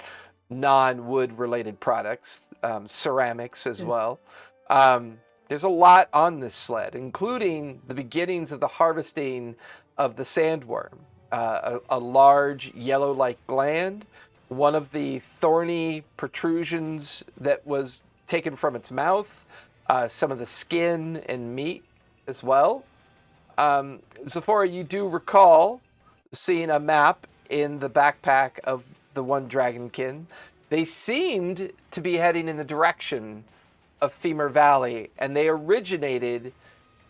non-wood related products, ceramics as well. There's a lot on this sled, including the beginnings of the harvesting of the sandworm, a large yellow-like gland, one of the thorny protrusions that was taken from its mouth, some of the skin and meat as well. Zephora, you do recall seeing a map in the backpack of the one dragonkin. They seemed to be heading in the direction of Femur Valley, and they originated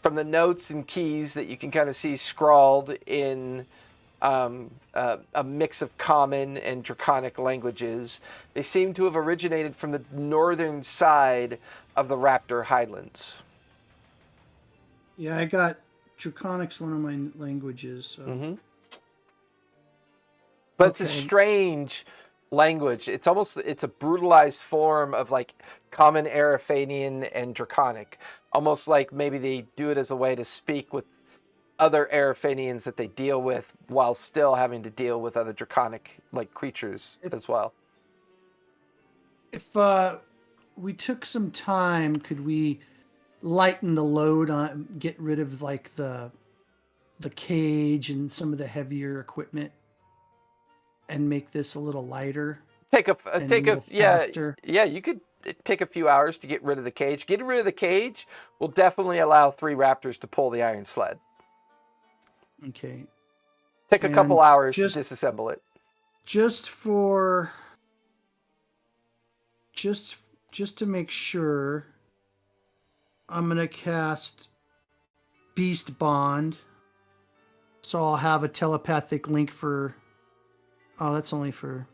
from the notes and keys that you can kind of see scrawled in a mix of common and draconic languages. They seem to have originated from the northern side of the Raptor Highlands. yeah, I got Draconic's one of my languages. So. Mm-hmm. But it's a strange language. It's a brutalized form of like common Arafanian and Draconic. Almost like maybe they do it as a way to speak with other Arafanians that they deal with while still having to deal with other Draconic like creatures as well. If we took some time, could we lighten the load on, get rid of like the cage and some of the heavier equipment, and make this a little lighter? Faster? Yeah, you could take a few hours to get rid of the cage. Getting rid of the cage will definitely allow 3 raptors to pull the iron sled. Okay. Take a couple hours to disassemble it. Just to make sure, I'm gonna cast Beast Bond, so I'll have a telepathic link for Oh, that's only for.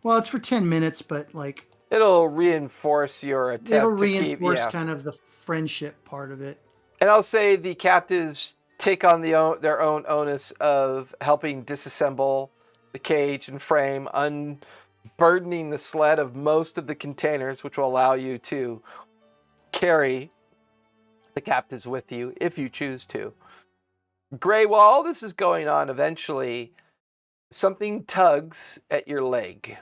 Well, it's for 10 minutes, but like It'll reinforce your attempt it'll to keep, reinforce yeah. kind of the friendship part of it. And I'll say the captives take on their own onus of helping disassemble the cage and frame, unburdening the sled of most of the containers, which will allow you to carry the captives with you if you choose to. Gray, while all this is going on, eventually something tugs at your leg.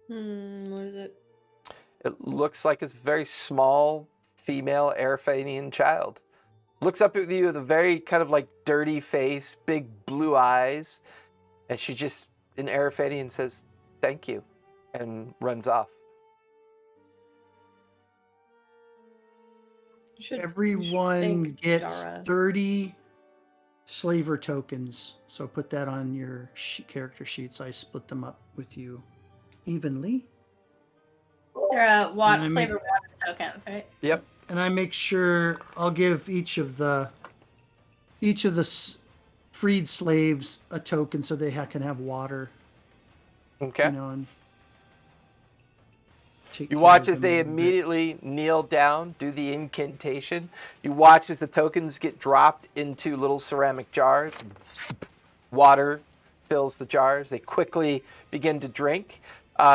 What is it? It looks like it's a very small female Arafanian child. Looks up at you with a very kind of like dirty face, big blue eyes, and she just, in Arafanian, says, "Thank you," and runs off. You should Everyone thank gets Dara. 30 slaver tokens. So put that on your character sheets. I split them up with you evenly. They're I flavor water tokens, right? Yep. And I make sure I'll give each of the freed slaves a token so they can have water. Okay. You know, and take You care watch of as them a they little bit. immediately kneel down, do the incantation. You watch as the tokens get dropped into little ceramic jars. Water fills the jars. They quickly begin to drink.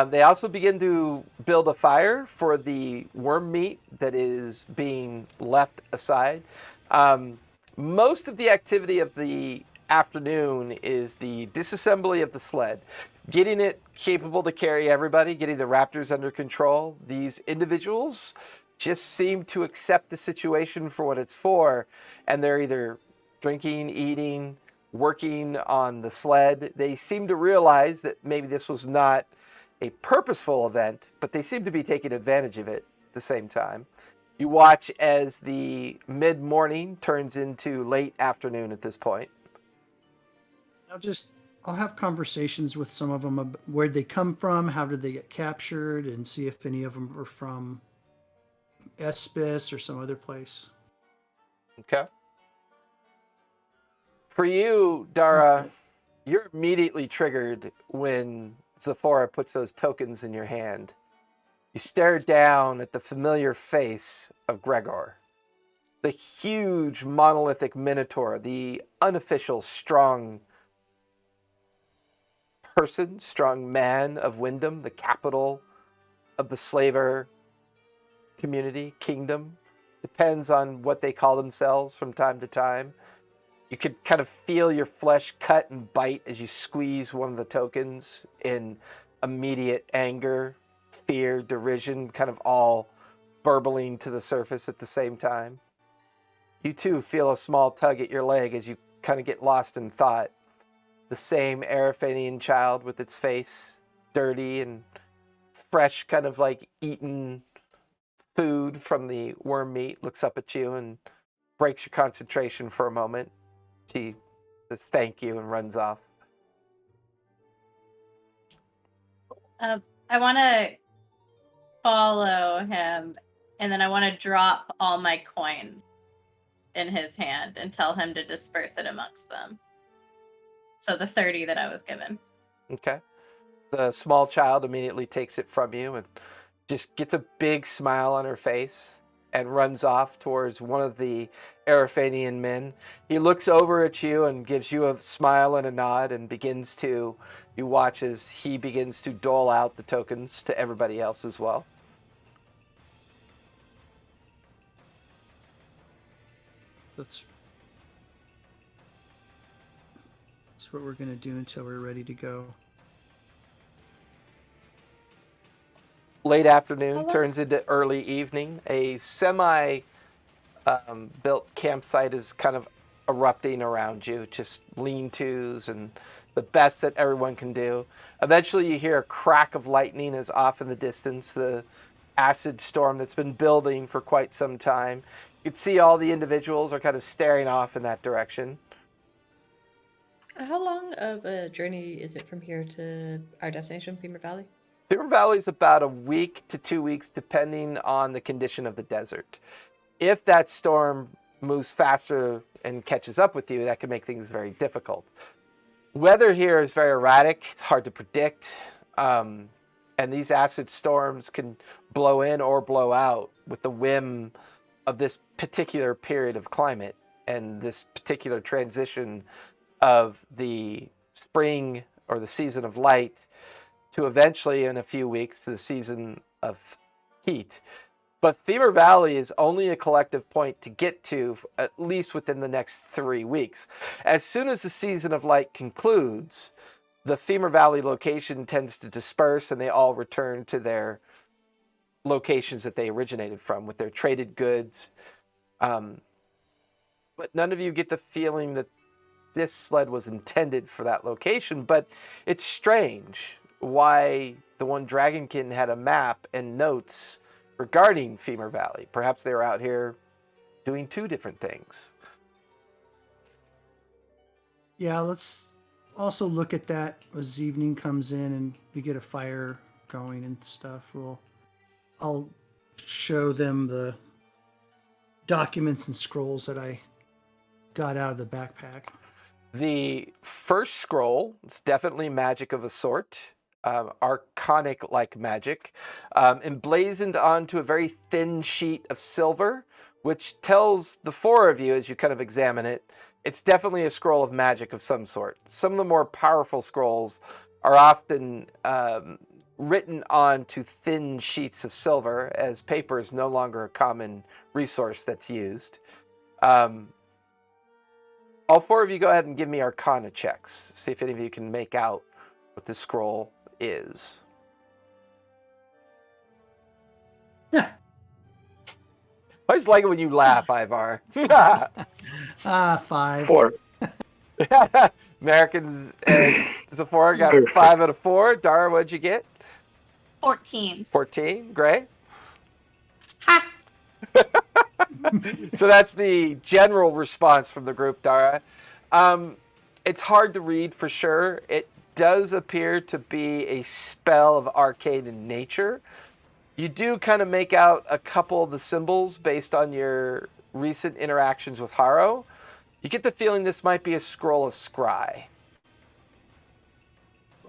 They also begin to build a fire for the worm meat that is being left aside. Most of the activity of the afternoon is the disassembly of the sled, getting it capable to carry everybody, getting the raptors under control. These individuals just seem to accept the situation for what it's for, and they're either drinking, eating, working on the sled. They seem to realize that maybe this was not a purposeful event, but they seem to be taking advantage of it at the same time. You watch as the mid-morning turns into late afternoon at this point. I'll have conversations with some of them about where'd they come from, how did they get captured, and see if any of them were from Espis or some other place. Okay. For you, Dara, you're immediately triggered when Zephora puts those tokens in your hand. You stare down at the familiar face of Gregor, the huge monolithic minotaur, the unofficial strong person, strong man of Wyndham, the capital of the slaver community, kingdom. Depends on what they call themselves from time to time. You could kind of feel your flesh cut and bite as you squeeze one of the tokens in immediate anger, fear, derision, kind of all burbling to the surface at the same time. You too feel a small tug at your leg as you kind of get lost in thought. The same Arafanian child with its face dirty and fresh, kind of like eaten food from the worm meat, looks up at you and breaks your concentration for a moment. She says thank you and runs off. I want to follow him, and then I want to drop all my coins in his hand and tell him to disperse it amongst them. So the 30 that I was given. Okay. The small child immediately takes it from you and just gets a big smile on her face and runs off towards one of the Arafanian men. He looks over at you and gives you a smile and a nod and you watch as he begins to dole out the tokens to everybody else as well. That's what we're going to do until we're ready to go. Late afternoon turns into early evening. A semi-built campsite is kind of erupting around you, just lean-tos and the best that everyone can do. Eventually you hear a crack of lightning as off in the distance, the acid storm that's been building for quite some time. You can see all the individuals are kind of staring off in that direction. How long of a journey is it from here to our destination, Femur Valley? Femur Valley is about a week to 2 weeks, depending on the condition of the desert. If that storm moves faster and catches up with you, that can make things very difficult. weather here is very erratic. It's hard to predict. And these acid storms can blow in or blow out with the whim of this particular period of climate and this particular transition of the spring or the season of light to eventually, in a few weeks, the season of heat. But Femur Valley is only a collective point to get to at least within the next 3 weeks. As soon as the season of light concludes, the Femur Valley location tends to disperse and they all return to their locations that they originated from with their traded goods. But none of you get the feeling that this sled was intended for that location. But it's strange why the one Dragonkin had a map and notes regarding Femur Valley. Perhaps they were out here doing 2 different things. Yeah, let's also look at that as evening comes in and we get a fire going and stuff. I'll show them the documents and scrolls that I got out of the backpack. The first scroll, it's definitely magic of a sort, arcanic-like magic, emblazoned onto a very thin sheet of silver, which tells the 4 of you, as you kind of examine it, it's definitely a scroll of magic of some sort. Some of the more powerful scrolls are often written onto thin sheets of silver, as paper is no longer a common resource that's used. All 4 of you go ahead and give me Arcana checks. See if any of you can make out what this scroll is. Yeah. I just like it when you laugh, Ivar. 5. 4. Americans and Sephora got 5 out of 4. Dara, what'd you get? 14. 14. Gray? Ha! So that's the general response from the group, Dara. It's hard to read for sure. It does appear to be a spell of arcane in nature. You do kind of make out a couple of the symbols based on your recent interactions with Haro. You get the feeling this might be a scroll of scry.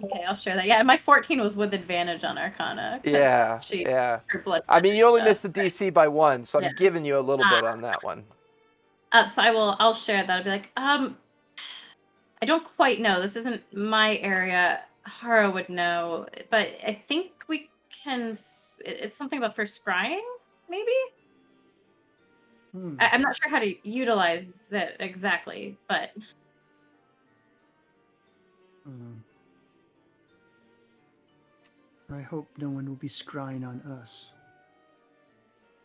Okay, I'll share that. Yeah, my 14 was with advantage on Arcana. 'cause Yeah, she- yeah. her blood I mean, you only stuff. missed the DC by 1, so I'm Yeah. giving you a little bit on that one. So I'll share that. I'll be like, I don't quite know. This isn't my area. Hara would know, but I think we can. It's something about for scrying, maybe. Hmm. I'm not sure how to utilize it exactly, but Hmm. I hope no one will be scrying on us.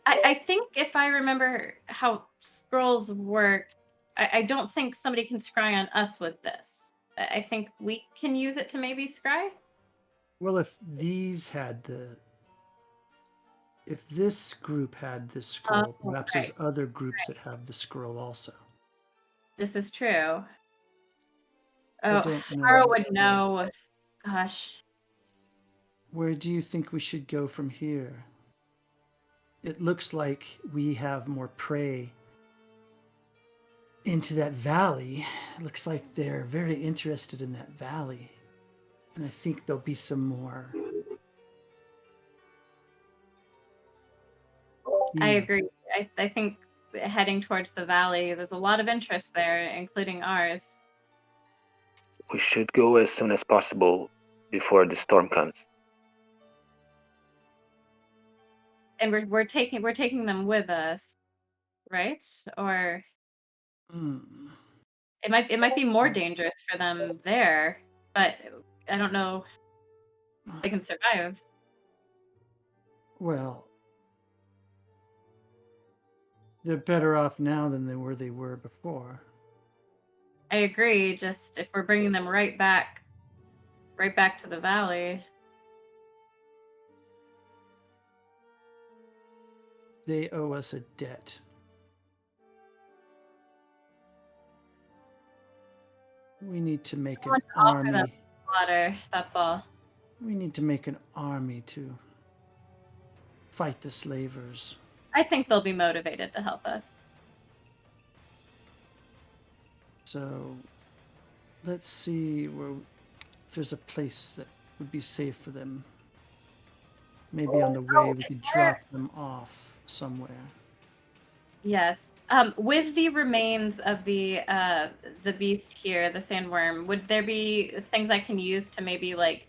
I think if I remember how scrolls work, I don't think somebody can scry on us with this. I think we can use it to maybe scry. Well, if this group had this scroll, Oh, perhaps right. there's other groups that have the scroll also. This is true. I Oh, don't know. Hara would know. Gosh. Where do you think we should go from here? It looks like we have more prey into that valley. It looks like they're very interested in that valley. And I think there'll be some more. I Yeah. agree. I think heading towards the valley, there's a lot of interest there, including ours. We should go as soon as possible before the storm comes. And we're taking them with us, right? Or Hmm. it might be more dangerous for them there, but I don't know if they can survive. Well, they're better off now than they were before. I agree. Just if we're bringing them right back to the valley. They owe us a debt. We need to make an want to offer them army. Water. That's all. We need to make an army to fight the slavers. I think they'll be motivated to help us. So let's see where if there's a place that would be safe for them. Maybe on the way we could drop them off somewhere. Yes. With the remains of the beast here, the sandworm, would there be things I can use to maybe like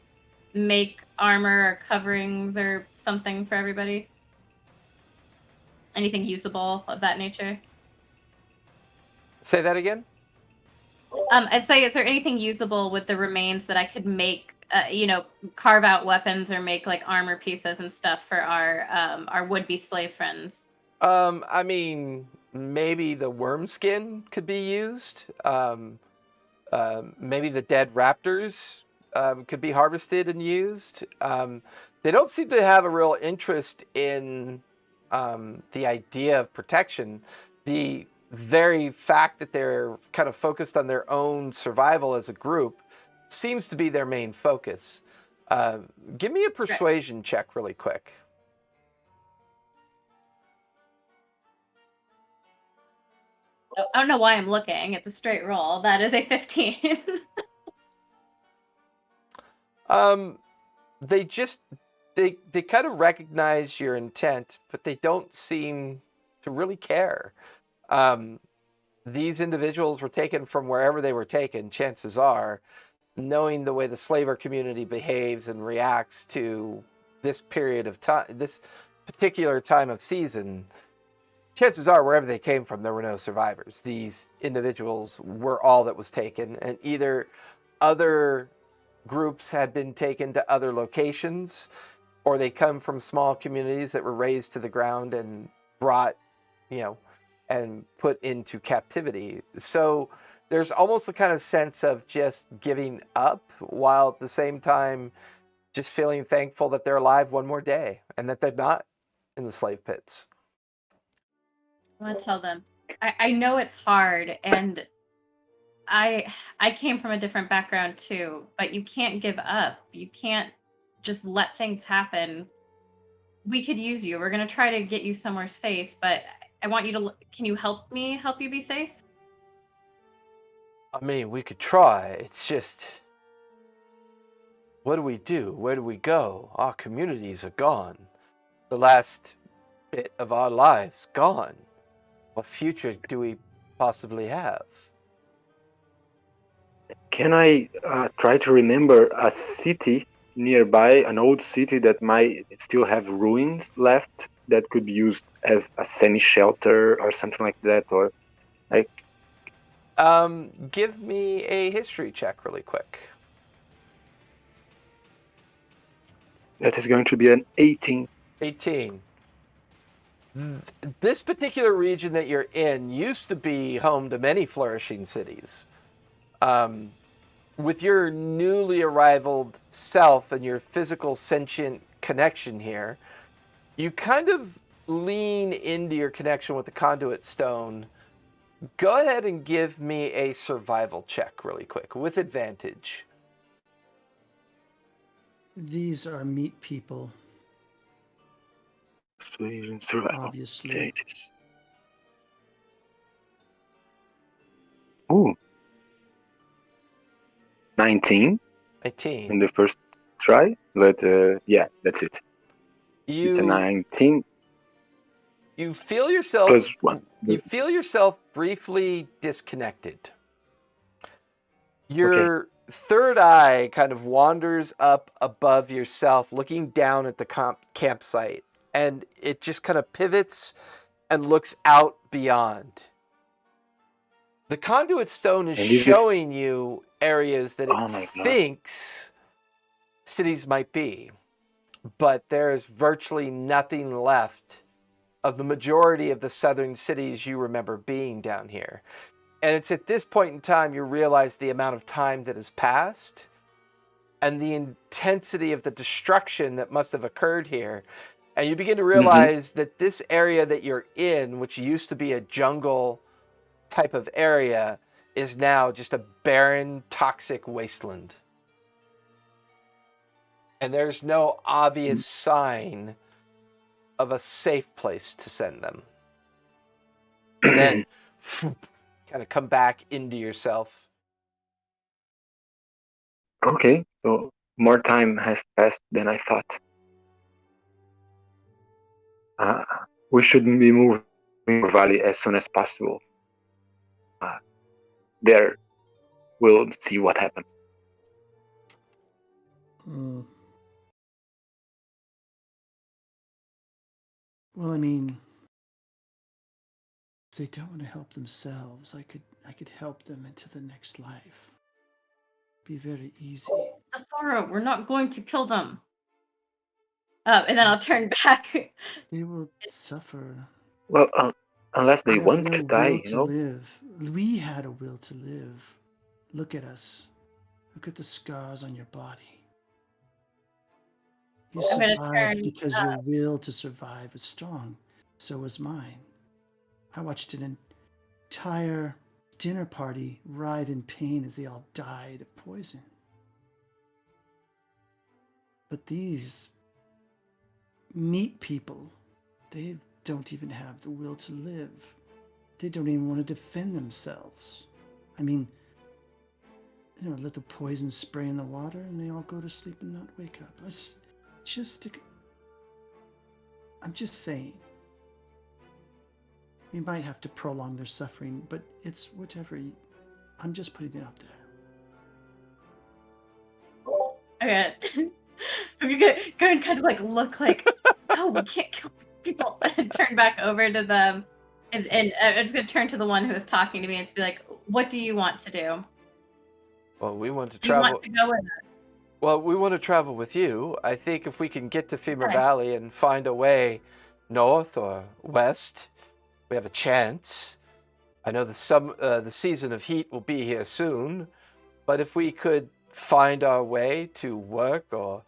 make armor or coverings or something for everybody? Anything usable of that nature? Say that again? I'd say, is there anything usable with the remains that I could make, carve out weapons or make like armor pieces and stuff for our would-be slave friends? I mean, maybe the worm skin could be used. Maybe the dead raptors could be harvested and used. They don't seem to have a real interest in the idea of protection. The very fact that they're kind of focused on their own survival as a group seems to be their main focus. Give me a persuasion check really quick. I don't know why I'm looking. It's a straight roll. That is a 15. They just they kind of recognize your intent, but they don't seem to really care. These individuals were taken from wherever they were taken, chances are, knowing the way the slaver community behaves and reacts to this period of time, this particular time of season. Chances are, wherever they came from, there were no survivors. These individuals were all that was taken, and either other groups had been taken to other locations, or they come from small communities that were razed to the ground and brought, and put into captivity. So there's almost a kind of sense of just giving up, while at the same time just feeling thankful that they're alive one more day and that they're not in the slave pits. I want to tell them. I know it's hard, and I came from a different background too, but you can't give up. You can't just let things happen. We could use you. We're going to try to get you somewhere safe, but I want you to, can you help you be safe? I mean, we could try. It's just, what do we do? Where do we go? Our communities are gone. The last bit of our lives gone. What future do we possibly have? Can I try to remember a city nearby, an old city that might still have ruins left that could be used as a semi-shelter or something like that, or like? Give me a history check really quick. That is going to be an 18. 18. This particular region that you're in used to be home to many flourishing cities. With your newly arrived self and your physical sentient connection here, you kind of lean into your connection with the conduit stone. Go ahead and give me a survival check really quick with advantage. These are meat people, Survival. obviously. Stages. Ooh. 19 in 19. the first try, but yeah, that's it. It's a You 19 you feel yourself plus 1. you feel yourself briefly disconnected. Your third eye kind of wanders up above yourself, looking down at the campsite, and it just kind of pivots and looks out beyond. The conduit stone is And this is- showing you areas that Oh it my God. thinks cities might be, but there is virtually nothing left of the majority of the southern cities you remember being down here. And it's at this point in time you realize the amount of time that has passed and the intensity of the destruction that must have occurred here. And you begin to realize that this area that you're in, which used to be a jungle type of area, is now just a barren, toxic wasteland. And there's no obvious sign of a safe place to send them. And then kind of come back into yourself Okay, so more time has passed than I thought. We should be moving to Valley as soon as possible. There, we'll see what happens. Hmm. Well, I mean, if they don't want to help themselves, I could help them into the next life. Be very easy. Zafara, we're not going to kill them. And then I'll turn back. They will suffer. Well, unless they have want no to die, will you to know. live. We had a will to live. Look at us. Look at the scars on your body. You I'm gonna survived turn. because your will to survive was strong. So was mine. I watched an entire dinner party writhe in pain as they all died of poison. But these meat people, they don't even have the will to live. They don't even want to defend themselves. I mean, let the poison spray in the water and they all go to sleep and not wake up. I'm just saying. We might have to prolong their suffering, but it's whatever. I'm just putting it out there. Okay. I'm gonna kind of like look like, no, we can't kill people, and turn back over to them. And I'm just gonna turn to the one who was talking to me and just be like, what do you want to do? Well, we want to Do you travel. want to go with us? Well, we want to travel with you. I think if we can get to Femur Okay. Valley and find a way north or west, we have a chance. I know the season of heat will be here soon, but if we could find our way to work or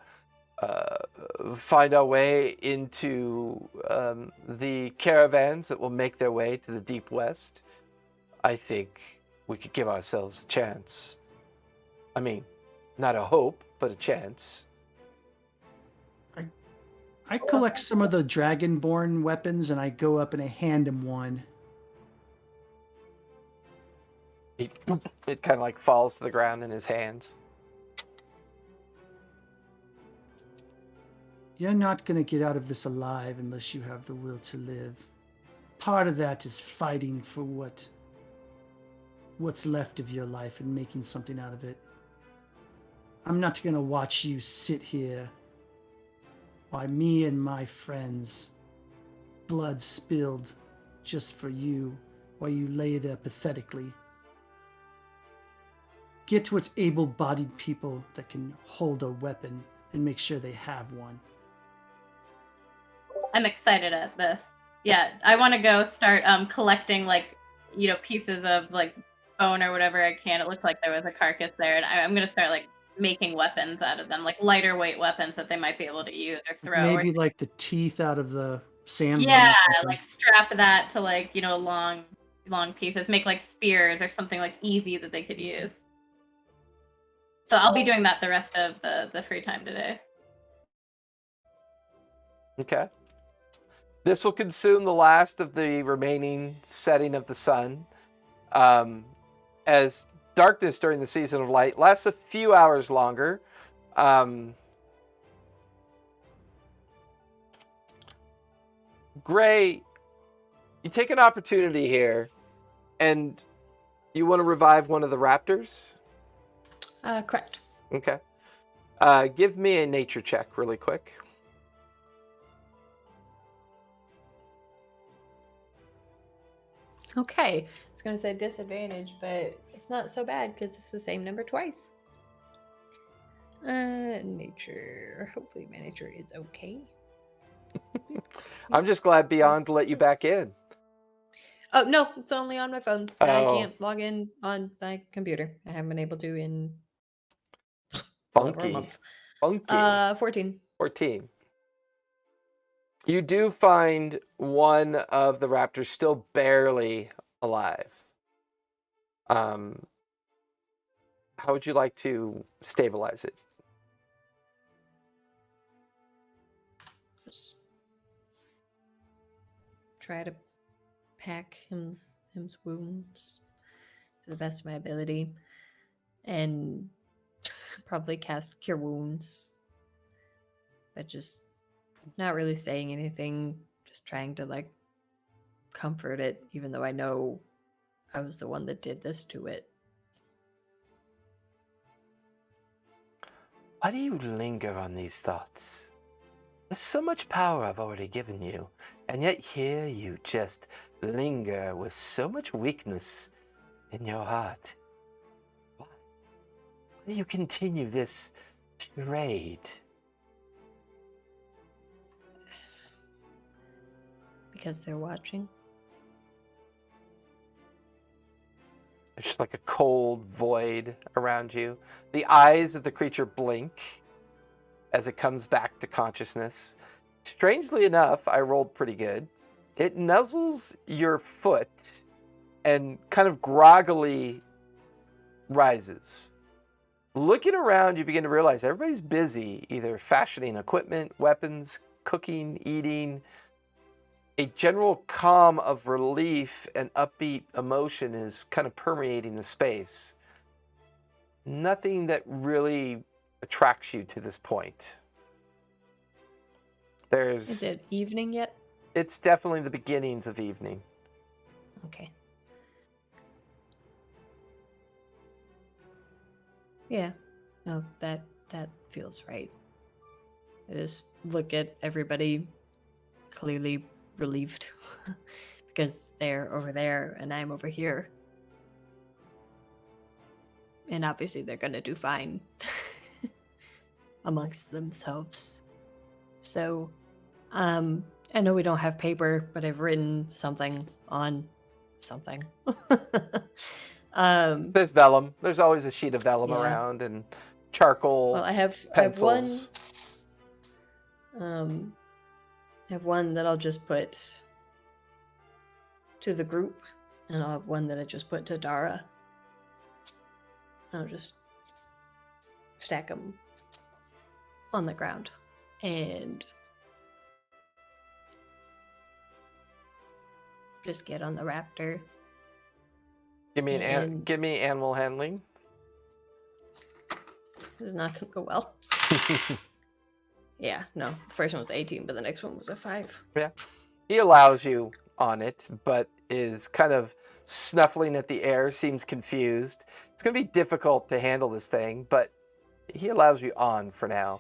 find our way into the caravans that will make their way to the deep west, I think we could give ourselves a chance. I mean, not a hope, but a chance. I collect some of the dragonborn weapons and I go up and I hand him one. It kind of like falls to the ground in his hands. You're not going to get out of this alive unless you have the will to live. Part of that is fighting for what's left of your life and making something out of it. I'm not going to watch you sit here while me and my friends, blood spilled just for you, while you lay there pathetically. Get with able-bodied people that can hold a weapon and make sure they have one. I'm excited at this. Yeah, I want to go start collecting pieces of like bone or whatever I can. It looked like there was a carcass there, and I'm gonna start like making weapons out of them, like lighter weight weapons that they might be able to use or throw. Maybe like the teeth out of the salmon. Yeah, or something. like strap that to long pieces, make like spears or something like easy that they could use. So I'll be doing that the rest of the free time today. Okay. This will consume the last of the remaining setting of the sun. As darkness during the season of light lasts a few hours longer. Gray, you take an opportunity here, and you want to revive one of the raptors? Correct. Okay. Give me a nature check really quick. Okay. It's going to say disadvantage, but it's not so bad because it's the same number twice. Nature. Hopefully my nature is okay. I'm just glad Beyond let you back in. Oh, no. It's only on my phone. I Oh. can't log in on my computer. I haven't been able to in well over a Funky. month. Funky. 14. 14. You do find one of the raptors still barely alive. How would you like to stabilize it? Just try to pack him's wounds to the best of my ability and probably cast Cure Wounds. But just not really saying anything, just trying to like comfort it, even though I know I was the one that did this to it. Why do you linger on these thoughts? There's so much power I've already given you, and yet here you just linger with so much weakness in your heart. Why do you continue this charade? Because they're watching. There's just like a cold void around you. The eyes of the creature blink as it comes back to consciousness. Strangely enough, I rolled pretty good. It nuzzles your foot and kind of groggily rises. Looking around, you begin to realize everybody's busy, either fashioning equipment, weapons, cooking, eating. A general calm of relief and upbeat emotion is kind of permeating the space. Nothing that really attracts you to this point. Is it evening yet? It's definitely the beginnings of evening. Okay. Yeah. No, that feels right. I just look at everybody clearly relieved because they're over there and I'm over here. And obviously they're gonna do fine amongst themselves. So, I know we don't have paper, but I've written something on something. There's vellum. There's always a sheet of vellum Yeah. around and charcoal. Well, I have pencils. I have one that I'll just put to the group, and I'll have one that I just put to Dara. I'll just stack them on the ground and just get on the raptor. Give me and- give me animal handling. This is not gonna go well. Yeah, no. The first one was 18, but the next one was a 5. He allows you on it, but is kind of snuffling at the air, seems confused. It's going to be difficult to handle this thing, but he allows you on for now.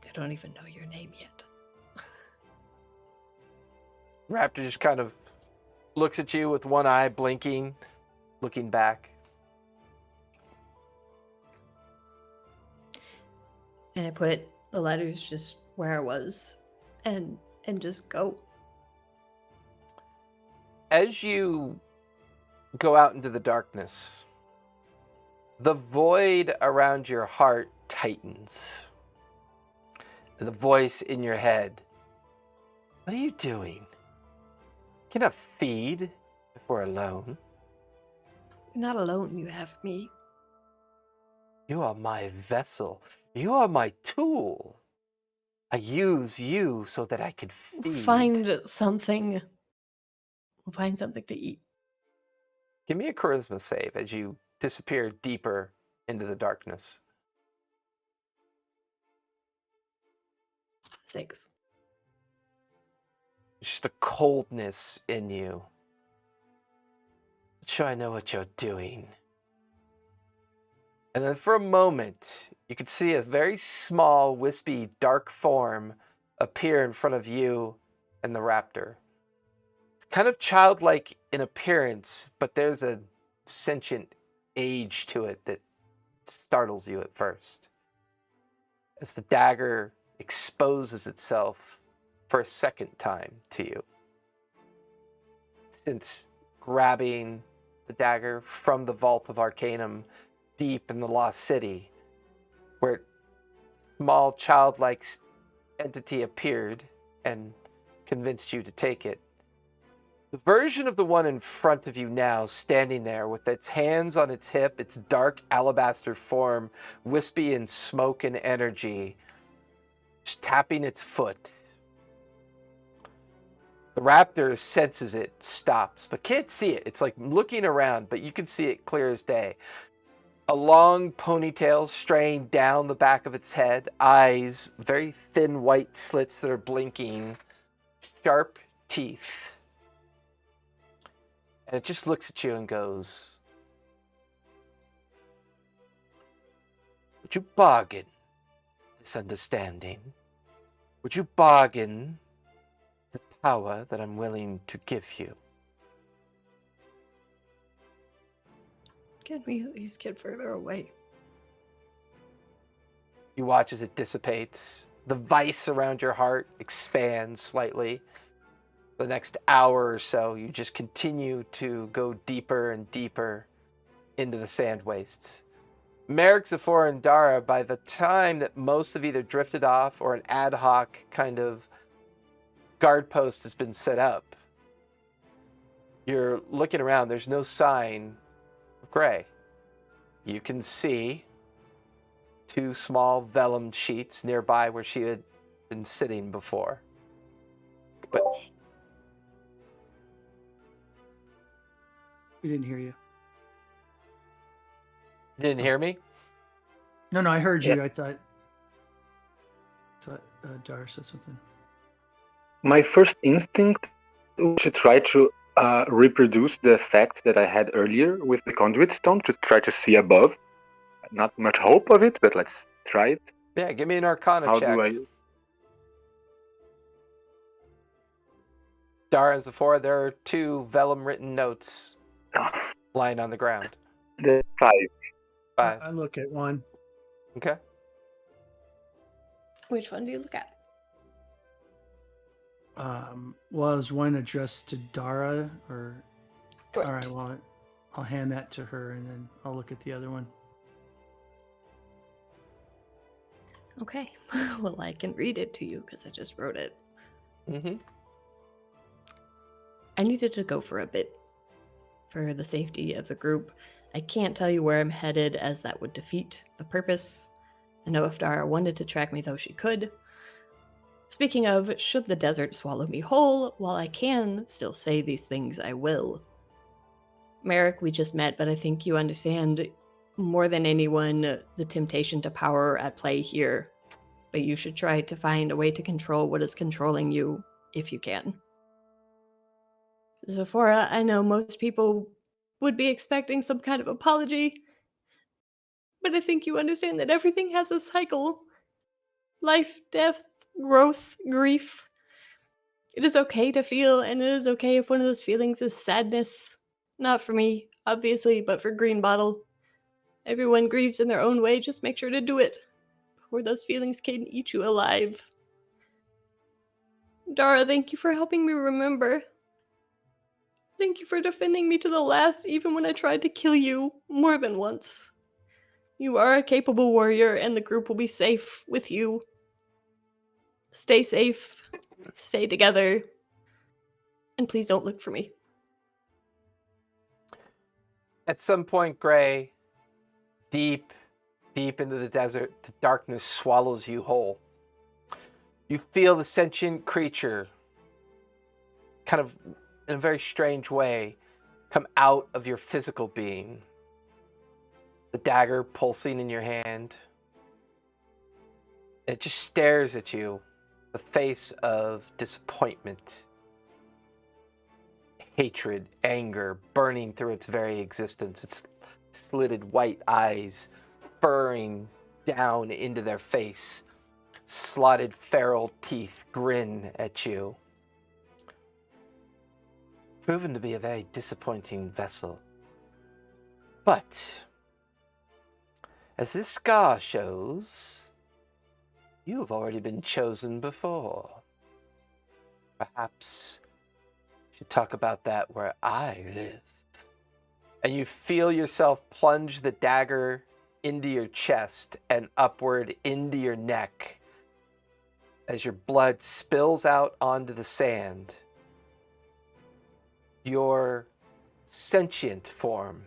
I don't even know your name yet. Raptor just kind of looks at you with one eye blinking, looking back. And I put the letters just where I was and just go. As you go out into the darkness, the void around your heart tightens. And the voice in your head, what are you doing? You cannot feed if we're alone. You're not alone, you have me. You are my vessel. You are my tool. I use you so that I can feed. We'll find something to eat. Give me a charisma save as you disappear deeper into the darkness. 6. Just a coldness in you. Not sure I know what you're doing. And then for a moment, you could see a very small, wispy, dark form appear in front of you and the raptor. It's kind of childlike in appearance, but there's a sentient age to it that startles you at first. As the dagger exposes itself for a second time to you. Since grabbing the dagger from the vault of Arcanum deep in the Lost City, where small childlike entity appeared and convinced you to take it. The version of the one in front of you now, standing there with its hands on its hip, its dark alabaster form, wispy in smoke and energy, just tapping its foot. The raptor senses it, stops, but can't see it. It's like looking around, but you can see it clear as day. A long ponytail straying down the back of its head, eyes, very thin white slits that are blinking, sharp teeth. And it just looks at you and goes, "Would you bargain this understanding? Would you bargain the power that I'm willing to give you?" Can we at least get further away? You watch as it dissipates. The vice around your heart expands slightly. For the next hour or so, you just continue to go deeper and deeper into the sand wastes. Merrick, Zephora, and Dara, by the time that most have either drifted off or an ad hoc kind of guard post has been set up, you're looking around. There's no sign of Gray. You can see 2 small vellum sheets nearby where she had been sitting before. But We didn't hear you. you didn't hear me? No, I heard you. Yeah. I thought Dar said something. My first instinct was to try to reproduce the effect that I had earlier with the conduit stone to try to see above. Not much hope of it, but let's try it. Yeah, give me an Arcana How check. do I? Dara and Zephora, there are 2 vellum-written notes lying on the ground. The 5. 5. I look at one. Okay. Which one do you look at? Was one addressed to Dara or? Correct. All right. Well, I'll hand that to her, and then I'll look at the other one. Okay. Well, I can read it to you because I just wrote it. Mm-hmm. I needed to go for a bit. For the safety of the group, I can't tell you where I'm headed as that would defeat the purpose. I know if Dara wanted to track me, though, she could. Speaking of, should the desert swallow me whole, while I can still say these things, I will. Merrick, we just met, but I think you understand more than anyone the temptation to power at play here. But you should try to find a way to control what is controlling you, if you can. Zephora, I know most people would be expecting some kind of apology, but I think you understand that everything has a cycle. Life, death, growth, grief. It is okay to feel, and it is okay if one of those feelings is sadness. Not for me, obviously, but for Green Bottle. Everyone grieves in their own way, just make sure to do it, or those feelings can eat you alive. Dara, thank you for helping me remember. Thank you for defending me to the last, even when I tried to kill you more than once. You are a capable warrior, and the group will be safe with you. Stay safe, stay together, and please don't look for me. At some point, Gray, deep into the desert, the darkness swallows you whole. You feel the sentient creature, kind of in a very strange way, come out of your physical being. The dagger pulsing in your hand. It just stares at you, the face of disappointment, hatred, anger burning through its very existence. Its slitted white eyes furrowing down into their face. Slotted feral teeth grin at you. Proven to be a very disappointing vessel. But, as this scar shows, you have already been chosen before. Perhaps we should talk about that where I live. And you feel yourself plunge the dagger into your chest and upward into your neck as your blood spills out onto the sand. Your sentient form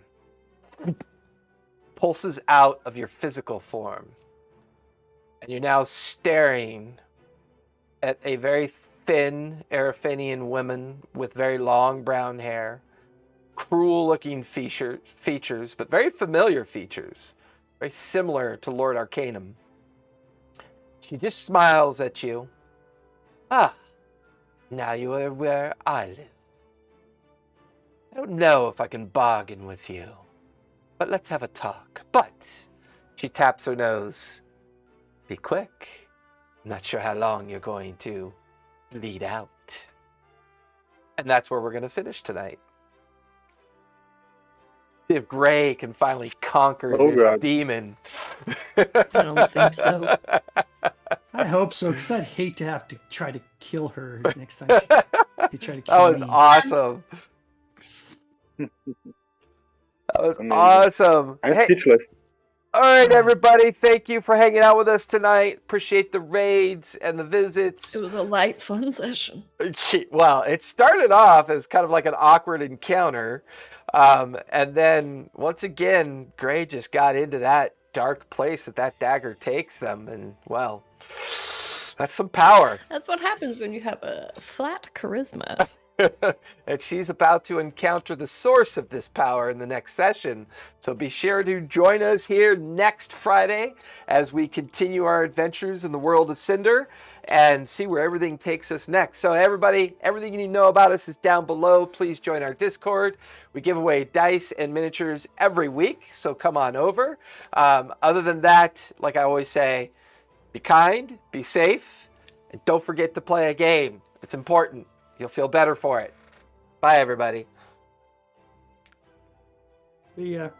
pulses out of your physical form. And you're now staring at a very thin Araphanian woman with very long brown hair, cruel-looking features, but very familiar features, very similar to Lord Arcanum. She just smiles at you. Ah, now you are where I live. I don't know if I can bargain with you, but let's have a talk. But, she taps her nose. Be quick. I'm not sure how long you're going to bleed out. And that's where we're going to finish tonight. See if Gray can finally conquer Oh, this God. demon. I don't think so. I hope so, because I'd hate to have to try to kill her next time she try to That kill was me. awesome. That was Amazing. awesome. I'm Hey, speechless. all right, everybody. Thank you for hanging out with us tonight. Appreciate the raids and the visits. It was a light, fun session. Well, it started off as kind of like an awkward encounter. And then once again, Gray just got into that dark place that dagger takes them. And, well, that's some power. That's what happens when you have a flat charisma. And she's about to encounter the source of this power in the next session. So be sure to join us here next Friday as we continue our adventures in the world of Sinder and see where everything takes us next. So everybody, everything you need to know about us is down below. Please join our Discord. We give away dice and miniatures every week, so come on over. Other than that, like I always say, be kind, be safe, and don't forget to play a game. It's important. You'll feel better for it. Bye, everybody. Yeah.